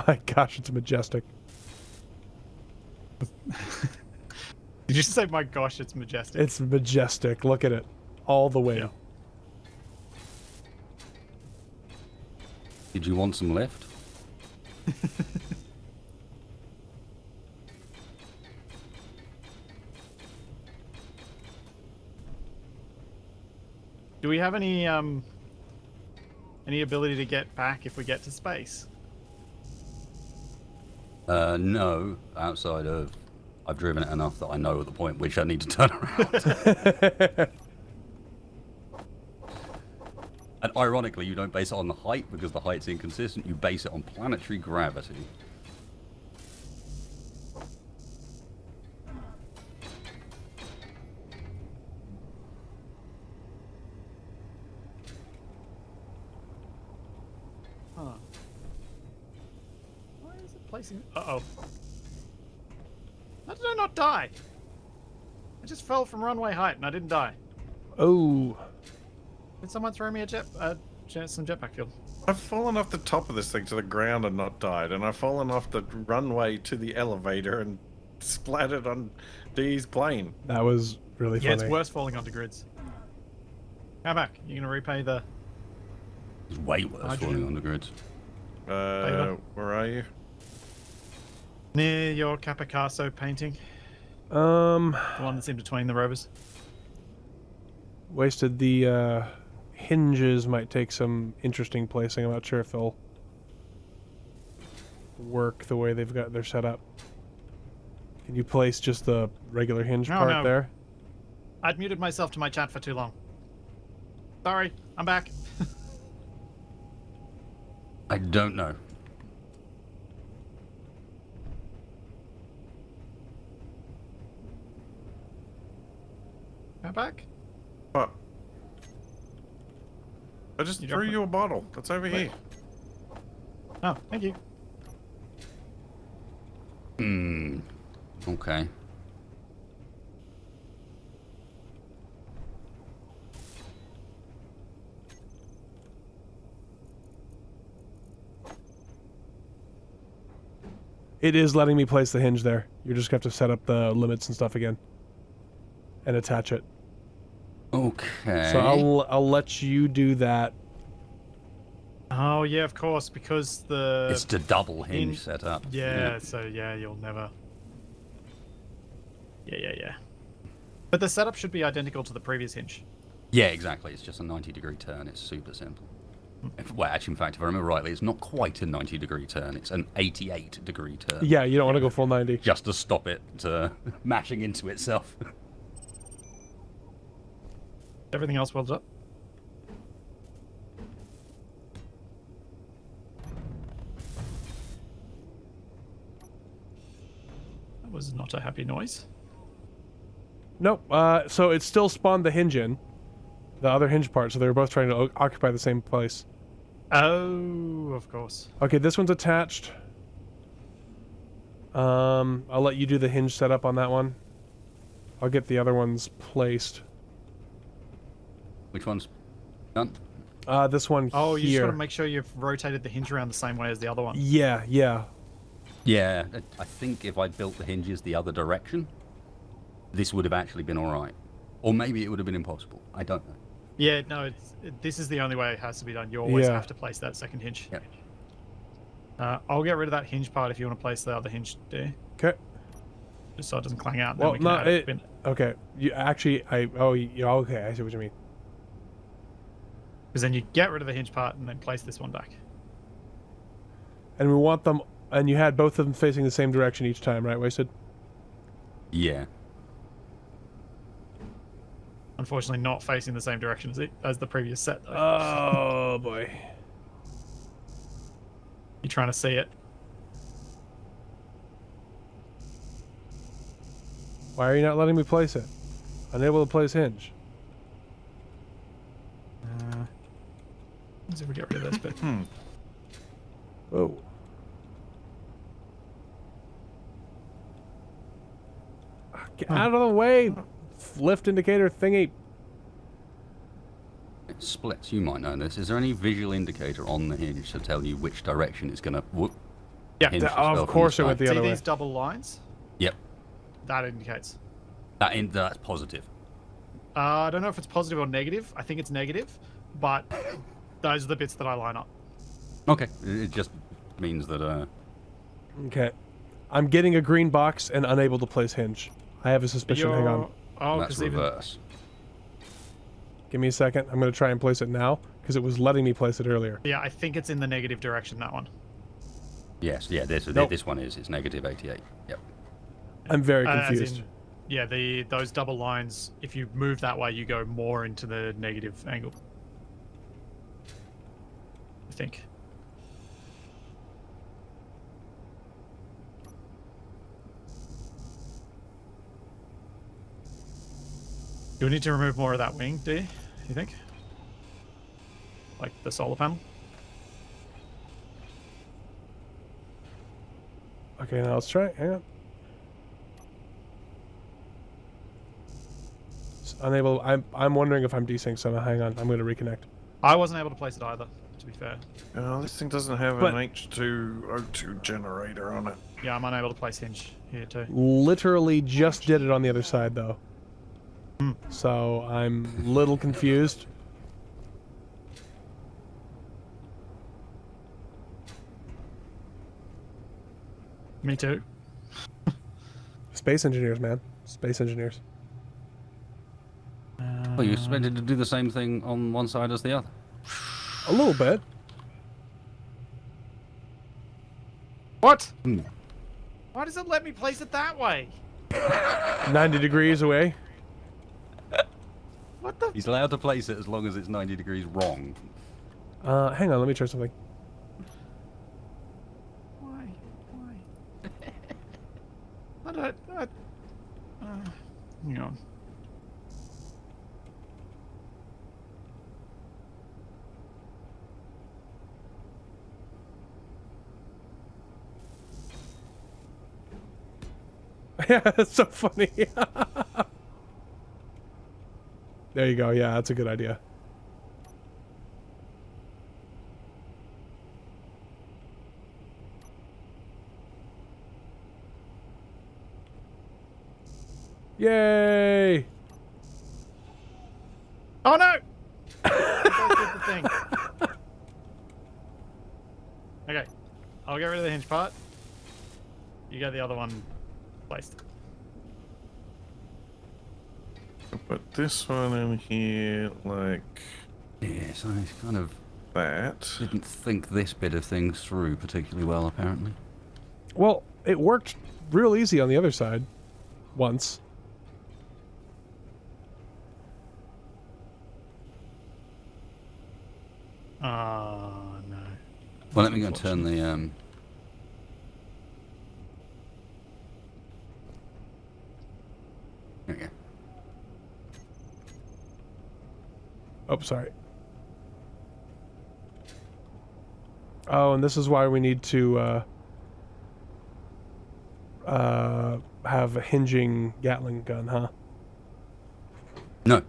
My gosh, it's majestic. Did you say, my gosh, it's majestic? It's majestic. Look at it. All the way. Yeah. Did you want some lift? Do we have any ability to get back if we get to space? No, outside of I've driven it enough that I know at the point which I need to turn around. And ironically, you don't base it on the height because the height's inconsistent. You base it on planetary gravity. Huh. Why is it placing... Uh-oh. How did I not die? I just fell from runway height and I didn't die. Oh. Did someone throw me some jetpack fuel? I've fallen off the top of this thing to the ground and not died, and I've fallen off the runway to the elevator and splattered on Dee's plane. That was really funny. Yeah, it's worse falling onto grids. Come back. You're going to repay the... It's way worse Hydrogen. falling on the grids. Where are you? Near your Capicasso painting. The one that's in between the rovers. Wasted. The hinges might take some interesting placing. I'm not sure if they'll work the way they're set up. Can you place just the regular hinge part there? I'd muted myself to my chat for too long. Sorry, I'm back. I don't know. I'm back. What? I just You threw dropped you a bottle. That's over here. Oh, thank you. Hmm. Okay. It is letting me place the hinge there. You're just going to have to set up the limits and stuff again. And attach it. Okay. So I'll let you do that. Oh yeah, of course, because the It's the double hinge setup. Yeah, so yeah, you'll never. Yeah. But the setup should be identical to the previous hinge. Yeah, exactly. It's just a 90-degree turn. It's super simple. Well, actually, in fact, if I remember rightly, it's not quite a 90-degree turn. It's an 88-degree turn. Yeah, you don't want to go full 90. Just to stop it mashing into itself. Everything else welded up. That was not a happy noise. Nope. So it still spawned the hinge in, the other hinge part. So they were both trying to occupy the same place. Oh, of course. Okay, this one's attached. I'll let you do the hinge setup on that one. I'll get the other ones placed. Which one's done? This one Oh, here. you just got to make sure you've rotated the hinge around the same way as the other one. Yeah. Yeah, I think if I built the hinges the other direction, this would have actually been alright. Or maybe it would have been impossible. I don't know. Yeah, no, this is the only way it has to be done. You always Yeah. have to place that second hinge. Yep. I'll get rid of that hinge part if you want to place the other hinge there, Okay. just so it doesn't clang out. Well, then we can no, add it in. okay. You actually, yeah, okay. I see what you mean. Because then you get rid of the hinge part and then place this one back. And we want them, and you had both of them facing the same direction each time, right, Wasted? Yeah. Unfortunately, not facing the same direction as the previous set, though. Oh boy. You're trying to see it. Why are you not letting me place it? Unable to place hinge. Let's see if we get rid of this bit. Oh. Get out of the way, lift indicator thingy. It splits. You might know this. Is there any visual indicator on the hinge to tell you which direction it's going to Yeah, hinge of itself course it on went the the see other way. these double lines? Yep. That indicates. That's positive. I don't know if it's positive or negative. I think it's negative, but those are the bits that I line up. Okay. It just means that... Okay. I'm getting a green box and unable to place hinge. I have a suspicion. Hang on. Oh, that's because even reverse. Give me a second. I'm going to try and place it now because it was letting me place it earlier. yeah, I think it's in the negative direction. That one. Yes, yeah, this one is. It's negative 88. Yep. I'm very As confused. in, yeah, those double lines. If you move that way, you go more into the negative angle. I think. Do we need to remove more of that wing, do you think? Like the solar panel? Okay, now let's try it. Hang on. It's unable. I'm wondering if I'm desynced, so hang on. I'm going to reconnect. I wasn't able to place it either, to be fair. Oh, this thing doesn't have But- an H2O2 generator on it. Yeah, I'm unable to place hinge here too. Literally just did it on the other side, though. So I'm a little confused. Me too. Space engineers, man. Space engineers. Well, you expected to do the same thing on one side as the other. A little bit. What? Why does it let me place it that way? 90 degrees away. What the? He's allowed to place it as long as it's 90 degrees wrong. Hang on, let me try something. Why? I don't. Hang on. Yeah, that's so funny. There you go. Yeah, that's a good idea. Yay! Oh no! I both did the thing. I'll get rid of the hinge part. You get the other one placed. Put this one in here like Yes, I kind of that. didn't think this bit of things through particularly well, apparently. Well, it worked real easy on the other side. Once. Oh, no. Well, let me go and turn the There we go. Oh, sorry. Oh, and this is why we need to have a hinging Gatling gun, huh? No,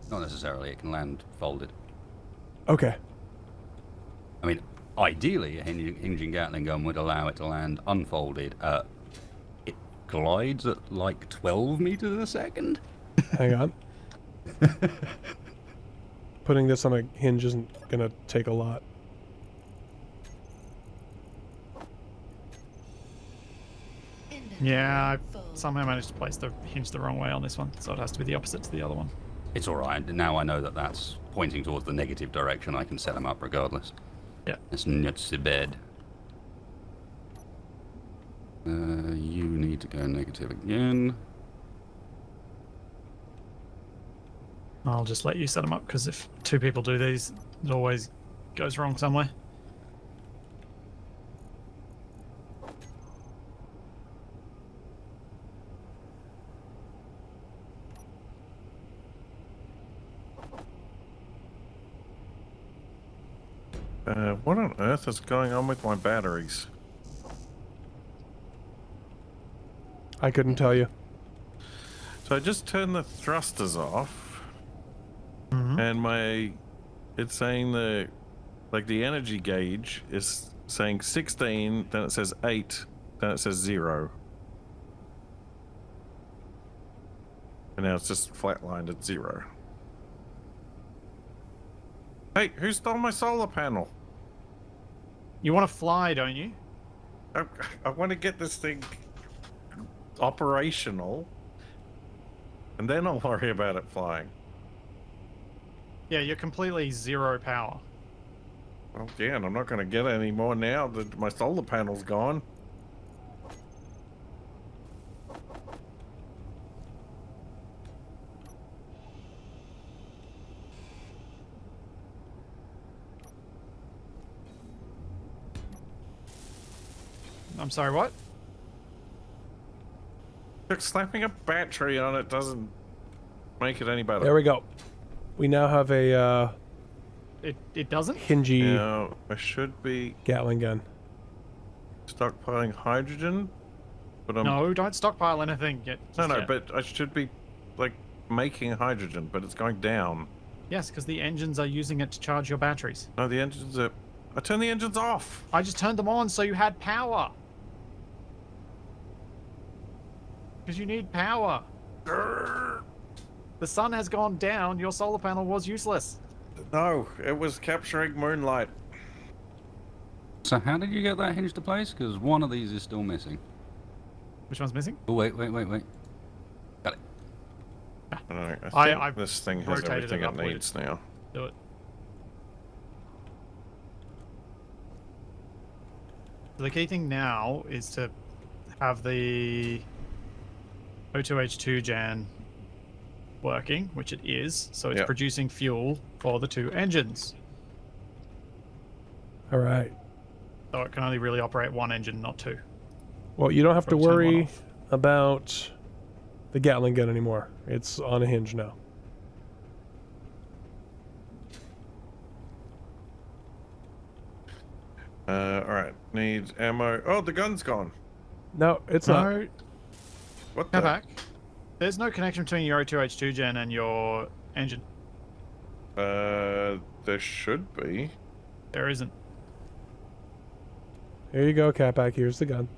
not necessarily. It can land folded. Okay. I mean, ideally, a hinging Gatling gun would allow it to land unfolded. It glides at like 12 meters a second. Hang on. Putting this on a hinge isn't gonna take a lot. Yeah, I Full. somehow managed to place the hinge the wrong way on this one, so it has to be the opposite to the other one. It's all right. Now I know that that's pointing towards the negative direction. I can set them up regardless. Yeah. It's not so bad. You need to go negative again. I'll just let you set them up, because if two people do these, it always goes wrong somewhere. What on earth is going on with my batteries? I couldn't tell you. So I just turned the thrusters off, and it's saying the energy gauge is saying 16, then it says 8, then it says 0. And now it's just flatlined at 0. Hey, who stole my solar panel? You want to fly, don't you? I want to get this thing operational, and then I'll worry about it flying. Yeah, you're completely zero power. Well, yeah, and I'm not going to get any more now that my solar panel's gone. I'm sorry, what? Look, slapping a battery on it doesn't make it any better. There we go. We now have a It doesn't? hingy Now, I should be Gatling gun. stockpiling hydrogen, but I'm... No, don't stockpile anything yet. No, just yet. but I should be, like, making hydrogen, but it's going down. Yes, because the engines are using it to charge your batteries. No, the engines are... I turned the engines off! I just turned them on so you had power. Because you need power. Grrr. The sun has gone down, your solar panel was useless. No, it was capturing moonlight. So how did you get that hinge to place? Because one of these is still missing. Which one's missing? Oh, wait. Got it. I think I've this thing has rotated everything it it upwards. needs now. Do it. So the key thing now is to have the O2H2 gen working, which it is, so it's Yep. producing fuel for the two engines. All right. So it can only really operate one engine, not two. Well, you don't have to Turn one worry off. about the Gatling gun anymore. It's on a hinge now. Alright, needs ammo. Oh, the gun's gone. No, it's not. No, What go the? back. There's no connection between your O2H2 gen and your engine. There should be. There isn't. Here you go, Catback. Here's the gun.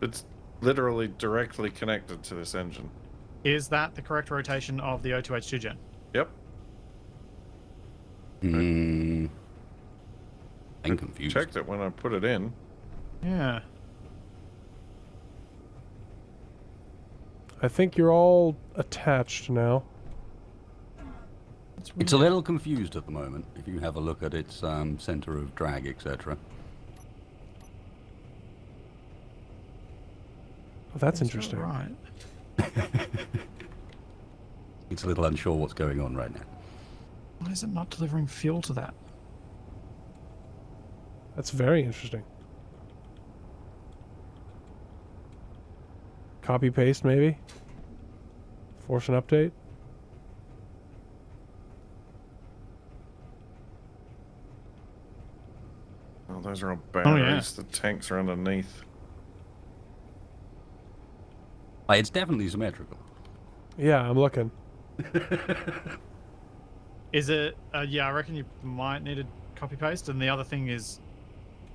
It's literally directly connected to this engine. Is that the correct rotation of the O2H2 gen? Yep. I'm confused. Checked it when I put it in. Yeah. I think you're all attached now. It's a little confused at the moment, if you have a look at its center of drag, etc. Oh, that's interesting. Right. It's a little unsure what's going on right now. Why is it not delivering fuel to that? That's very interesting. Copy paste maybe? Force an update? Oh, those are all batteries. yeah. The tanks are underneath. It's definitely symmetrical. Yeah, I'm looking. Is it? Yeah, I reckon you might need a copy paste. And the other thing is,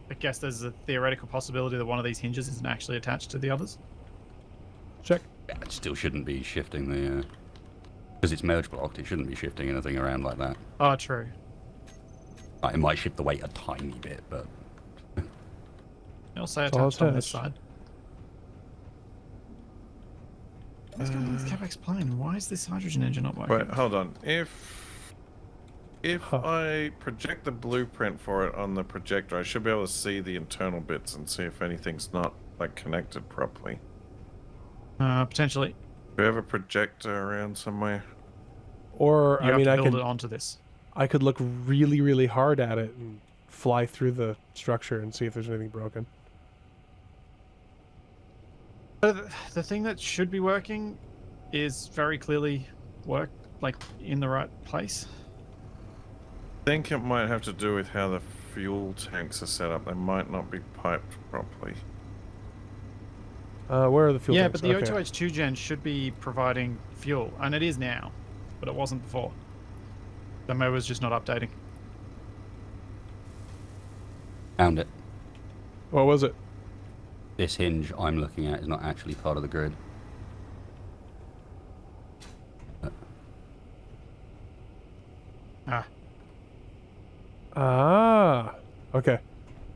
I guess there's a theoretical possibility that one of these hinges isn't actually attached to the others. Check. Yeah, it still shouldn't be shifting the... Because it's merge blocked, it shouldn't be shifting anything around like that. Oh, true. It might shift the weight a tiny bit, but... I'll say It's all attached on this attached. side. What's going on with CapEx plane? Why is this hydrogen engine not working? Wait, hold on. If I project the blueprint for it on the projector, I should be able to see the internal bits and see if anything's not like connected properly. Potentially. Do you have a projector around somewhere? Or, You I have mean, to I build could it onto this. I could look really, really hard at it and fly through the structure and see if there's anything broken. The thing that should be working is very clearly in the right place. I think it might have to do with how the fuel tanks are set up. They might not be piped properly. Where are the fuel Yeah, tanks? but the Okay. O2H2 gen should be providing fuel, and it is now, but it wasn't before. The mo was just not updating. Found it. What was it? This hinge I'm looking at is not actually part of the grid. Ah, Ah, okay.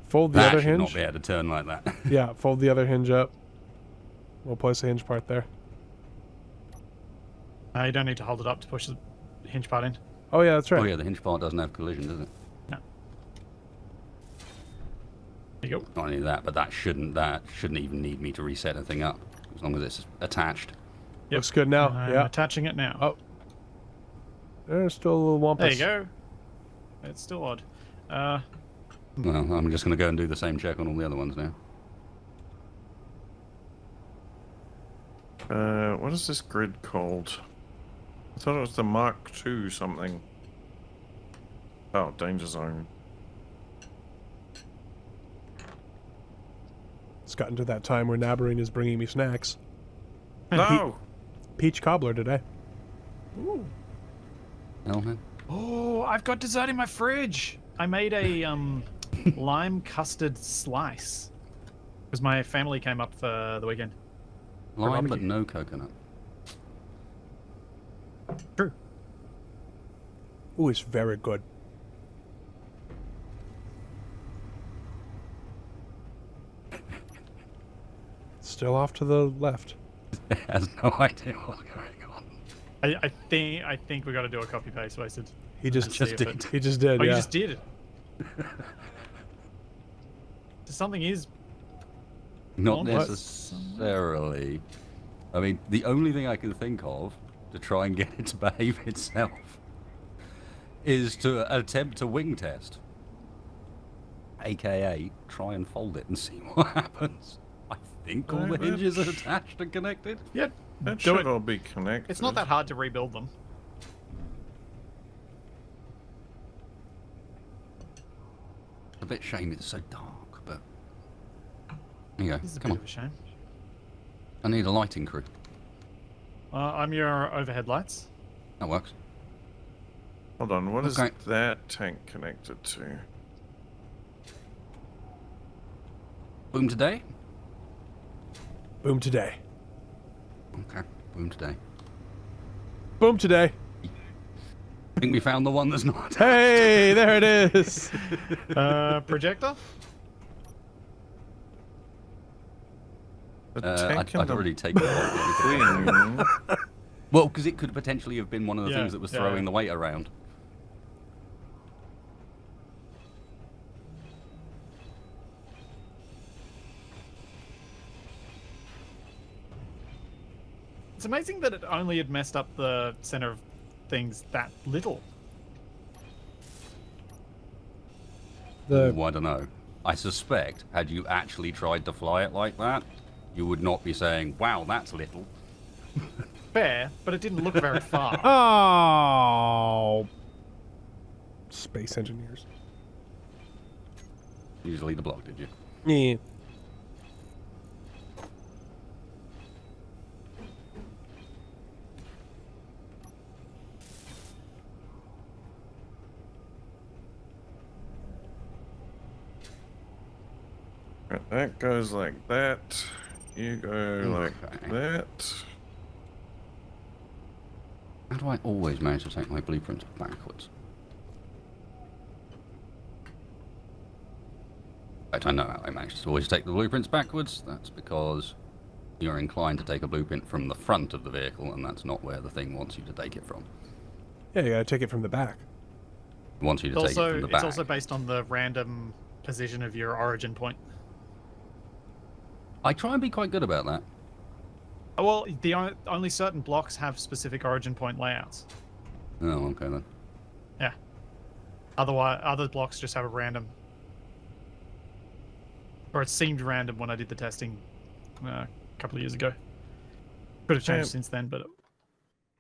Fold the That other should not hinge. be able to turn like that. Yeah, fold the other hinge up. We'll place the hinge part there. you don't need to hold it up to push the hinge part in. Oh yeah, that's right. Oh yeah, the hinge part doesn't have collision, does it? No. There you go. Not only that, but that shouldn't even need me to reset anything up, as long as it's attached. Yep. Looks good now. I'm Yeah. attaching it now. Oh. There's still a little wampus. There you go. It's still odd. Well, I'm just going to go and do the same check on all the other ones now. What is this grid called? I thought it was the Mark II something. Oh, danger zone. It's gotten to that time where Nabarine is bringing me snacks. No! Peach cobbler today. Ooh. Hellhead? Oh, I've got dessert in my fridge. I made a lime custard slice because my family came up for the weekend. Lime, but barbecue. no coconut. True. Ooh, it's very good. Still off to the left. Has no idea what's going on. I think we got to do a copy paste wasted. He just See if did. it- He just did. Oh, yeah. you just did it. Something is. Not What? necessarily. I mean, the only thing I can think of to try and get it to behave itself is to attempt a wing test. AKA, try and fold it and see what happens. I think all the hinges are attached and connected. Yeah. That Do should it. all be connected. It's not that hard to rebuild them. A bit shame it's so dark, but... There you go, This is a come bit on. of a shame. I need a lighting crew. I'm your overhead lights. That works. Hold on, what is Okay. that tank connected to? Boom today? Boom today. Okay, boom today. Boom today. I think we found the one that's not. Hey, there it is. Projector? I'd already taken it. Queen. Well, because it could potentially have been one of the Yeah, things that was yeah, throwing yeah. the weight around. It's amazing that it only had messed up the center of things that little. The Ooh, I don't know. I suspect, had you actually tried to fly it like that, you would not be saying, wow, that's little. Fair, but it didn't look very far. Oh, space engineers. Usually the block, did you? Yeah. That goes like that. You go like Okay. that. How do I always manage to take my blueprints backwards? In fact, I know how I manage to always take the blueprints backwards. That's because you're inclined to take a blueprint from the front of the vehicle, and that's not where the thing wants you to take it from. Yeah, you gotta take it from the back. It wants you to It's take it from the back. it's also based on the random position of your origin point. I try and be quite good about that. Well, only certain blocks have specific origin point layouts. Oh, okay then. Yeah. Otherwise, other blocks just have a random. Or it seemed random when I did the testing a couple of years ago. Could have changed Yeah. since then, but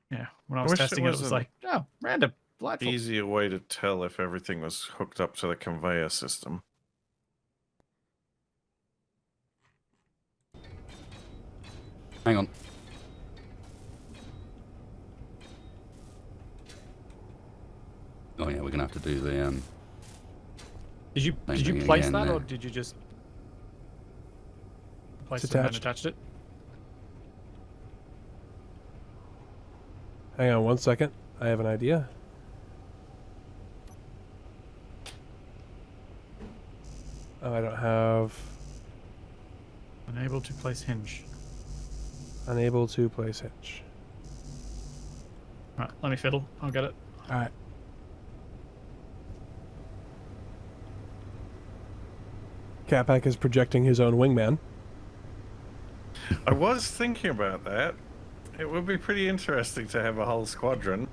yeah, when I I was wish there testing it, it was was an like, oh, random, delightful. Easier way to tell if everything was hooked up to the conveyor system. Hang on. Oh yeah, we're gonna have to do the Did you Same thing place again that, there. or did you just place It's it and attached. attached it? Hang on 1 second. I have an idea. Oh, I don't have. Unable to place hinge. Unable to place hinge. Right, let me fiddle. I'll get it. All right. Capac is projecting his own wingman. I was thinking about that. It would be pretty interesting to have a whole squadron.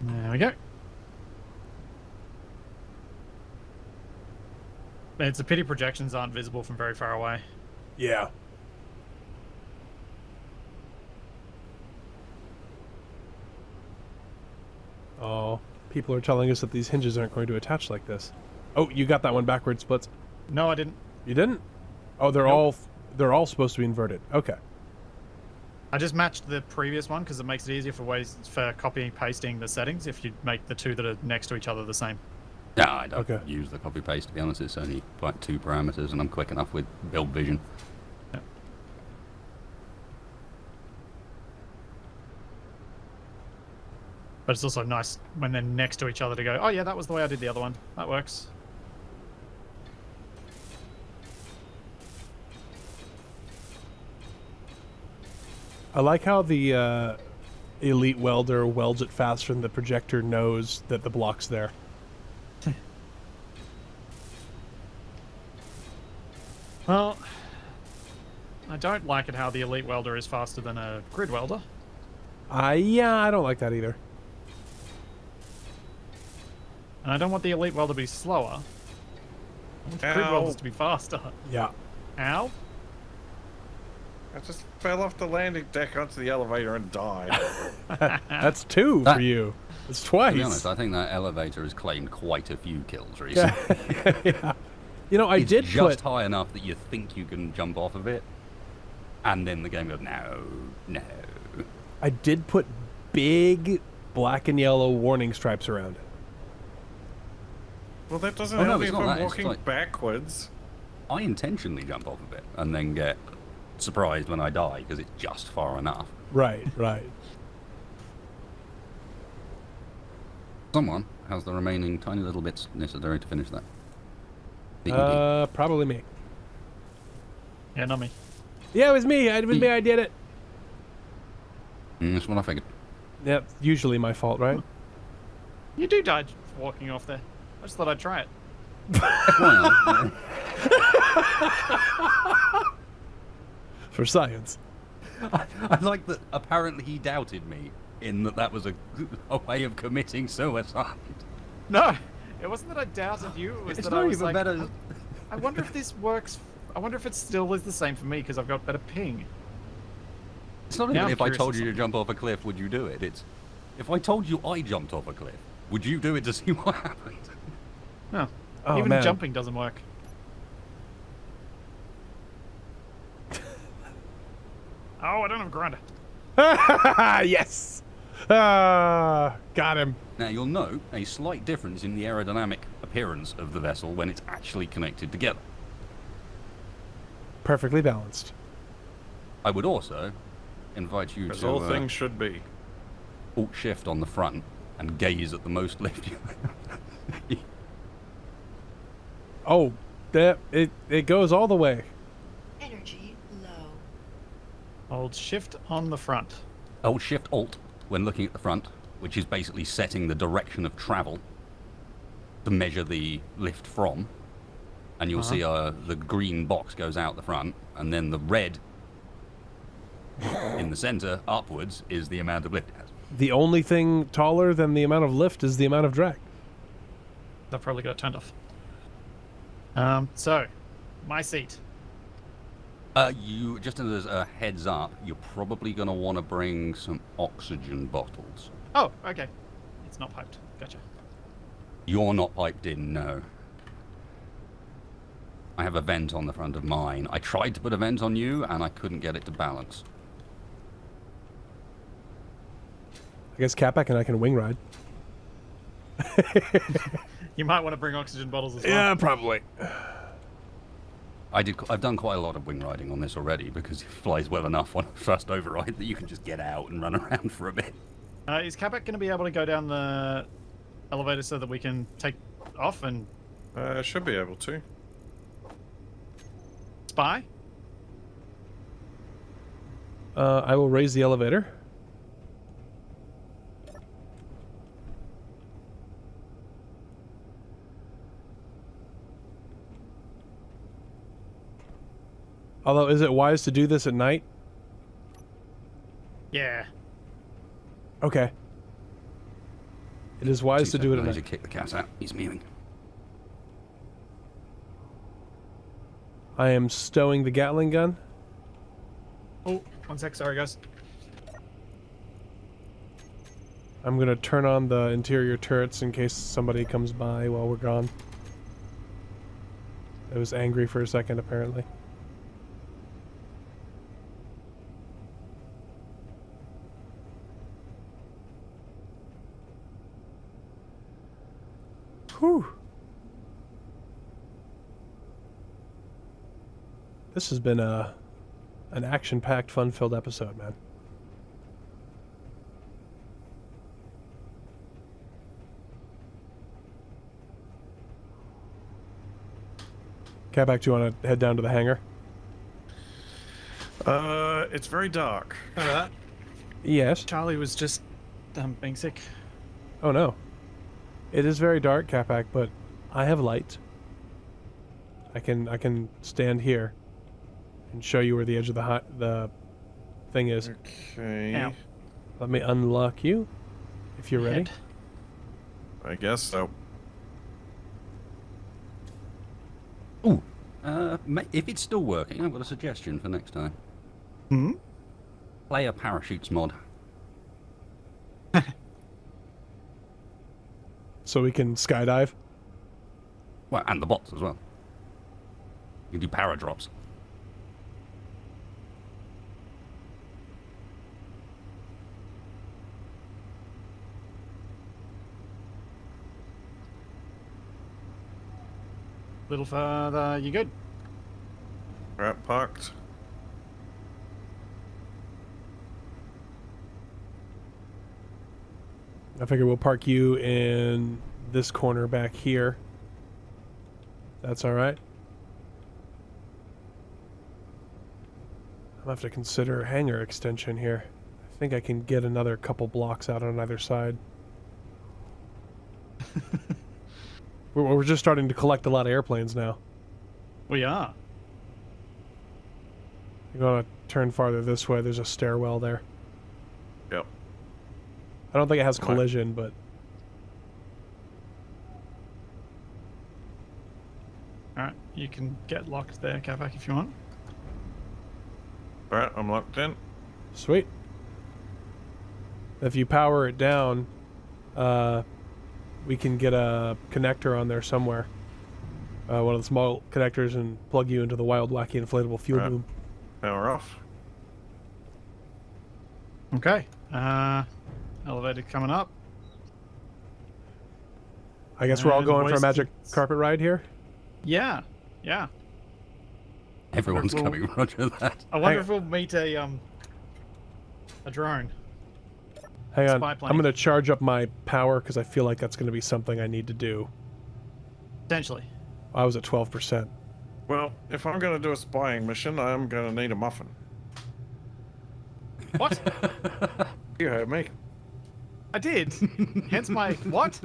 There we go. It's a pity projections aren't visible from very far away. Yeah. Oh, people are telling us that these hinges aren't going to attach like this. Oh, you got that one backwards, Splits. No, I didn't. You didn't? Oh, they're all supposed to be inverted. Okay. I just matched the previous one because it makes it easier for copying pasting the settings if you make the two that are next to each other the same. No, I don't Okay. use the copy paste, to be honest. It's only like 2 parameters, and I'm quick enough with build vision. Yeah. But it's also nice when they're next to each other to go, oh yeah, that was the way I did the other one. That works. I like how the elite welder welds it faster than the projector knows that the block's there. Well, I don't like it how the elite welder is faster than a grid welder. Yeah, I don't like that either. And I don't want the elite welder to be slower. I want the grid Ow. welders to be faster. Yeah. Ow. I just fell off the landing deck onto the elevator and died. That's 2 That- for you. It's To twice. be honest, I think that elevator has claimed quite a few kills recently. Yeah. You know, I It's did just put. high enough that you think you can jump off of it, and then the game goes, no, no. I did put big black and yellow warning stripes around it. Well, that doesn't Oh, no, help me it's if not I'm that, it's walking like- backwards. I intentionally jump off a bit and then get surprised when I die because it's just far enough. Right, right. Someone has the remaining tiny little bits necessary to finish that. Probably me. Yeah, not me. Yeah, it was me. It was me. I did it. That's what I figured. Yep, usually my fault, right? You do die walking off there. I just thought I'd try it. FYI, For science. I like that apparently he doubted me in that was a way of committing suicide. No, it wasn't that I doubted you. It was It's that I not was even like, better. I wonder if this works. I wonder if it still is the same for me because I've got better ping. It's not Now even I'm if I curious told to you to jump off a cliff, would you do it? It's if I told you I jumped off a cliff, would you do it to see what happened? No, Oh, even man. jumping doesn't work. Oh, I don't have a grinder. Yes. Got him. Now you'll note a slight difference in the aerodynamic appearance of the vessel when it's actually connected together. Perfectly balanced. I would also invite you As to all things should be. Alt-Shift on the front and gaze at the most lift you Oh, that it goes all the way. Energy low. Hold shift on the front. Alt-Shift Alt when looking at the front, which is basically setting the direction of travel to measure the lift from. And you'll see the green box goes out the front, and then the red in the center upwards is the amount of lift it has. The only thing taller than the amount of lift is the amount of drag. I've probably got it turned off. So, my seat. You just as a heads up, you're probably going to want to bring some oxygen bottles. Oh, okay. It's not piped. Gotcha. You're not piped in, no. I have a vent on the front of mine. I tried to put a vent on you, and I couldn't get it to balance. I guess Capac and I can wing ride. You might want to bring oxygen bottles as well. Yeah, probably. I've done quite a lot of wing riding on this already because it flies well enough on a first override that you can just get out and run around for a bit. Is Capac going to be able to go down the elevator so that we can take off and Should be able to. spy? I will raise the elevator. Although, is it wise to do this at night? Yeah. Okay. It is wise to do it at I need night. to kick the cat out. He's mewing. I am stowing the Gatling gun. Oh, one sec. Sorry, guys. I'm gonna turn on the interior turrets in case somebody comes by while we're gone. I was angry for a second, apparently. Whew. This has been an action-packed, fun-filled episode, man. Capac, do you want to head down to the hangar? It's very dark. Remember that? Yes. Charlie was just being sick. Oh no. It is very dark, Capac, but I have light. I can stand here and show you where the edge of the thing is. Okay. Ow. Let me unlock you, if you're ready. Head. I guess so. Ooh. If it's still working, I've got a suggestion for next time. Hmm? Play a parachutes mod. So we can skydive. Well, and the bots as well. You can do paradrops. little further. You good? Right, parked. I figure we'll park you in this corner back here. That's all right. I'll have to consider hangar extension here. I think I can get another couple blocks out on either side. We're just starting to collect a lot of airplanes now. We are. You're going to turn farther this way. There's a stairwell there. Yep. I don't think it has Right. collision, but... Alright, you can get locked there, Kavak, if you want. Alright, I'm locked in. Sweet. If you power it down, we can get a connector on there somewhere. One of the small connectors, and plug you into the wild, wacky, inflatable fuel Right. boom. Power off. Okay. Elevator coming up. I guess we're all And going for a magic wasted- carpet ride here. Yeah. Yeah. Everyone's Well- coming. Roger that. I wonder Hang- if we'll meet a drone. Hang on. Spy plane. I'm going to charge up my power because I feel like that's going to be something I need to do. Potentially. I was at 12%. Well, if I'm going to do a spying mission, I'm going to need a muffin. What? You heard me. I did. Hence my what?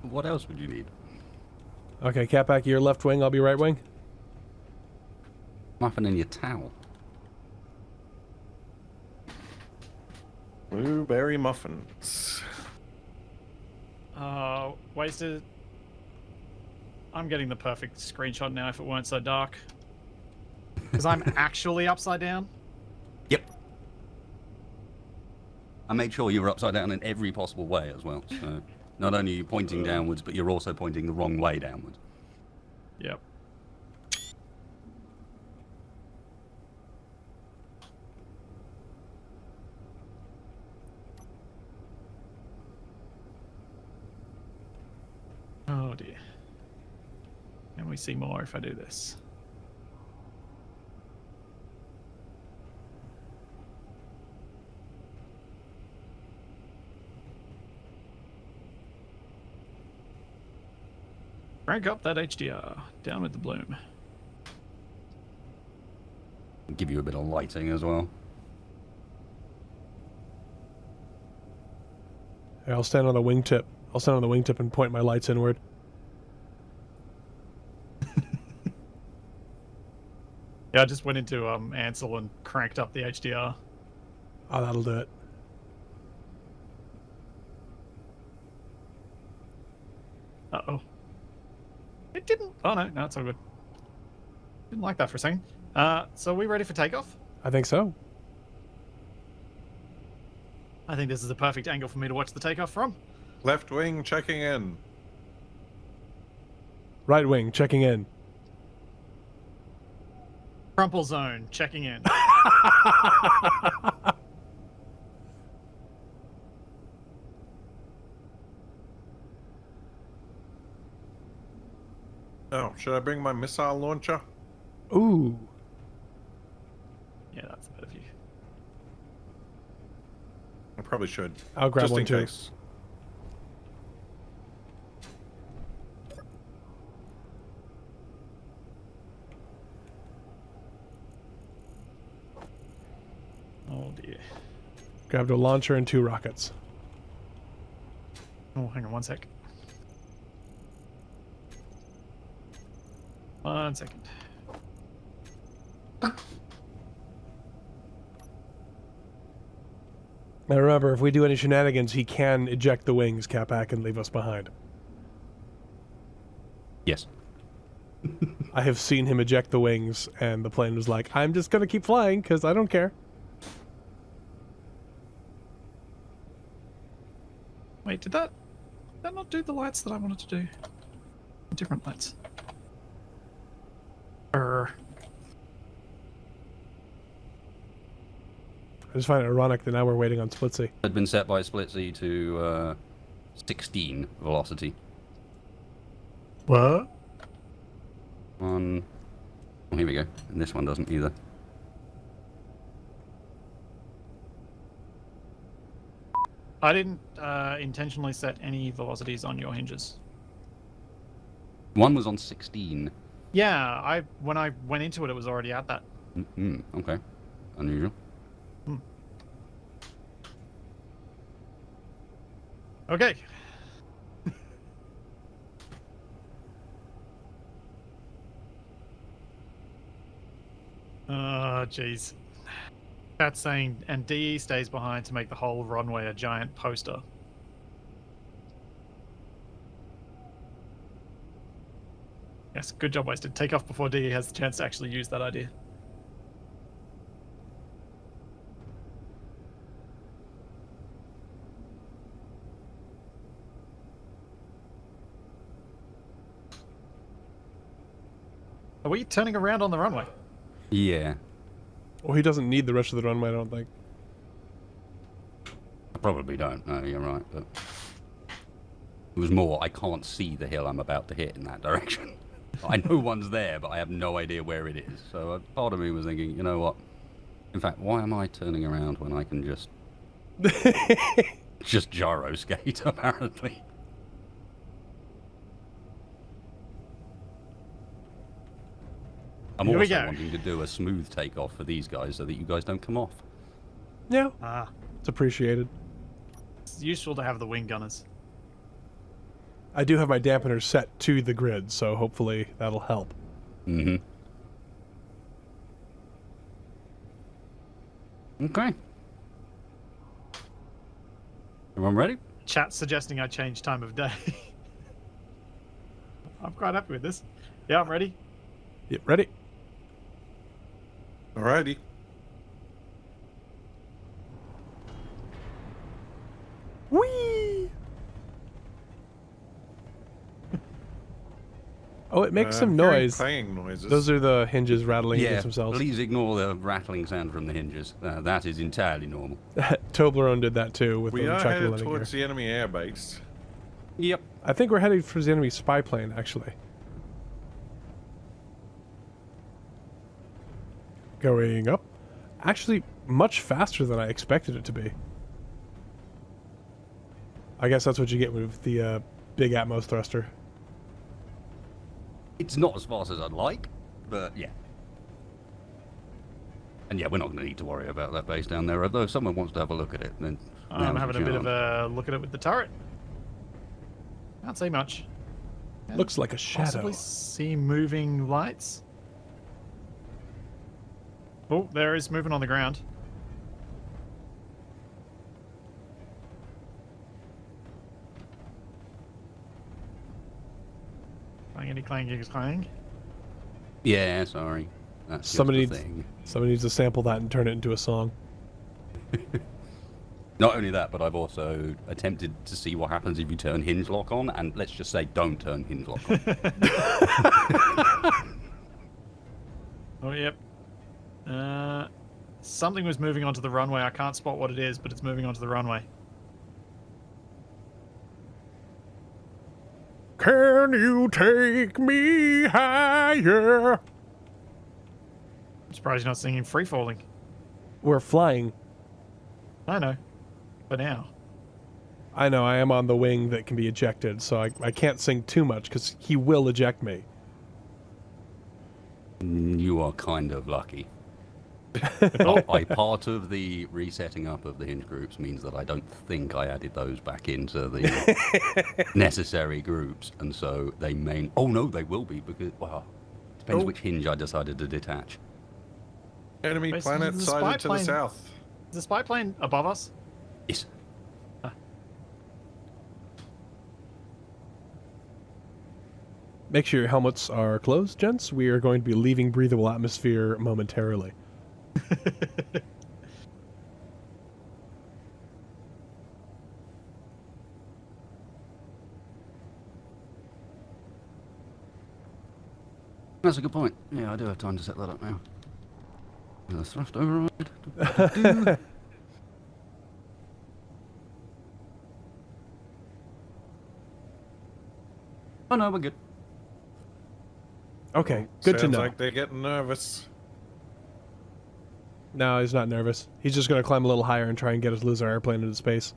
What else would you need? Okay, Catback, you're left wing. I'll be right wing. Muffin in your towel. Blueberry muffins. Wasted. I'm getting the perfect screenshot now if it weren't so dark. Because I'm actually upside down. Yep. I made sure you were upside down in every possible way as well. So not only are you pointing downwards, but you're also pointing the wrong way downwards. Yep. Oh dear. Can we see more if I do this? Crank up that HDR. Down with the bloom. Give you a bit of lighting as well. Here, I'll stand on the wingtip. I'll stand on the wingtip and point my lights inward. Yeah, I just went into Ansel and cranked up the HDR. Oh, that'll do it. Uh-oh. It didn't... Oh, no, it's all good. Didn't like that for a second. So are we ready for takeoff? I think so. I think this is the perfect angle for me to watch the takeoff from. Left wing checking in. Right wing, checking in. Crumple zone, checking in. Oh, should I bring my missile launcher? Ooh. Yeah, that's a better view. I probably should. I'll grab just one in too. case. Oh, dear. Grabbed a launcher and 2 rockets. Oh, hang on one sec. 1 second. Now remember, if we do any shenanigans, he can eject the wings, Capac, and leave us behind. Yes. I have seen him eject the wings, and the plane was like, I'm just going to keep flying, because I don't care. Wait, did that not do the lights that I wanted to do? Different lights. I just find it ironic that now we're waiting on Splitsie. Had been set by Splitsie to 16 velocity. What? Oh, here we go. And this one doesn't either. I didn't intentionally set any velocities on your hinges. One was on 16. Yeah, when I went into it, it was already at that. Okay. Unusual. Okay. Oh, jeez. That's saying, and DE stays behind to make the whole runway a giant poster. Yes, good job, Wasted. Take off before DE has the chance to actually use that idea. Are we turning around on the runway? Yeah. Well, he doesn't need the rest of the runway, I don't think. I probably don't. No, you're right. But it was more, I can't see the hill I'm about to hit in that direction. I know one's there, but I have no idea where it is. So part of me was thinking, you know what? In fact, why am I turning around when I can just gyro skate, apparently? I'm Here we also go. wanting to do a smooth takeoff for these guys so that you guys don't come off. Yeah, Ah, it's appreciated. it's useful to have the wing gunners. I do have my dampener set to the grid, so hopefully that'll help. Mm-hmm. Okay. Everyone ready? Chat suggesting I change time of day. I'm quite happy with this. Yeah, I'm ready. Yep, ready? Alrighty. Whee! Oh, it makes some Hearing noise. Clanging noises. Those are the hinges rattling Yeah, against themselves. please ignore the rattling sound from the hinges. That is entirely normal. Toblerone did that too with We the are Chucky headed landing towards gear. the enemy air base. Yep. I think we're headed for the enemy spy plane, actually. Going up. Actually, much faster than I expected it to be. I guess that's what you get with the big Atmos thruster. It's not as fast as I'd like, but yeah. And yeah, we're not going to need to worry about that base down there. Although if someone wants to have a look at it, then I'm now's having a your bit of chance. a look at it with the turret. Can't see much. Can Looks like a shadow. possibly see moving lights. Oh, there is movement on the ground. Clangity clang clang. Yeah, sorry. That's Somebody just the thing. Somebody needs to sample that and turn it into a song. Not only that, but I've also attempted to see what happens if you turn hinge lock on, and let's just say don't turn hinge lock on. Oh, yep. Something was moving onto the runway. I can't spot what it is, but it's moving onto the runway. Can you take me higher? I'm surprised you're not singing Free Falling. We're flying. I know. For now. I know, I am on the wing that can be ejected, so I can't sing too much because he will eject me. You are kind of lucky. Part of the resetting up of the hinge groups means that I don't think I added those back into the necessary groups, and so they may... Oh no, they will be, because, well, depends which hinge I decided to detach. Enemy Basically, planet there's a spy sighted to the plane. south. Is the spy plane above us? Yes. Make sure your helmets are closed, gents. We are going to be leaving breathable atmosphere momentarily. That's a good point. Yeah, I do have time to set that up now. The thrust override. Oh no, we're good. Okay, good to Sounds know. like they're getting nervous. No, he's not nervous. He's just going to climb a little higher and try and get his loser airplane into space.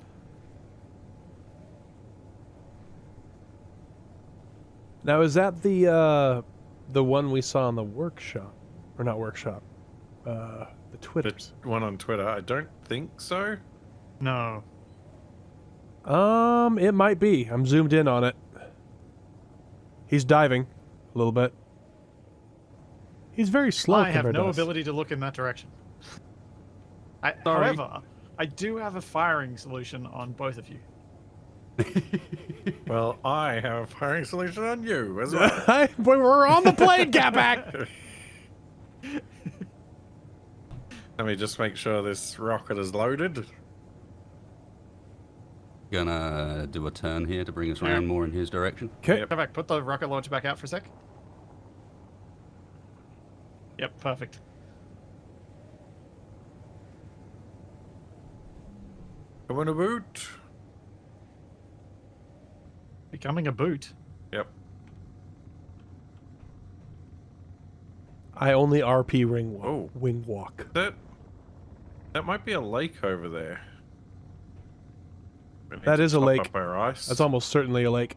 Now, is that the one we saw in the workshop? Or not workshop. The Twitters. The one on Twitter. I don't think so. No. It might be. I'm zoomed in on it. He's diving a little bit. He's very slow I have compared no to us. ability to look in that direction. Sorry. However, I do have a firing solution on both of you. Well, I have a firing solution on you as well. We're on the plane, Capac! Let me just make sure this rocket is loaded. Gonna do a turn here to bring us around more in his direction. Okay. Come back, put the rocket launcher back out for a sec. Yep, perfect. Come on a boot. Becoming a boot. Yep. I only RP Oh. wing walk. That might be a lake over there. We need That to is a top lake. up our ice. That's almost certainly a lake.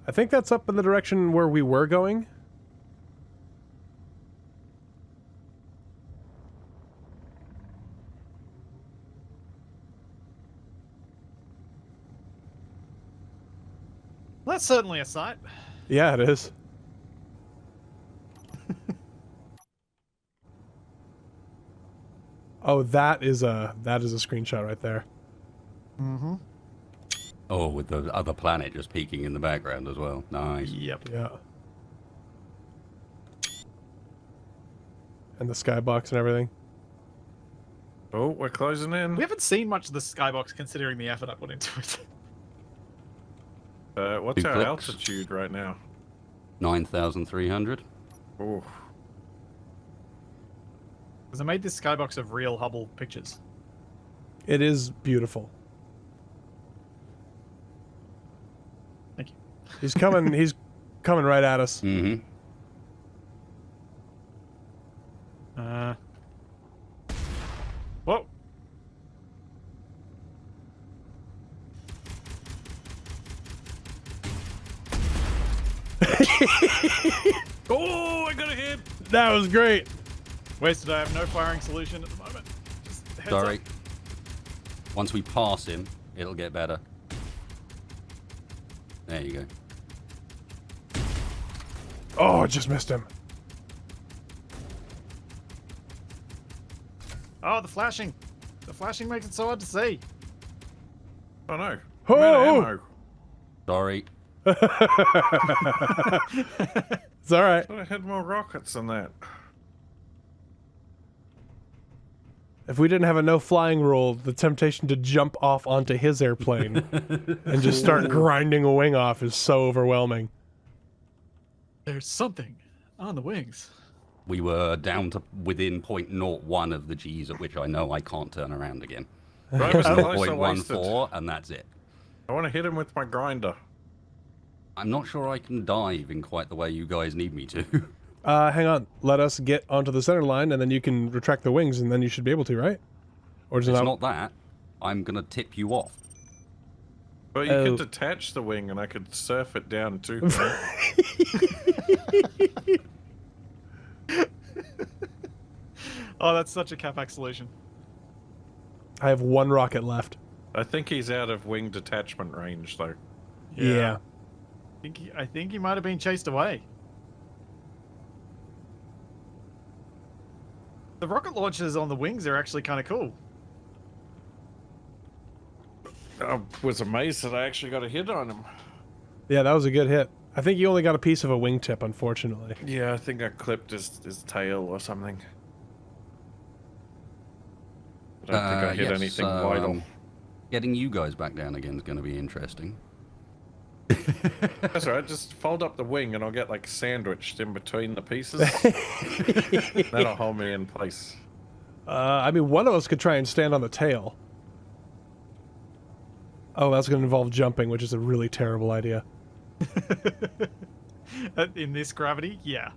I think that's up in the direction where we were going. That's certainly a sight. Yeah, it is. Oh, that is a screenshot right there. Mm-hmm. Oh, with the other planet just peeking in the background as well. Nice. Yep. Yeah. And the skybox and everything. Oh, we're closing in. We haven't seen much of the skybox considering the effort I put into it. What's Two our clicks. altitude right now? 9,300. Oh, Because I made this skybox of real Hubble pictures. It is beautiful. Thank you. He's coming. He's coming right at us. Mm-hmm. Whoa. oh! I got a hit. That was great. Wasted. I have no firing solution at the moment. Just heads Sorry. up. Once we pass him, it'll get better. There you go. Oh, I just missed him. Oh, the flashing. The flashing makes it so hard to see. Oh no. Oh! I'm out of ammo. Sorry. It's all right. I thought I had more rockets than that. If we didn't have a no flying rule, the temptation to jump off onto his airplane and just start grinding a wing off is so overwhelming. There's something on the wings. We were down to within 0.01 of the G's at which I know I can't turn around again. Right, was close, I wasted. 0.14 and that's it. I want to hit him with my grinder. I'm not sure I can dive in quite the way you guys need me to. Hang on. Let us get onto the center line, and then you can retract the wings, and then you should be able to, right? Or does it It's not? not that. I'm going to tip you off. But you Oh. could detach the wing and I could surf it down too. Oh, that's such a Capac solution. I have one rocket left. I think he's out of wing detachment range though. Yeah. I think he might have been chased away. The rocket launchers on the wings are actually kind of cool. I was amazed that I actually got a hit on him. Yeah, that was a good hit. I think you only got a piece of a wingtip, unfortunately. Yeah, I think I clipped his tail or something. I don't think I hit Yes, anything vital. Getting you guys back down again is going to be interesting. That's all right, just fold up the wing and I'll get like sandwiched in between the pieces. That'll hold me in place. I mean, one of us could try and stand on the tail. Oh, that's going to involve jumping, which is a really terrible idea. In this gravity, yeah.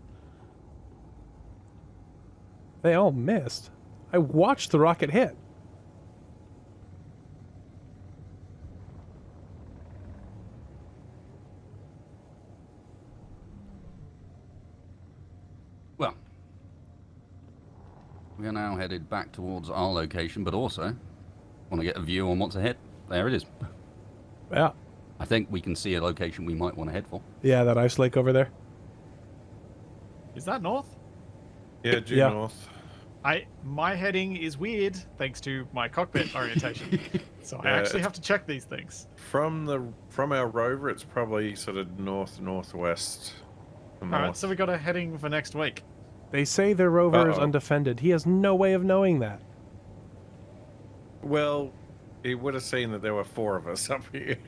They all missed. I watched the rocket hit. Well, we are now headed back towards our location, but also want to get a view on what's ahead. There it is. Yeah. I think we can see a location we might want to head for. Yeah, that ice lake over there. Is that north? Yeah, due Yeah. north. My heading is weird thanks to my cockpit orientation. So I actually have to check these things. From our rover, it's probably sort of northwest. Alright, so we got a heading for next week. They say their rover is Uh-oh. undefended. He has no way of knowing that. Well, he would have seen that there were 4 of us up here.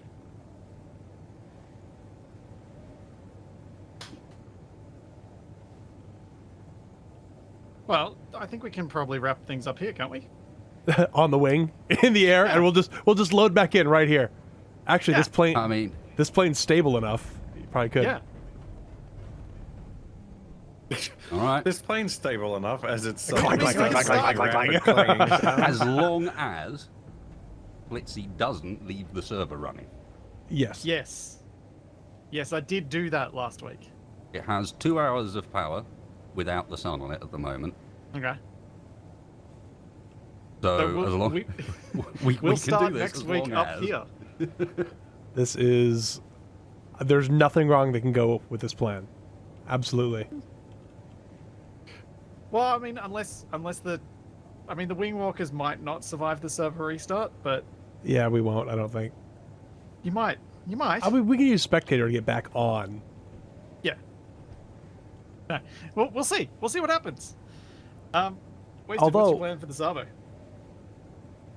Well, I think we can probably wrap things up here, can't we? On the wing, in the air, and we'll just load back in right here. Actually, Yeah. I mean, this plane's stable enough. You probably could. Yeah. all right. This plane's stable enough as it's Clang, clang, clang, clang, clang, clang. As long as Splitsie doesn't leave the server running. Yes. Yes. Yes, I did do that last week. It has 2 hours of power without the sun on it at the moment. Okay. So, So as long we, we we'll can start do this next as week long up as- here. This is. There's nothing wrong that can go with this plan. Absolutely. Well, I mean, unless the wing walkers might not survive the server restart, but Yeah, we won't. I don't think. you might. You might. I mean, we can use spectator to get back on. Yeah. No. Well, we'll see. We'll see what happens. Wasted, what's Although- your plan for the Sabo?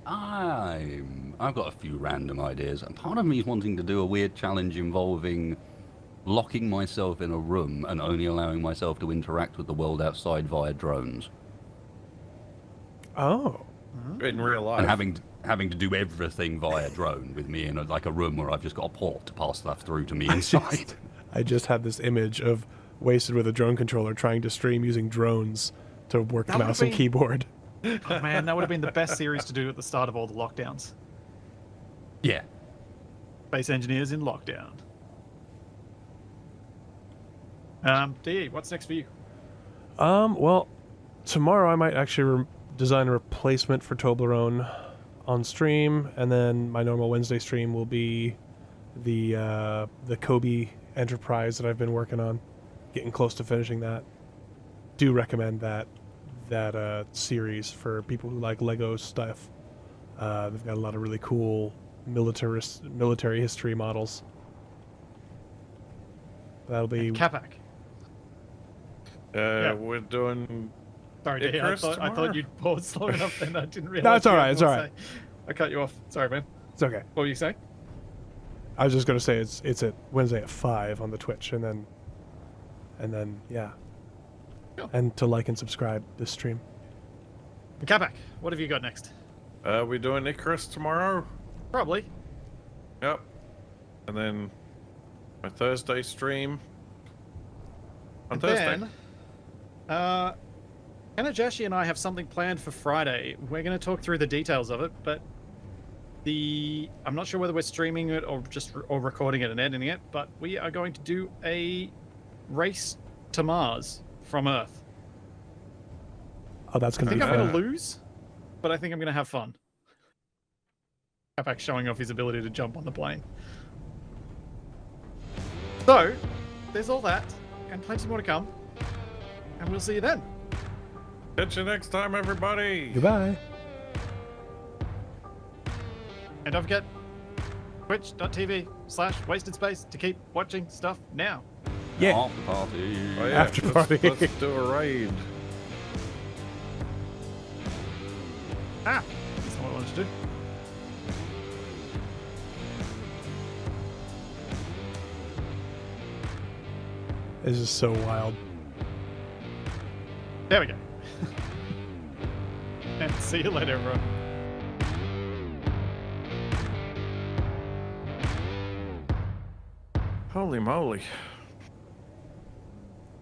I've got a few random ideas, and part of me is wanting to do a weird challenge involving locking myself in a room and only allowing myself to interact with the world outside via drones, Oh. in real life. and having to do everything via drone with me in a room where I've just got a port to pass stuff through to me inside. I just had this image of Wasted with a drone controller trying to stream using drones to work That the would've mouse and been- keyboard. Oh man, that would have been the best series to do at the start of all the lockdowns. Yeah. Base engineers in lockdown. DE, what's next for you? Well, tomorrow I might actually design a replacement for Toblerone on stream, and then my normal Wednesday stream will be the Kobe Enterprise that I've been working on. Getting close to finishing that. Do recommend that series for people who like Lego stuff. They've got a lot of really cool military history models. That'll be Capac. Yeah. We're doing. Sorry, DE, I Icarus thought tomorrow? you'd paused long enough and I didn't realize. No, it's you all had right, it's more all to right. say. I cut you off. Sorry, man. it's okay. What were you saying? I was just gonna say it's at Wednesday at 5 on the Twitch, and then yeah, Cool. and to like and subscribe this stream. Capac, what have you got next? We're doing Icarus tomorrow. Probably. Yep. And then my Thursday stream. On And Thursday. then, Kanajashi and I have something planned for Friday. We're going to talk through the details of it, but I'm not sure whether we're streaming it or recording it and editing it, but we are going to do a race to Mars from Earth. Oh, that's I gonna be think I'm going fun. to lose, but I think I'm going to have fun. Capac showing off his ability to jump on the plane. So, there's all that, and plenty more to come. And we'll see you then. Catch you next time, everybody. Goodbye. And don't forget, twitch.tv/wasted space to keep watching stuff now. Yeah. After party. Oh, yeah. After party. Let's do a raid. That's not what I wanted to do. This is so wild. There we go. And see you later, everyone. Holy moly.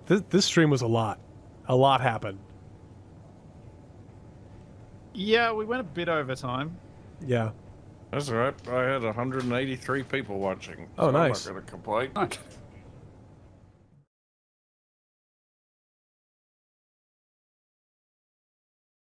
This stream was a lot. A lot happened. Yeah, we went a bit over time. Yeah. That's all right. I had 183 people watching. Oh, so nice. I'm not going to complain. Nice.